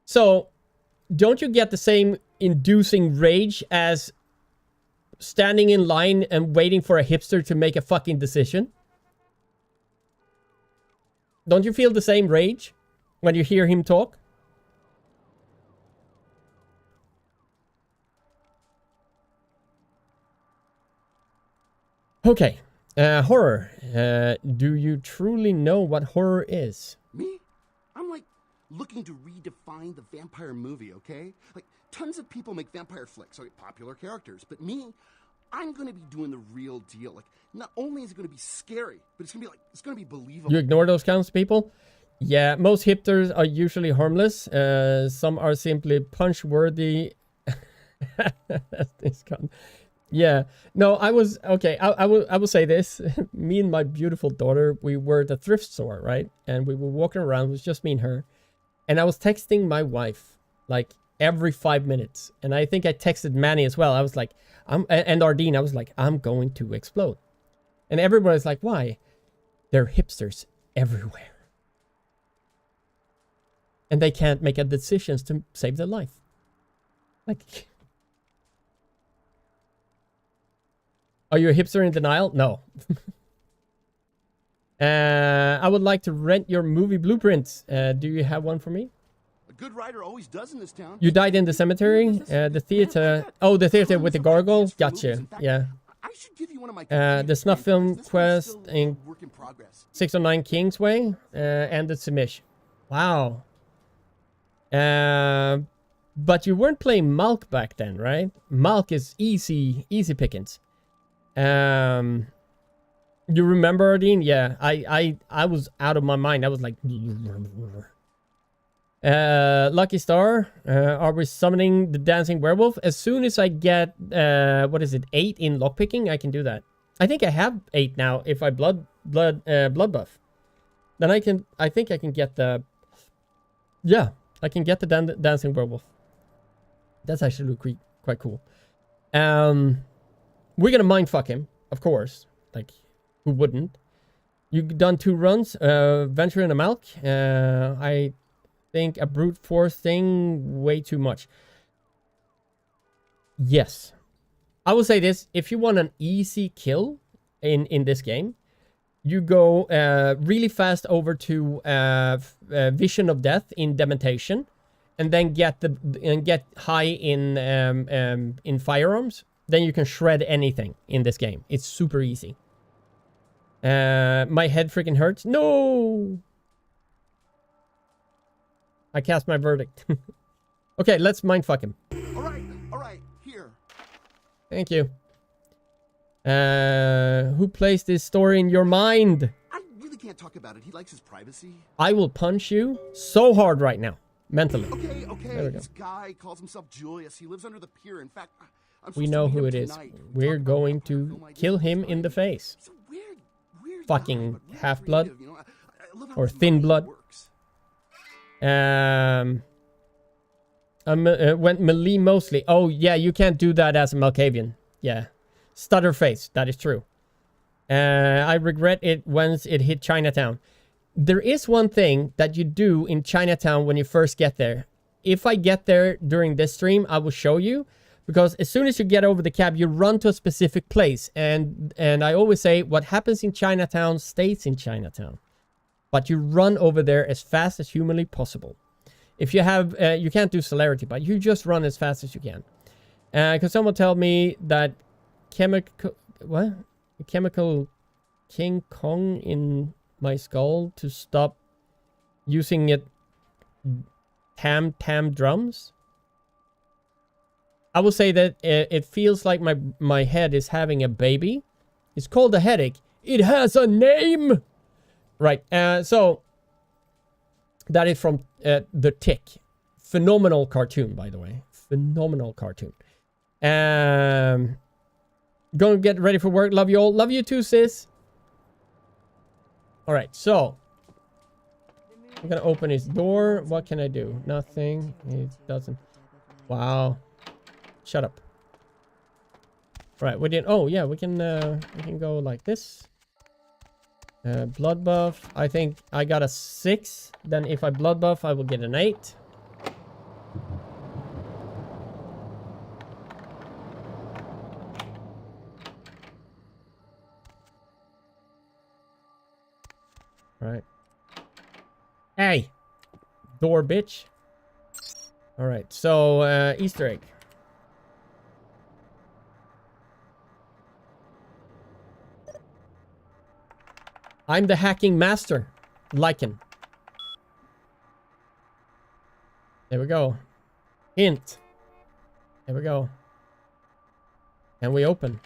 So, don't you get the same inducing rage as standing in line and waiting for a hipster to make a fucking decision? Don't you feel the same rage when you hear him talk? Okay. Horror. Do you truly know what horror is? Me? I'm like looking to redefine the vampire movie, okay? Like, tons of people make vampire flicks, like popular characters, but me, I'm gonna be doing the real deal. Like, not only is it gonna be scary, but it's gonna be believable. You ignore those kinds of people? Yeah, most hipsters are usually harmless. Some are simply punch-worthy. Yeah. No, I was... Okay, I will say this. Me and my beautiful daughter, we were at the thrift store, right? And we were walking around. It was just me and her. And I was texting my wife, like, every 5 minutes. And I think I texted Manny as well. I was like... and Ardeen, I was like, I'm going to explode. And everybody's like, why? There are hipsters everywhere. And they can't make a decisions to save their life. Like, are you a hipster in denial? No. I would like to rent your movie blueprints. Do you have one for me? A good writer always does in this town. You died in the cemetery? The theater. Oh, the theater with the gargoyle? Gotcha. Yeah. I should give you one of my The snuff film quest in work in progress. 609 Kingsway. And the Simish. Wow. But you weren't playing Malk back then, right? Malk is easy pickings. You remember, Dean? Yeah, I was out of my mind. I was like, Lucky Star. Are we summoning the dancing werewolf? As soon as I get what is it, 8 in lockpicking, I can do that. I think I have 8 now. If I blood buff, then I think I can get the. Yeah, I can get the dancing werewolf. That's actually quite cool. We're gonna mindfuck him, of course. Like, who wouldn't? You've done 2 runs, Venture in a Malk. I think a brute force thing, way too much. Yes. I will say this, if you want an easy kill in this game, you go really fast over to Vision of Death in Dementation, and then get high in firearms. Then you can shred anything in this game. It's super easy. My head freaking hurts. No! I cast my verdict. Okay, let's mindfuck him. All right, here. Thank you. Who placed this story in your mind? I really can't talk about it. He likes his privacy. I will punch you so hard right now. Mentally. Okay. This guy calls himself Julius. He lives under the pier. In fact, we know who it is. We're going to kill him in the face. Fucking half-blood. Or thin blood. Went melee mostly. Oh, yeah, you can't do that as a Malkavian. Yeah. Stutter face. That is true. I regret it once it hit Chinatown. There is one thing that you do in Chinatown when you first get there. If I get there during this stream, I will show you. Because as soon as you get over the cab, you run to a specific place. And I always say, what happens in Chinatown stays in Chinatown. But you run over there as fast as humanly possible. If you have, you can't do celerity, but you just run as fast as you can. Because someone told me that chemical King Kong in my skull to stop using it tam drums. I will say that it feels like my head is having a baby. It's called a headache. It has a name! Right, so that is from The Tick. Phenomenal cartoon, by the way. Phenomenal cartoon. Gonna get ready for work. Love you all. Love you too, sis. All right, so I'm gonna open his door. What can I do? Nothing. It doesn't. Wow. Shut up. All right, we did. Oh yeah, we can go like this. Blood buff. I think I got a 6. Then if I blood buff, I will get an 8. Right. Hey! Door, bitch. Alright, so, Easter egg. I'm the hacking master. Lycan. There we go. Hint. There we go. And we open.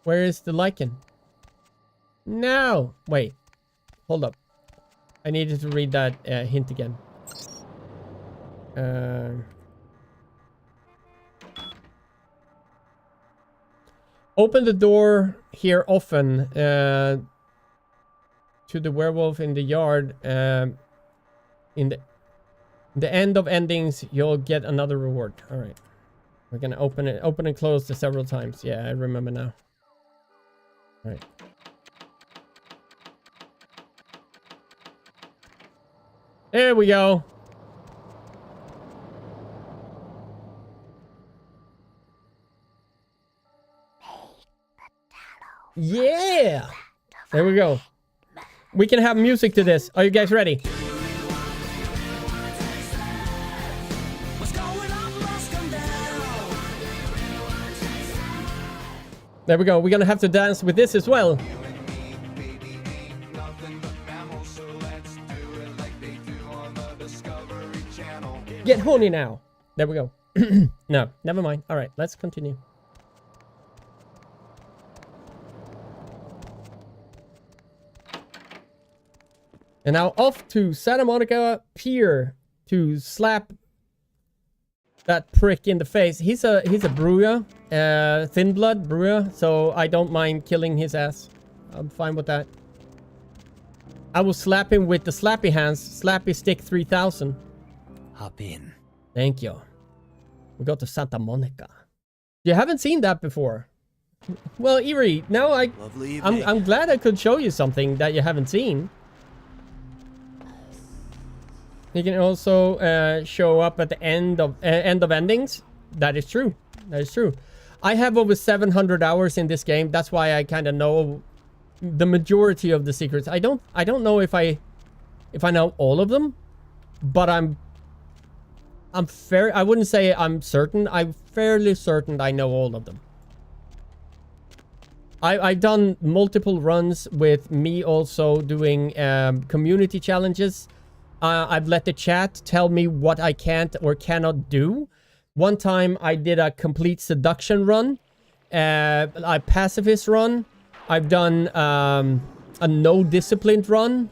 Where is the Lycan? No! Wait. Hold up. I needed to read that hint again. Open the door here often to the werewolf in the yard. In the end of endings, you'll get another reward. All right. We're going to open and close this several times. Yeah, I remember now. All right. There we go. Yeah! There we go. We can have music to this. Are you guys ready? There we go. We're gonna have to dance with this as well. Get horny now. There we go. No, never mind. All right, let's continue. And now off to Santa Monica Pier to slap that prick in the face. He's a Bruja, thin blood Bruja, so I don't mind killing his ass. I'm fine with that. I will slap him with the slappy hands, slappy stick 3000. Hop in. Thank you. We go to Santa Monica. You haven't seen that before. Well, Eerie, now I'm glad I could show you something that you haven't seen. You can also show up at the end of endings. That is true. That is true. I have over 700 hours in this game. That's why I kind of know the majority of the secrets. I don't know if I know all of them, but I wouldn't say I'm certain. I'm fairly certain I know all of them. I've done multiple runs with me also doing community challenges. I've let the chat tell me what I can't or cannot do. One time I did a complete seduction run, a pacifist run. I've done a no discipline run,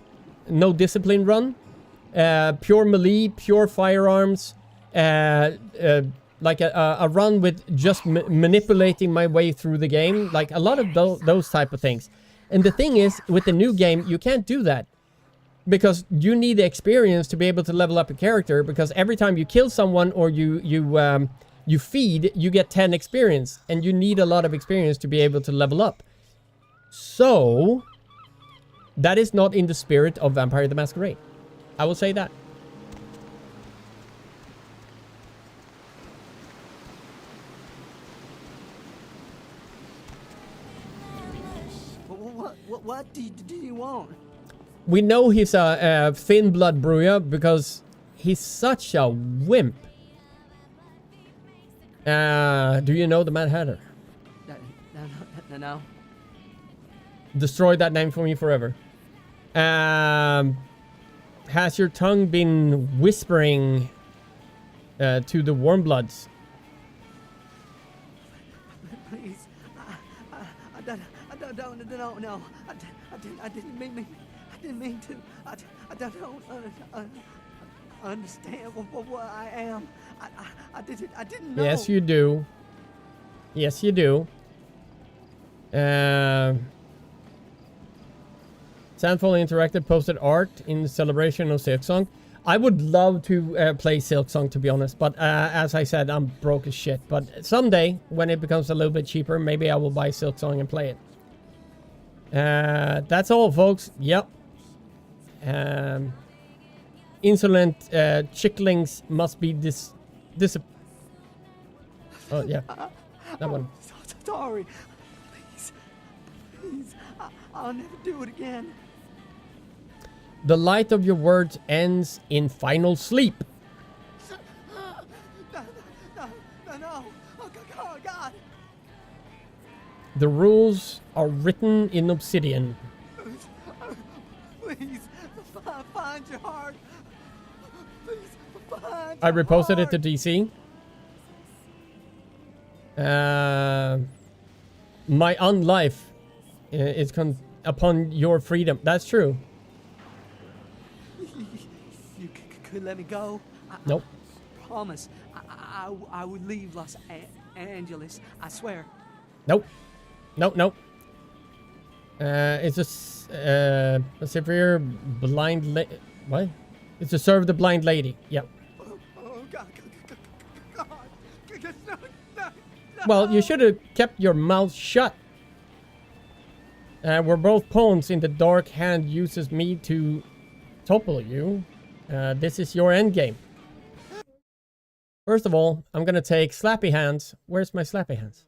pure melee, pure firearms, like a run with just manipulating my way through the game, like a lot of those type of things. And the thing is, with the new game, you can't do that. Because you need the experience to be able to level up a character, because every time you kill someone or you feed, you get 10 experience, and you need a lot of experience to be able to level up. So that is not in the spirit of Vampire the Masquerade. I will say that. What do you want? We know he's a thin blood Bruja because he's such a wimp. Do you know the Mad Hatter? No. Destroy that name for me forever. Has your tongue been whispering to the warm bloods? Please, I don't know. I didn't mean to. I don't understand what I am. I didn't know. Yes, you do. Yes, you do. Sandfall Interactive posted art in celebration of Silksong. I would love to play Silksong, to be honest, but as I said, I'm broke as shit. But someday, when it becomes a little bit cheaper, maybe I will buy Silksong and play it. That's all, folks. Yep. Insolent chicklings must be oh yeah, that one. Sorry, please, I'll never do it again. The light of your words ends in final sleep. No. Oh God. The rules are written in obsidian. Please, find your heart. Please, find I your reposted heart. it to DC. My unlife is upon your freedom. That's true. You could let me go. Nope. I promise. I would leave Los Angeles. I swear. Nope. It's a severe blind what? It's to serve the blind lady. Yep. Oh God. No. Well, you should have kept your mouth shut. We're both pawns in the dark hand uses me to topple you. This is your end game. First of all, I'm gonna take slappy hands. Where's my slappy hands?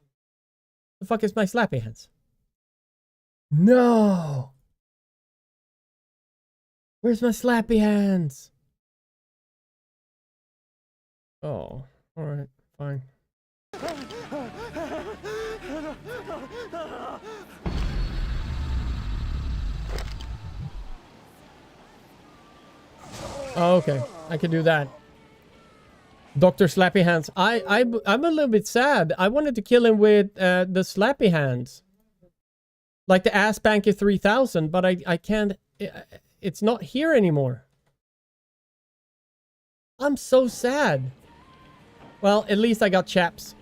The fuck is my slappy hands? No! Where's my slappy hands? Oh, alright, fine. Oh, okay, I can do that. Dr. Slappy Hands. I'm a little bit sad. I wanted to kill him with the Slappy Hands. Like the Ass Banker 3000, but I can't... It's not here anymore. I'm so sad. Well, at least I got chaps.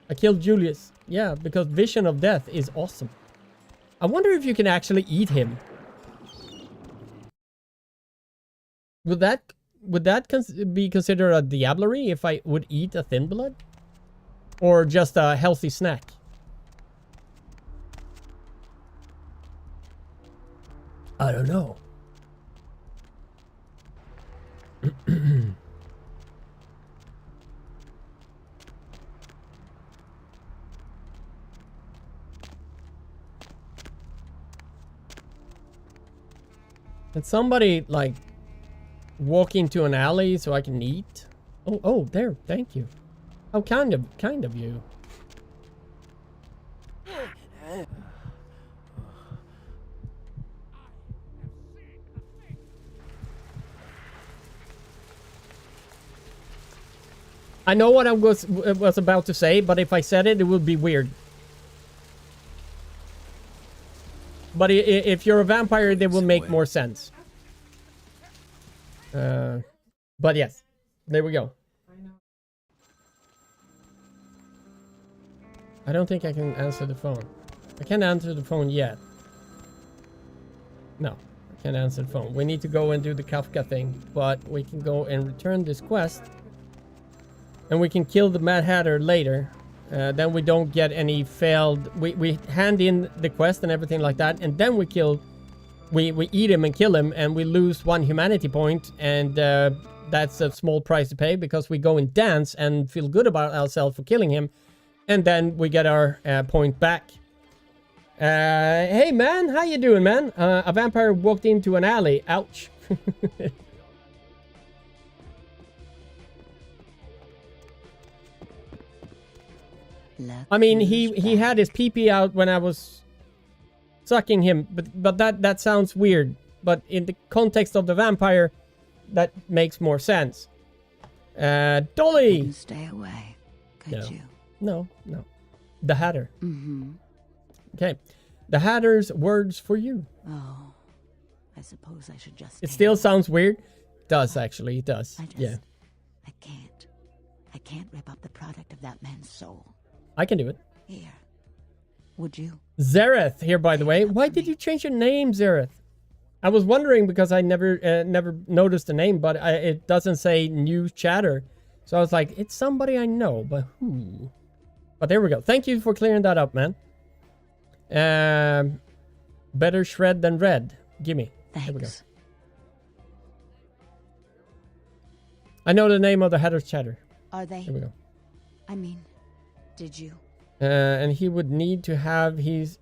I killed Julius. Yeah, because Vision of Death is awesome. I wonder if you can actually eat him. Would that be considered a diablerie if I would eat a Thin Blood? Or just a healthy snack? I don't know. Can somebody, like, walk into an alley so I can eat? Oh, there. Thank you. How kind of you. I know what I was about to say, but if I said it, it would be weird. But if you're a vampire, they will make more sense. But yes, there we go. I don't think I can answer the phone. I can't answer the phone yet. No, I can't answer the phone. We need to go and do the Kafka thing, but we can go and return this quest. And we can kill the Mad Hatter later. Then we don't get any failed... We hand in the quest and everything like that, and then we kill... We eat him and kill him, and we lose 1 humanity point, and that's a small price to pay, because we go and dance and feel good about ourselves for killing him, and then we get our point back. Hey man, how you doing, man? A vampire walked into an alley. Ouch. I mean, he had his pee-pee out when I was sucking him, but that sounds weird. But in the context of the vampire, that makes more sense. Dolly! You stay away, could you? No. The Hatter. Mm-hmm. Okay. The Hatter's words for you. Oh, I suppose I should just... It still sounds weird. It does, actually. It does. Yeah. I can't rip up the product of that man's soul. I can do it. Here. Would you? Zareth here, by the way. Why did you change your name, Zareth? I was wondering because I never noticed the name, but it doesn't say new chatter. So I was like, it's somebody I know, but who? But there we go. Thank you for clearing that up, man. Better shred than red. Gimme. Thanks. There we go. I know the name of the Hatter's chatter. Are they? There we go. I mean, did you? And he would need to have his...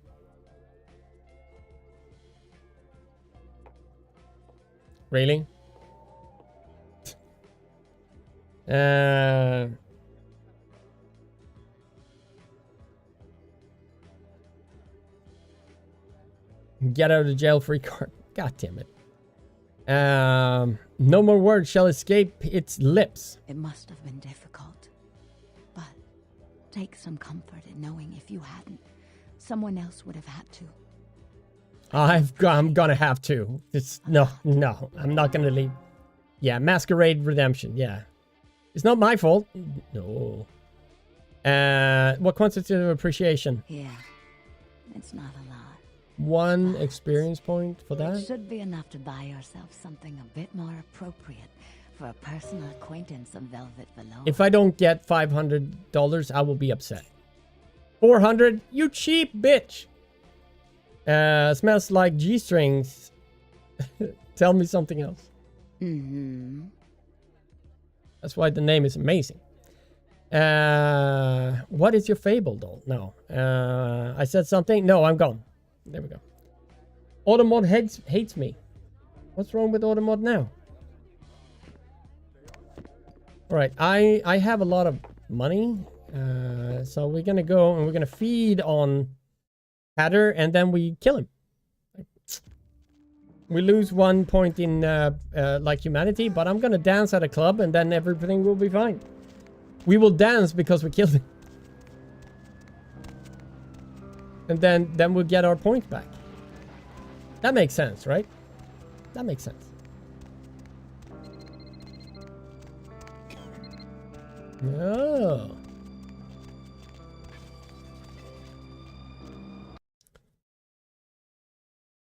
Really? Get out of the jail free card. God damn it. No more words shall escape its lips. It must have been difficult. But take some comfort in knowing if you hadn't, someone else would have had to. I'm gonna have to. It's no, I'm not gonna leave. Yeah, Masquerade Redemption, yeah. It's not my fault. No. What constitutes appreciation? Yeah, it's not a lot. 1 experience point for that? It should be enough to buy yourself something a bit more appropriate for a personal acquaintance of Velvet Velour. If I don't get $500, I will be upset. 400? You cheap bitch! Smells like G-strings. Tell me something else. Mm-hmm. That's why the name is amazing. What is your fable, doll? No. I said something. No, I'm gone. There we go. Automod hates me. What's wrong with Automod now? All right, I have a lot of money. So we're gonna go and we're gonna feed on Hatter, and then we kill him. We lose 1 point in like humanity, but I'm gonna dance at a club, and then everything will be fine. We will dance because we killed him, and then we'll get our points back. That makes sense, right? That makes sense. Oh.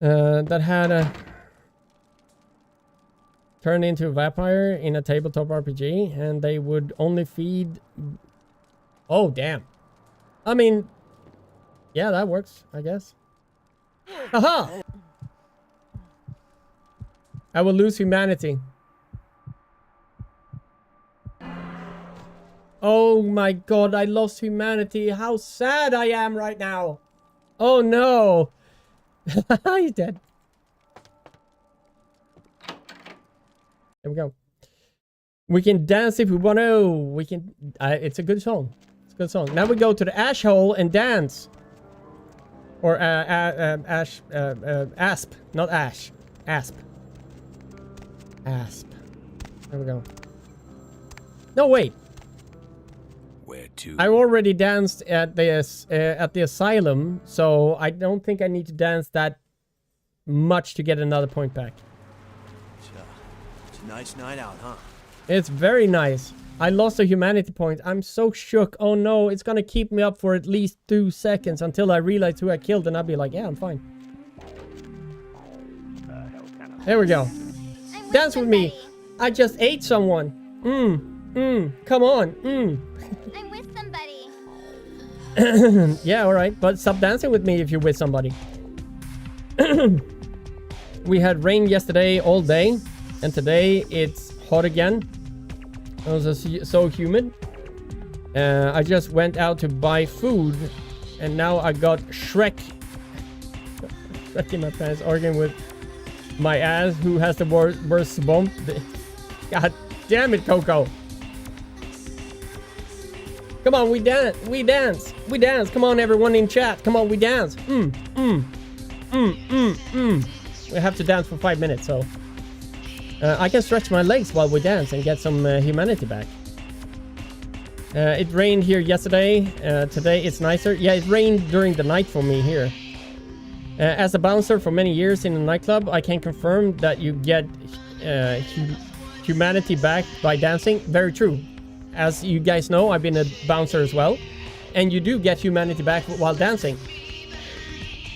That had a turned into a vampire in a tabletop RPG, and they would only feed. Oh, damn. I mean, yeah, that works, I guess. Aha! I will lose humanity. Oh my god, I lost humanity. How sad I am right now. Oh no. He's dead. There we go. We can dance if we want to. We can. It's a good song. It's a good song. Now we go to the ash hole and dance. Or ash. Asp. Not ash. Asp. Asp. There we go. No, wait. Where to? I already danced at the asylum, so I don't think I need to dance that much to get another point back. It's a nice night out, huh? It's very nice. I lost a humanity point. I'm so shook. Oh no, it's gonna keep me up for at least 2 seconds until I realize who I killed, and I'll be like, yeah, I'm fine. There we go. Dance with me. I just ate someone. Come on. I'm with somebody. Yeah, alright. But stop dancing with me if you're with somebody. We had rain yesterday all day. And today it's hot again. It was so humid. I just went out to buy food. And now I got Shrek in my pants arguing with my ass, who has the worst bump. God damn it, Coco. Come on, we dance. Come on, everyone in chat. Come on, we dance. We have to dance for 5 minutes, so I can stretch my legs while we dance and get some humanity back. It rained here yesterday. Today it's nicer. Yeah, it rained during the night for me here. As a bouncer for many years in a nightclub, I can confirm that you get humanity back by dancing. Very true. As you guys know, I've been a bouncer as well. And you do get humanity back while dancing.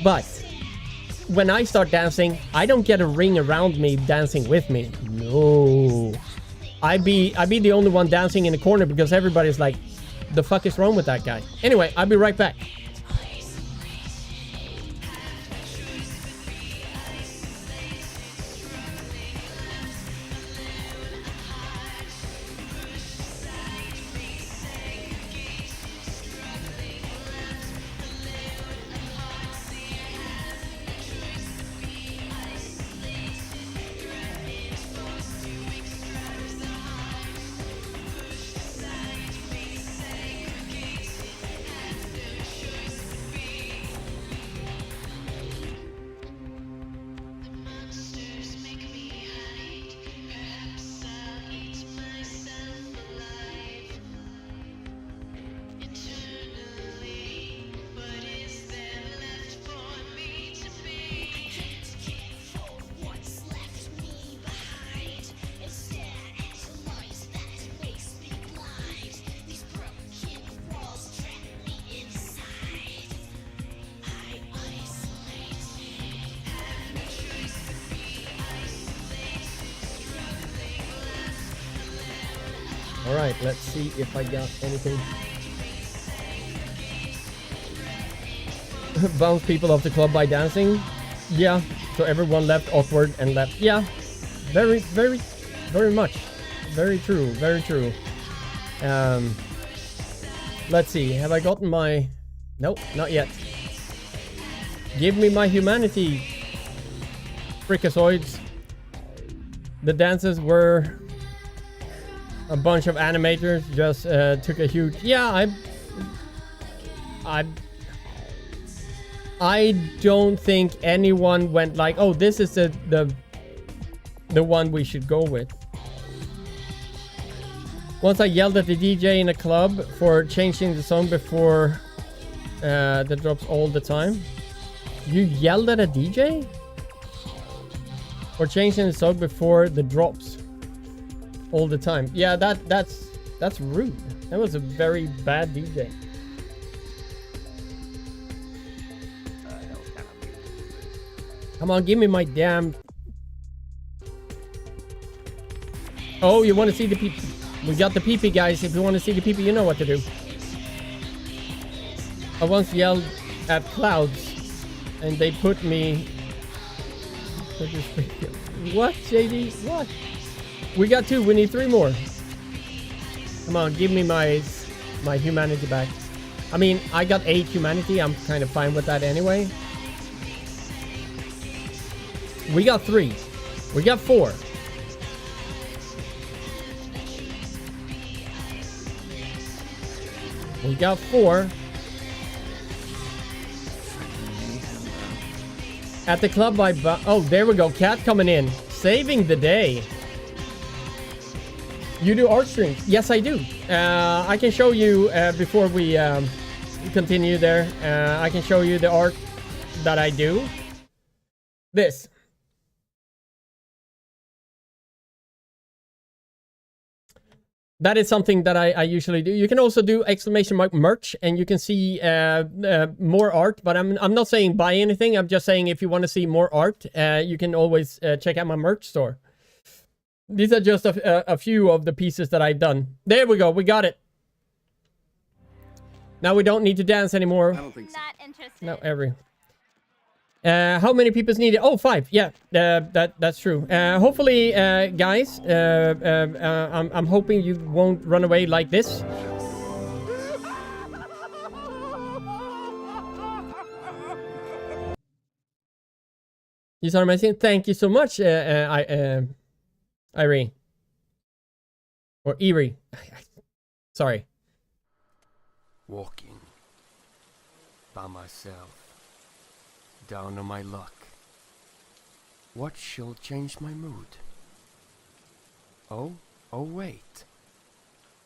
But when I start dancing, I don't get a ring around me dancing with me. No. I be the only one dancing in the corner because everybody's like, the fuck is wrong with that guy? Anyway, I'll be right back. Alright, let's see if I got anything. Bounce people off the club by dancing. Yeah, so everyone left awkward and left. Yeah, very much. Very true, very true. Let's see. Have I gotten my... Nope, not yet. Give me my humanity. Freakazoids. The dances were... a bunch of animators just took a huge... Yeah, I don't think anyone went like, oh, this is the one we should go with. Once I yelled at the DJ in a club for changing the song before the drops all the time. You yelled at a DJ? For changing the song before the drops all the time. Yeah, that's rude. That was a very bad DJ. Come on, give me my damn... Oh, you want to see the peep? We got the peepee, guys. If you want to see the peepee, you know what to do. I once yelled at clouds, and they put me... What, JD? What? We got 2. We need 3 more. Come on, give me my humanity back. I mean, I got 8 humanity. I'm kind of fine with that anyway. We got 3. We got 4. We got 4. At the club by... Oh, there we go. Cat coming in. Saving the day. You do art streams? Yes, I do. I can show you before we continue there. I can show you the art that I do. This. That is something that I usually do. You can also do exclamation mark merch, and you can see more art. But I'm not saying buy anything. I'm just saying if you want to see more art, you can always check out my merch store. These are just a few of the pieces that I've done. There we go. We got it. Now we don't need to dance anymore. I don't think so. Not interested. No, how many people's needed? Oh, 5. Yeah, that's true. Hopefully, guys, I'm hoping you won't run away like this. You are amazing. Thank you so much, Irene. Or Erie. Sorry. Walking by myself, down on my luck. What shall change my mood? Oh wait.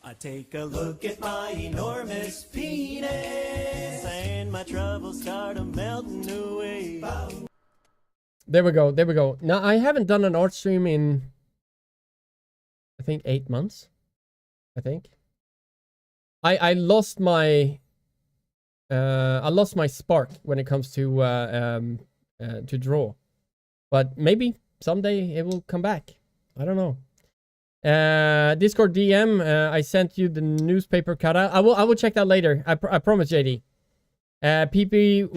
I take a look at my enormous penis, and my troubles start melting away. There we go. There we go. Now, I haven't done an art stream in, I think, 8 months. I think. I lost my spark when it comes to draw, but maybe someday it will come back. I don't know. Discord DM. I sent you the newspaper cutout. I will check that later. I promise, JD. PP.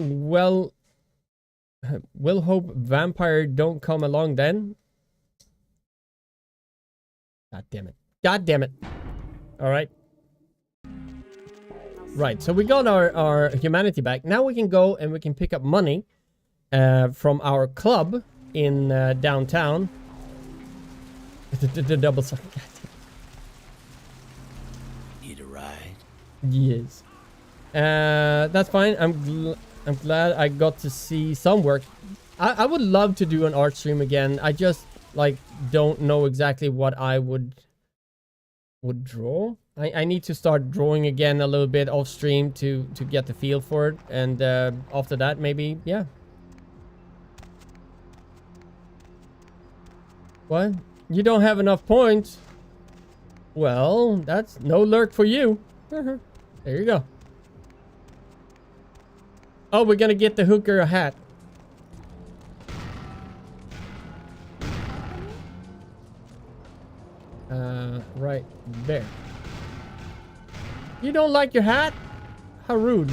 Will hope vampire don't come along then. God damn it. God damn it. All right. Right, so we got our humanity back. Now we can go and we can pick up money from our club in downtown. The double sucker. Need a ride? Yes. That's fine. I'm glad I got to see some work. I would love to do an art stream again. I just like don't know exactly what I would draw. I need to start drawing again a little bit off stream to get the feel for it, and after that maybe, yeah. What? You don't have enough points? Well, that's no lurk for you. There you go. Oh, we're gonna get the hooker a hat. Right there. You don't like your hat? How rude.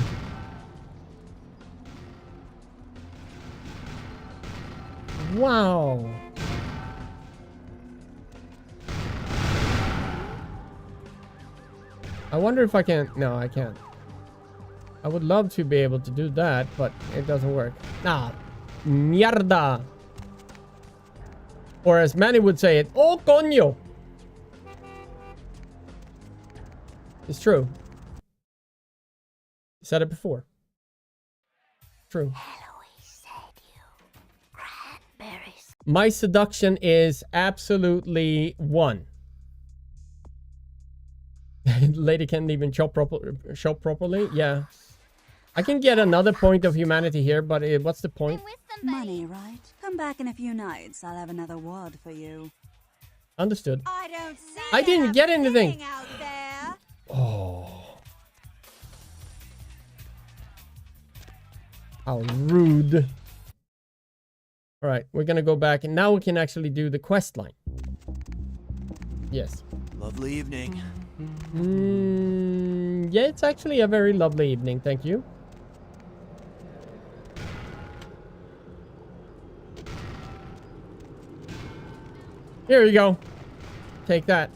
Wow. I wonder if I can... No, I can't. I would love to be able to do that, but it doesn't work. Ah, mierda. Or as Manny would say it, oh coño. It's true. You said it before. True. My seduction is absolutely 1. Lady can't even shop properly. Yeah. I can get another point of humanity here, but what's the point? Money, right? Come back in a few nights. I'll have another wad for you. Understood. I didn't get anything. Out there. Oh. How rude. Alright, we're gonna go back and now we can actually do the quest line. Yes. Lovely evening. Yeah, it's actually a very lovely evening, thank you. Here you go. Take that.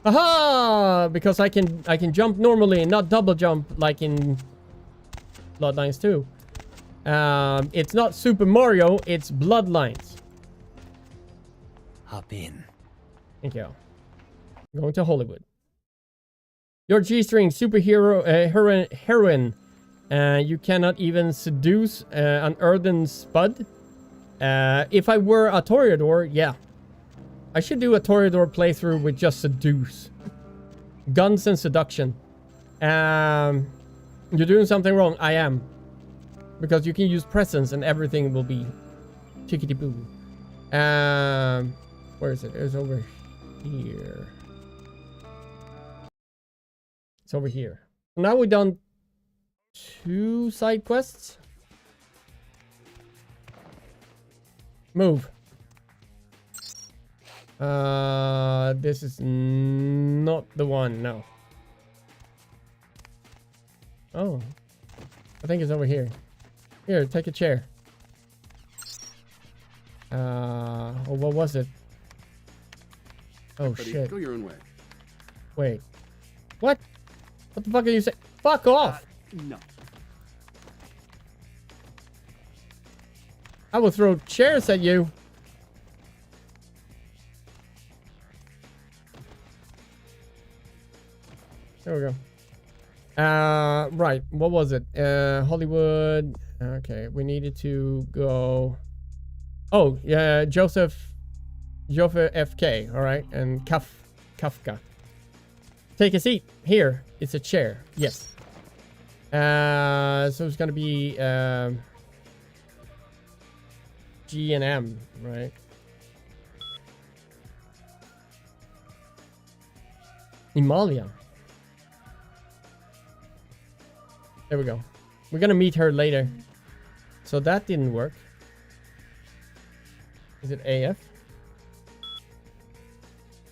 Aha! Because I can jump normally and not double jump like in Bloodlines 2. It's not Super Mario, it's Bloodlines. Hop in. Thank you. Going to Hollywood. Your G-string superhero heroine. You cannot even seduce an earthen spud. If I were a Toreador, yeah. I should do a Toreador playthrough with just seduce. Guns and seduction. You're doing something wrong. I am. Because you can use presence and everything will be chickity-boo. Where is it? It's over here. It's over here. Now we've done 2 side quests. Move. This is not the one, no. Oh. I think it's over here. Here, take a chair. What was it? Oh, Buddy, shit. go your own way. Wait. What? What the fuck are you saying? Fuck off! No. I will throw chairs at you. There we go. Right. What was it? Hollywood. Okay, we needed to go. Oh, yeah, Joseph FK. All right, and Kafka. Take a seat. Here, it's a chair. Yes. So it's gonna be G and M, right? Emalia. There we go. We're gonna meet her later. So that didn't work. Is it AF?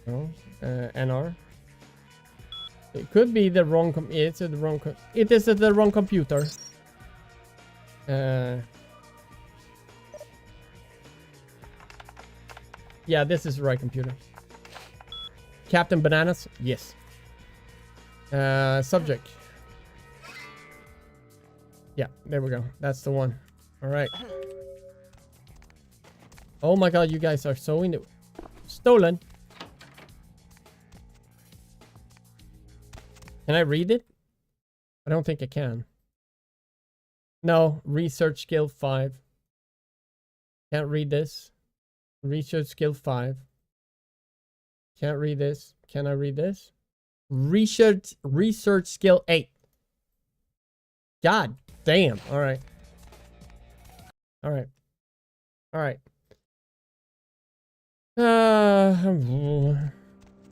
No. NR. It could be the wrong. It's the wrong. It is the wrong computer. Yeah, this is the right computer. Captain Bananas. Yes. Subject. Yeah, there we go. That's the one. All right. Oh my god, you guys are so into stolen. Can I read it? I don't think I can. No, research skill 5. Can't read this. Research skill 5. Can't read this. Can I read this? Research skill 8. God damn. All right. All right. All right.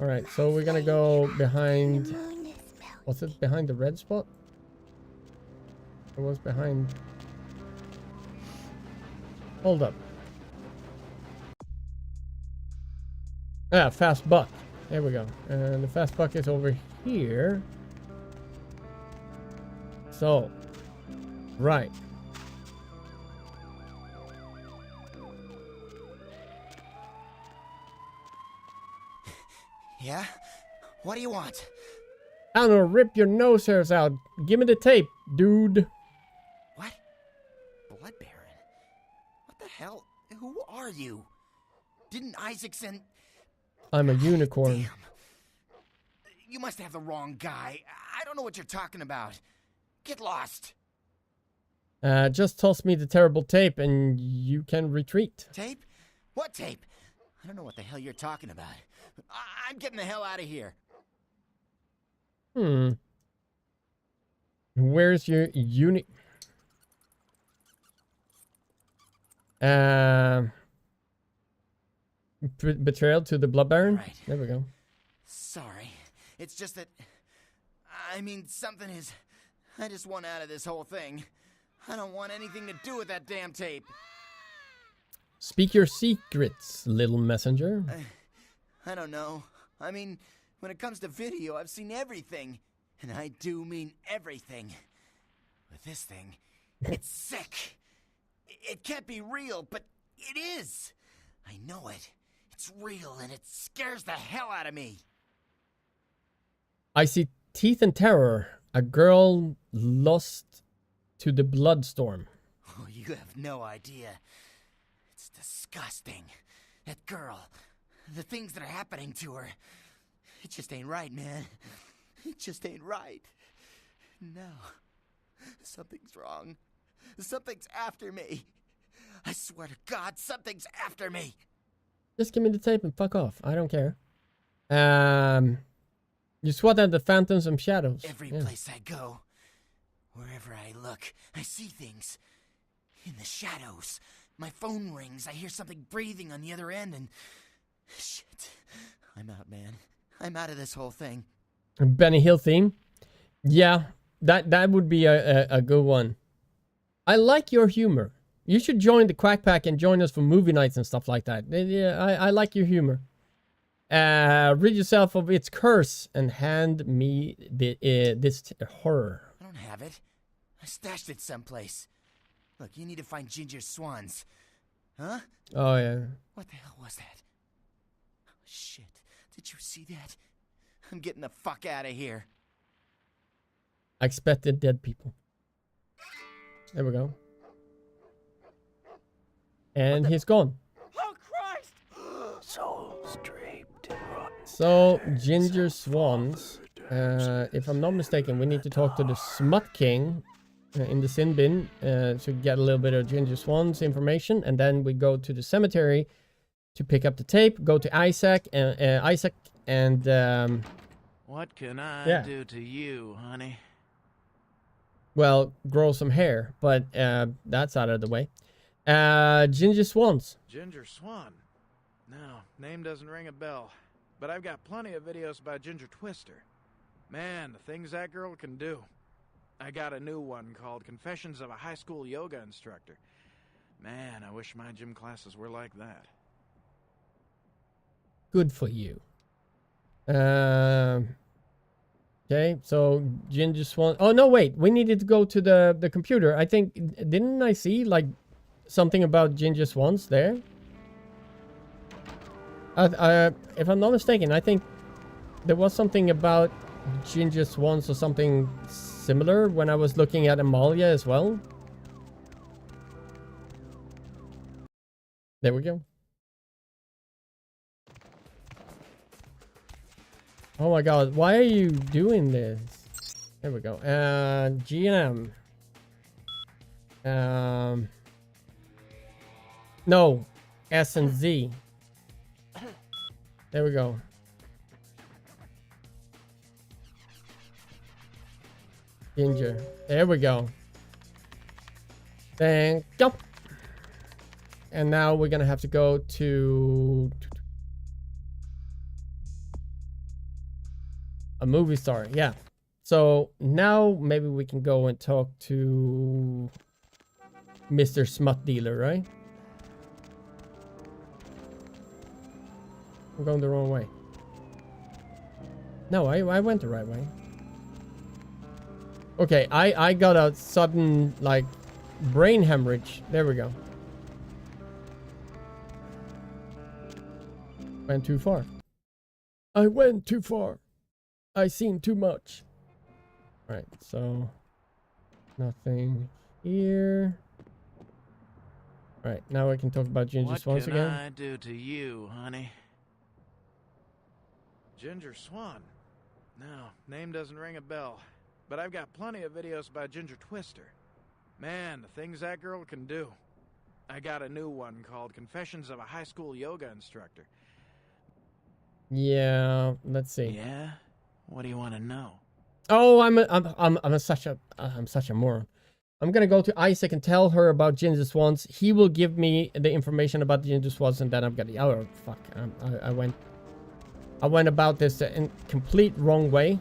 All right. So we're gonna go behind. Was it behind the red spot? It was behind. Hold up. Ah, fast buck. There we go. And the fast buck is over here. So, right. Yeah? What do you want? I'm gonna rip your nose hairs out. Give me the tape, dude. What? Blood Baron? What the hell? Who are you? Didn't Isaac send... I'm a unicorn. Damn. You must have the wrong guy. I don't know what you're talking about. Get lost. Just toss me the terrible tape and you can retreat. Tape? What tape? I don't know what the hell you're talking about. I'm getting the hell out of here. Where's your betrayal to the Blood Baron? Right. There we go. Sorry. It's just that... I mean, something is... I just want out of this whole thing. I don't want anything to do with that damn tape. Speak your secrets, little messenger. I don't know. I mean, when it comes to video, I've seen everything. And I do mean everything. With this thing, it's sick. It can't be real, but it is. I know it. It's real, and it scares the hell out of me. I see teeth and terror. A girl lost to the bloodstorm. Oh, you have no idea. It's disgusting. That girl, the things that are happening to her. It just ain't right, man. It just ain't right. No. Something's wrong. Something's after me. I swear to God, something's after me. Just give me the tape and fuck off. I don't care. You swat at the phantoms and shadows. Every place I go, wherever I look, I see things. In the shadows. My phone rings. I hear something breathing on the other end and... Shit. I'm out, man. I'm out of this whole thing. Benny Hill theme? Yeah, that would be a good one. I like your humor. You should join the Quack Pack and join us for movie nights and stuff like that. Yeah, I like your humor. Rid yourself of its curse and hand me this horror. I don't have it. I stashed it someplace. Look, you need to find Ginger Swans. Huh? Oh, yeah. What the hell was that? Oh, shit. Did you see that? I'm getting the fuck out of here. I expected dead people. There we go. And he's gone. Oh, Christ! Souls draped in rotten. So, Ginger Swans. If I'm not mistaken, we need to talk to the Smut King in the sin bin to get a little bit of Ginger Swans information. And then we go to the cemetery to pick up the tape. Go to Isaac and what can I do to you, honey? Well, grow some hair, but that's out of the way. Ginger Swans. Ginger Swan? No, name doesn't ring a bell. But I've got plenty of videos by Ginger Twister. Man, the things that girl can do. I got a new one called Confessions of a High School Yoga Instructor. Man, I wish my gym classes were like that. Good for you. Okay, so Ginger Swan. Oh no, wait. We needed to go to the computer. I think didn't I see like something about Ginger Swans there? If I'm not mistaken, I think there was something about Ginger Swans or something similar when I was looking at Amalia as well. There we go. Oh my god, why are you doing this? There we go. G&M. No. S and Z. There we go. Ginger. There we go. Thank you. And now we're gonna have to go to a movie star. Yeah. So now maybe we can go and talk to Mr. Smut Dealer, right? I'm going the wrong way. No, I went the right way. Okay, I got a sudden, like, brain hemorrhage. There we go. Went too far. I went too far. I seen too much. Alright, so nothing here. Alright, now I can talk about Ginger Swans again. What can I do to you, honey? Ginger Swan? No, name doesn't ring a bell. But I've got plenty of videos about Ginger Twister. Man, the things that girl can do. I got a new one called Confessions of a High School Yoga Instructor. Yeah, let's see. Yeah? What do you want to know? Oh, I'm such a moron. I'm gonna go to Isaac and tell her about Ginger Swans. He will give me the information about the Ginger Swans, and then I'm gonna. Oh fuck! I went about this in complete wrong way.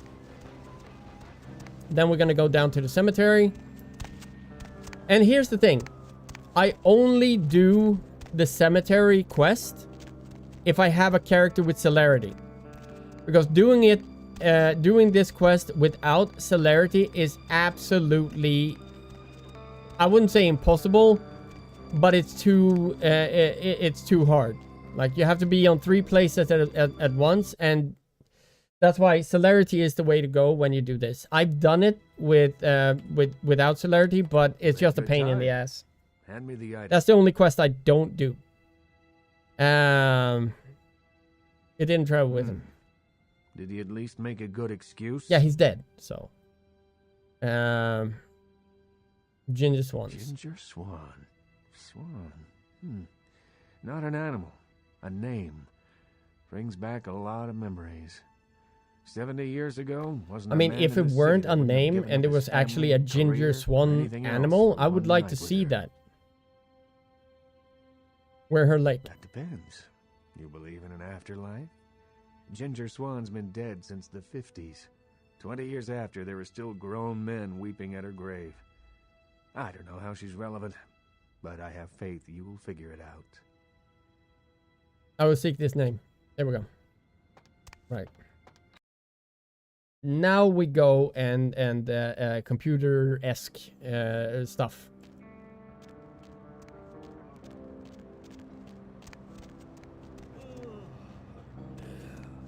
Then we're gonna go down to the cemetery. And here's the thing. I only do the cemetery quest if I have a character with celerity. Because doing this quest without celerity is absolutely, I wouldn't say impossible, but it's too hard. Like, you have to be on 3 places at once, and that's why celerity is the way to go when you do this. I've done it without celerity, but it's just a pain in the ass. Hand me the item. That's the only quest I don't do. It didn't travel with him. Did he at least make a good excuse? Yeah, he's dead, so. Ginger Swans. Ginger Swan. Swan. Not an animal. A name. Brings back a lot of memories. 70 years ago, wasn't I mean, if it weren't a name and it was actually a Ginger Swan animal, I would like to see that. Where her lake? That depends. You believe in an afterlife? Ginger Swan's been dead since the 50s. 20 years after, there were still grown men weeping at her grave. I don't know how she's relevant, but I have faith you will figure it out. I will seek this name. There we go. Right. Now we go and computer-esque stuff.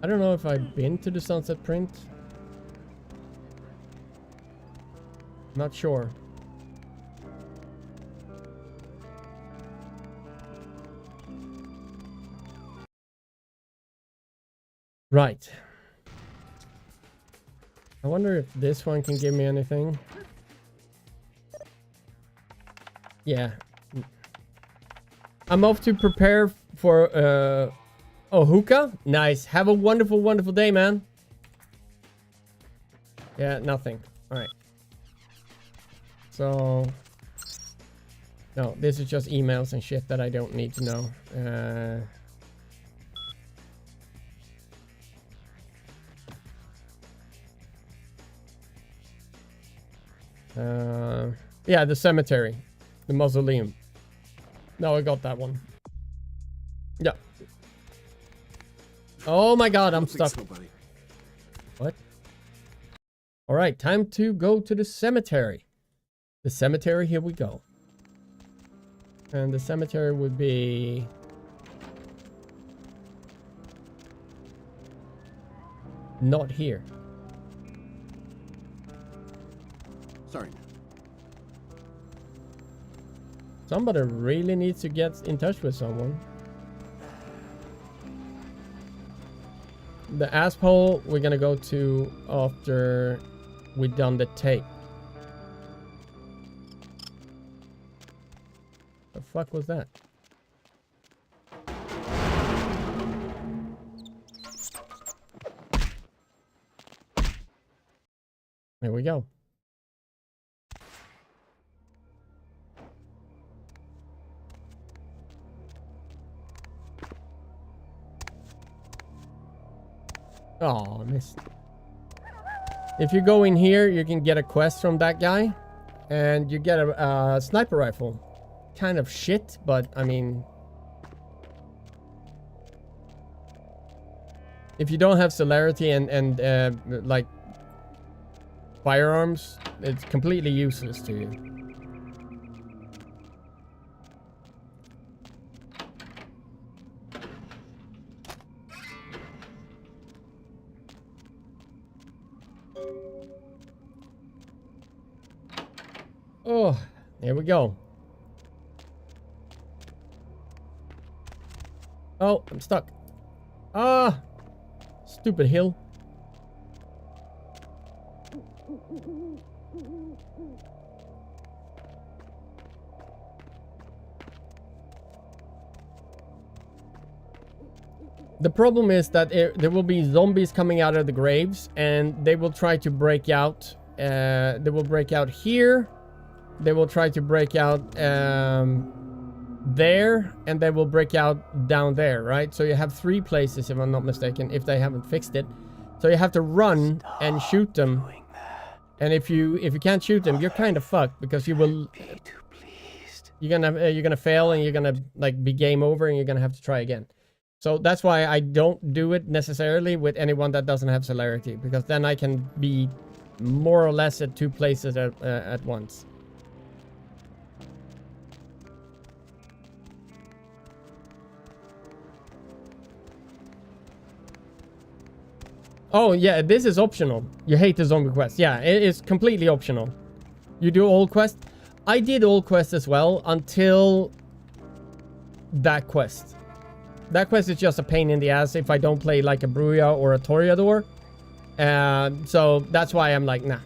I don't know if I've been to the Sunset Print. Not sure. Right. I wonder if this one can give me anything. Yeah. I'm off to prepare for oh, hookah? Nice. Have a wonderful, wonderful day, man. Yeah, nothing. Alright. So... no, this is just emails and shit that I don't need to know. Yeah, the cemetery. The mausoleum. No, I got that one. Yeah. Oh my god, I'm stuck. What? Alright, time to go to the cemetery. The cemetery, here we go. And the cemetery would be... not here. Sorry. Somebody really needs to get in touch with someone. The asshole we're gonna go to after we done the tape. The fuck was that? There we go. Oh, I missed. If you go in here, you can get a quest from that guy. And you get a sniper rifle. Kind of shit, but I mean... if you don't have celerity and like... firearms, it's completely useless to you. Oh, there we go. Oh, I'm stuck. Ah, stupid hill. The problem is that there will be zombies coming out of the graves, and they will try to break out. They will break out here. They will try to break out there, and they will break out down there, right? So you have 3 places, if I'm not mistaken, if they haven't fixed it. So you have to run and shoot them. And if you can't shoot them, you're kind of fucked, because you will. You're gonna fail, and you're gonna like be game over, and you're gonna have to try again. So that's why I don't do it necessarily with anyone that doesn't have celerity, because then I can be more or less at 2 places at once. Oh yeah, this is optional. You hate the zombie quest. Yeah, it is completely optional. You do all quests. I did all quests as well until that quest. That quest is just a pain in the ass if I don't play like a Bruya or a Toreador. So that's why I'm like, nah.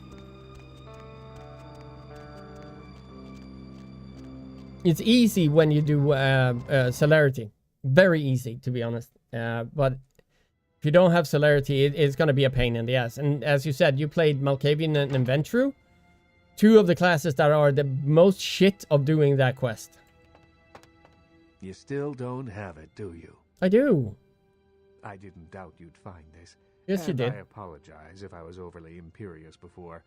It's easy when you do celerity. Very easy, to be honest. But if you don't have celerity, it's going to be a pain in the ass. And as you said, you played Malkavian and Ventru. 2 of the classes that are the most shit of doing that quest. You still don't have it, do you? I do. I didn't doubt you'd find this. Yes, you did. I apologize if I was overly imperious before.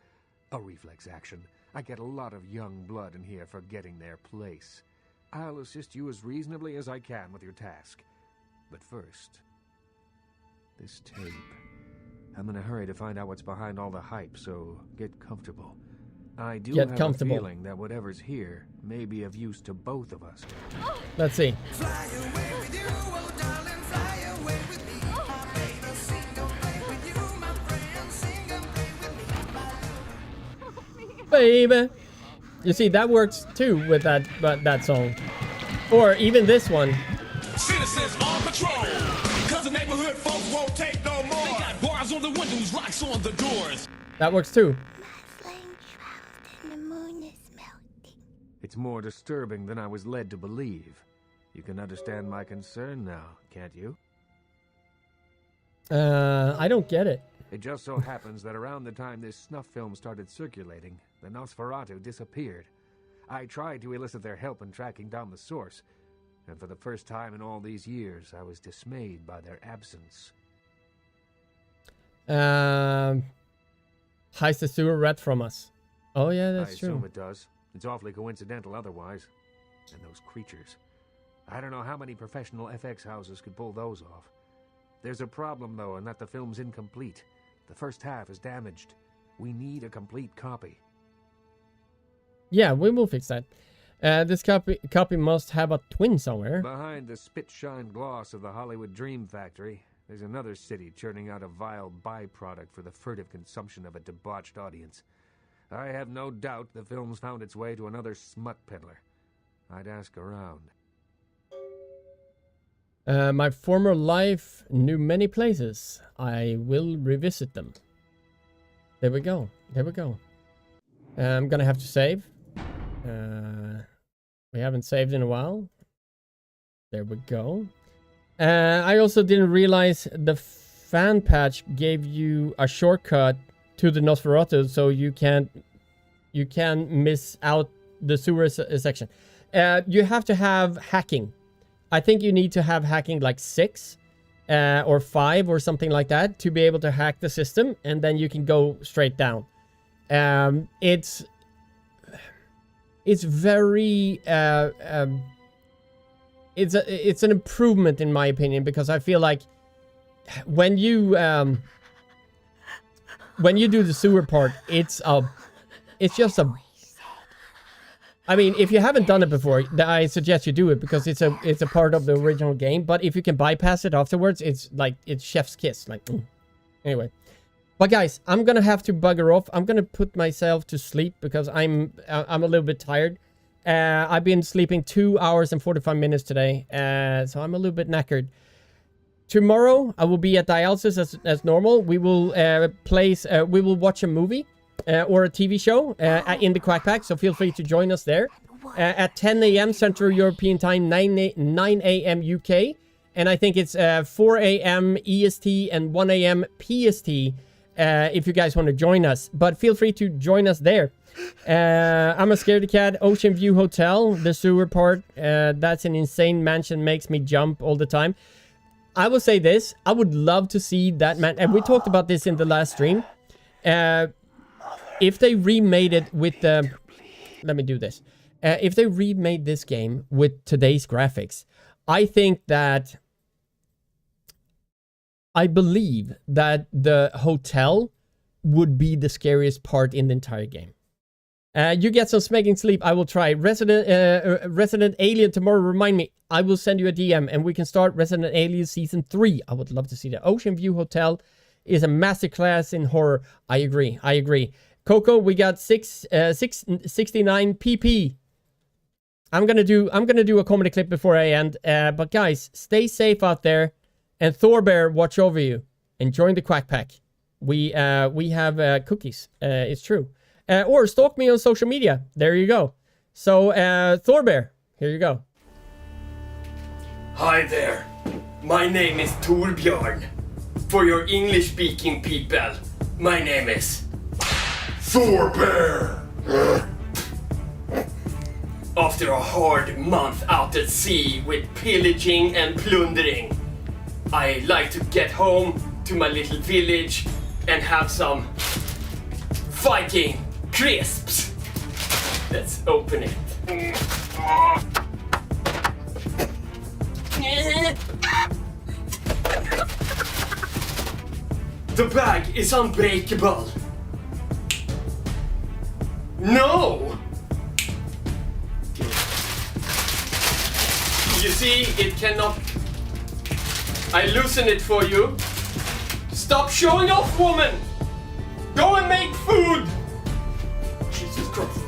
A reflex action. I get a lot of young blood in here forgetting their place. I'll assist you as reasonably as I can with your task. But first, this tape. I'm in a hurry to find out what's behind all the hype, so get comfortable. I do have a feeling that whatever's here may be of use to both of us. Let's see. Fly away with you, oh darling, fly away with me. My baby, sing and play with you, my friend, sing and play with me. Baby. You see, that works too with that song. Or even this one. Citizens on patrol, cause the neighborhood folks won't take no more. They got bars on the windows, locks on the doors. That works too. It's more disturbing than I was led to believe. You can understand my concern now, can't you? I don't get it. It just so happens that around the time this snuff film started circulating, the Nosferatu disappeared. I tried to elicit their help in tracking down the source, and for the first time in all these years, I was dismayed by their absence. Hides the sewer rat from us. Oh yeah, that's true. I assume it does. It's awfully coincidental otherwise. And those creatures. I don't know how many professional FX houses could pull those off. There's a problem, though, in that the film's incomplete. The first half is damaged. We need a complete copy. Yeah, we will fix that. This copy must have a twin somewhere. Behind the spit-shine gloss of the Hollywood Dream Factory, there's another city churning out a vile byproduct for the furtive consumption of a debauched audience. I have no doubt the film's found its way to another smut peddler. I'd ask around. My former life knew many places. I will revisit them. There we go. There we go. I'm gonna have to save. We haven't saved in a while. There we go. I also didn't realize the fan patch gave you a shortcut to the Nosferatu, so you can miss out the sewer section. You have to have hacking. I think you need to have hacking like 6 or 5 or something like that to be able to hack the system, and then you can go straight down. It's very it's an improvement in my opinion, because I feel like when you do the sewer part, it's just a. I mean, if you haven't done it before, I suggest you do it, because it's a part of the original game. But if you can bypass it afterwards, it's chef's kiss. Like, anyway, But guys, I'm gonna have to bugger off. I'm gonna put myself to sleep because I'm a little bit tired. I've been sleeping 2 hours and 45 minutes today, so I'm a little bit knackered. Tomorrow, I will be at dialysis as normal. We will we will watch a movie or a TV show in the Quack Pack, so feel free to join us there. At 10 a.m. Central European Time, 9 a.m. UK, and I think it's 4 a.m. EST and 1 a.m. PST if you guys want to join us. But feel free to join us there. I'm a scaredy cat. Ocean View Hotel, the sewer part. That's an insane mansion, makes me jump all the time. I will say this. I would love to see that man. And we talked about this in the last stream. If they remade it with the... Let me do this. If they remade this game with today's graphics, I think that... I believe that the hotel would be the scariest part in the entire game. You get some smacking sleep. I will try. Resident Alien tomorrow. Remind me. I will send you a DM and we can start Resident Alien Season 3. I would love to see that. Ocean View Hotel is a masterclass in horror. I agree. I agree. Coco, we got 669 PP. I'm gonna do a comedy clip before I end. But guys, stay safe out there. And Thorbear, watch over you. And join the Quack Pack. We have cookies. It's true. Or stalk me on social media. There you go. So, Thorbear, here you go. Hi there. My name is Torbjörn. For your English-speaking people, my name is Thorbear. After a hard month out at sea with pillaging and plundering, I like to get home to my little village and have some Viking crisps. Let's open it. The bag is unbreakable. No! You see, it cannot... I loosen it for you. Stop showing off, woman! Go and make food! Jesus Christ.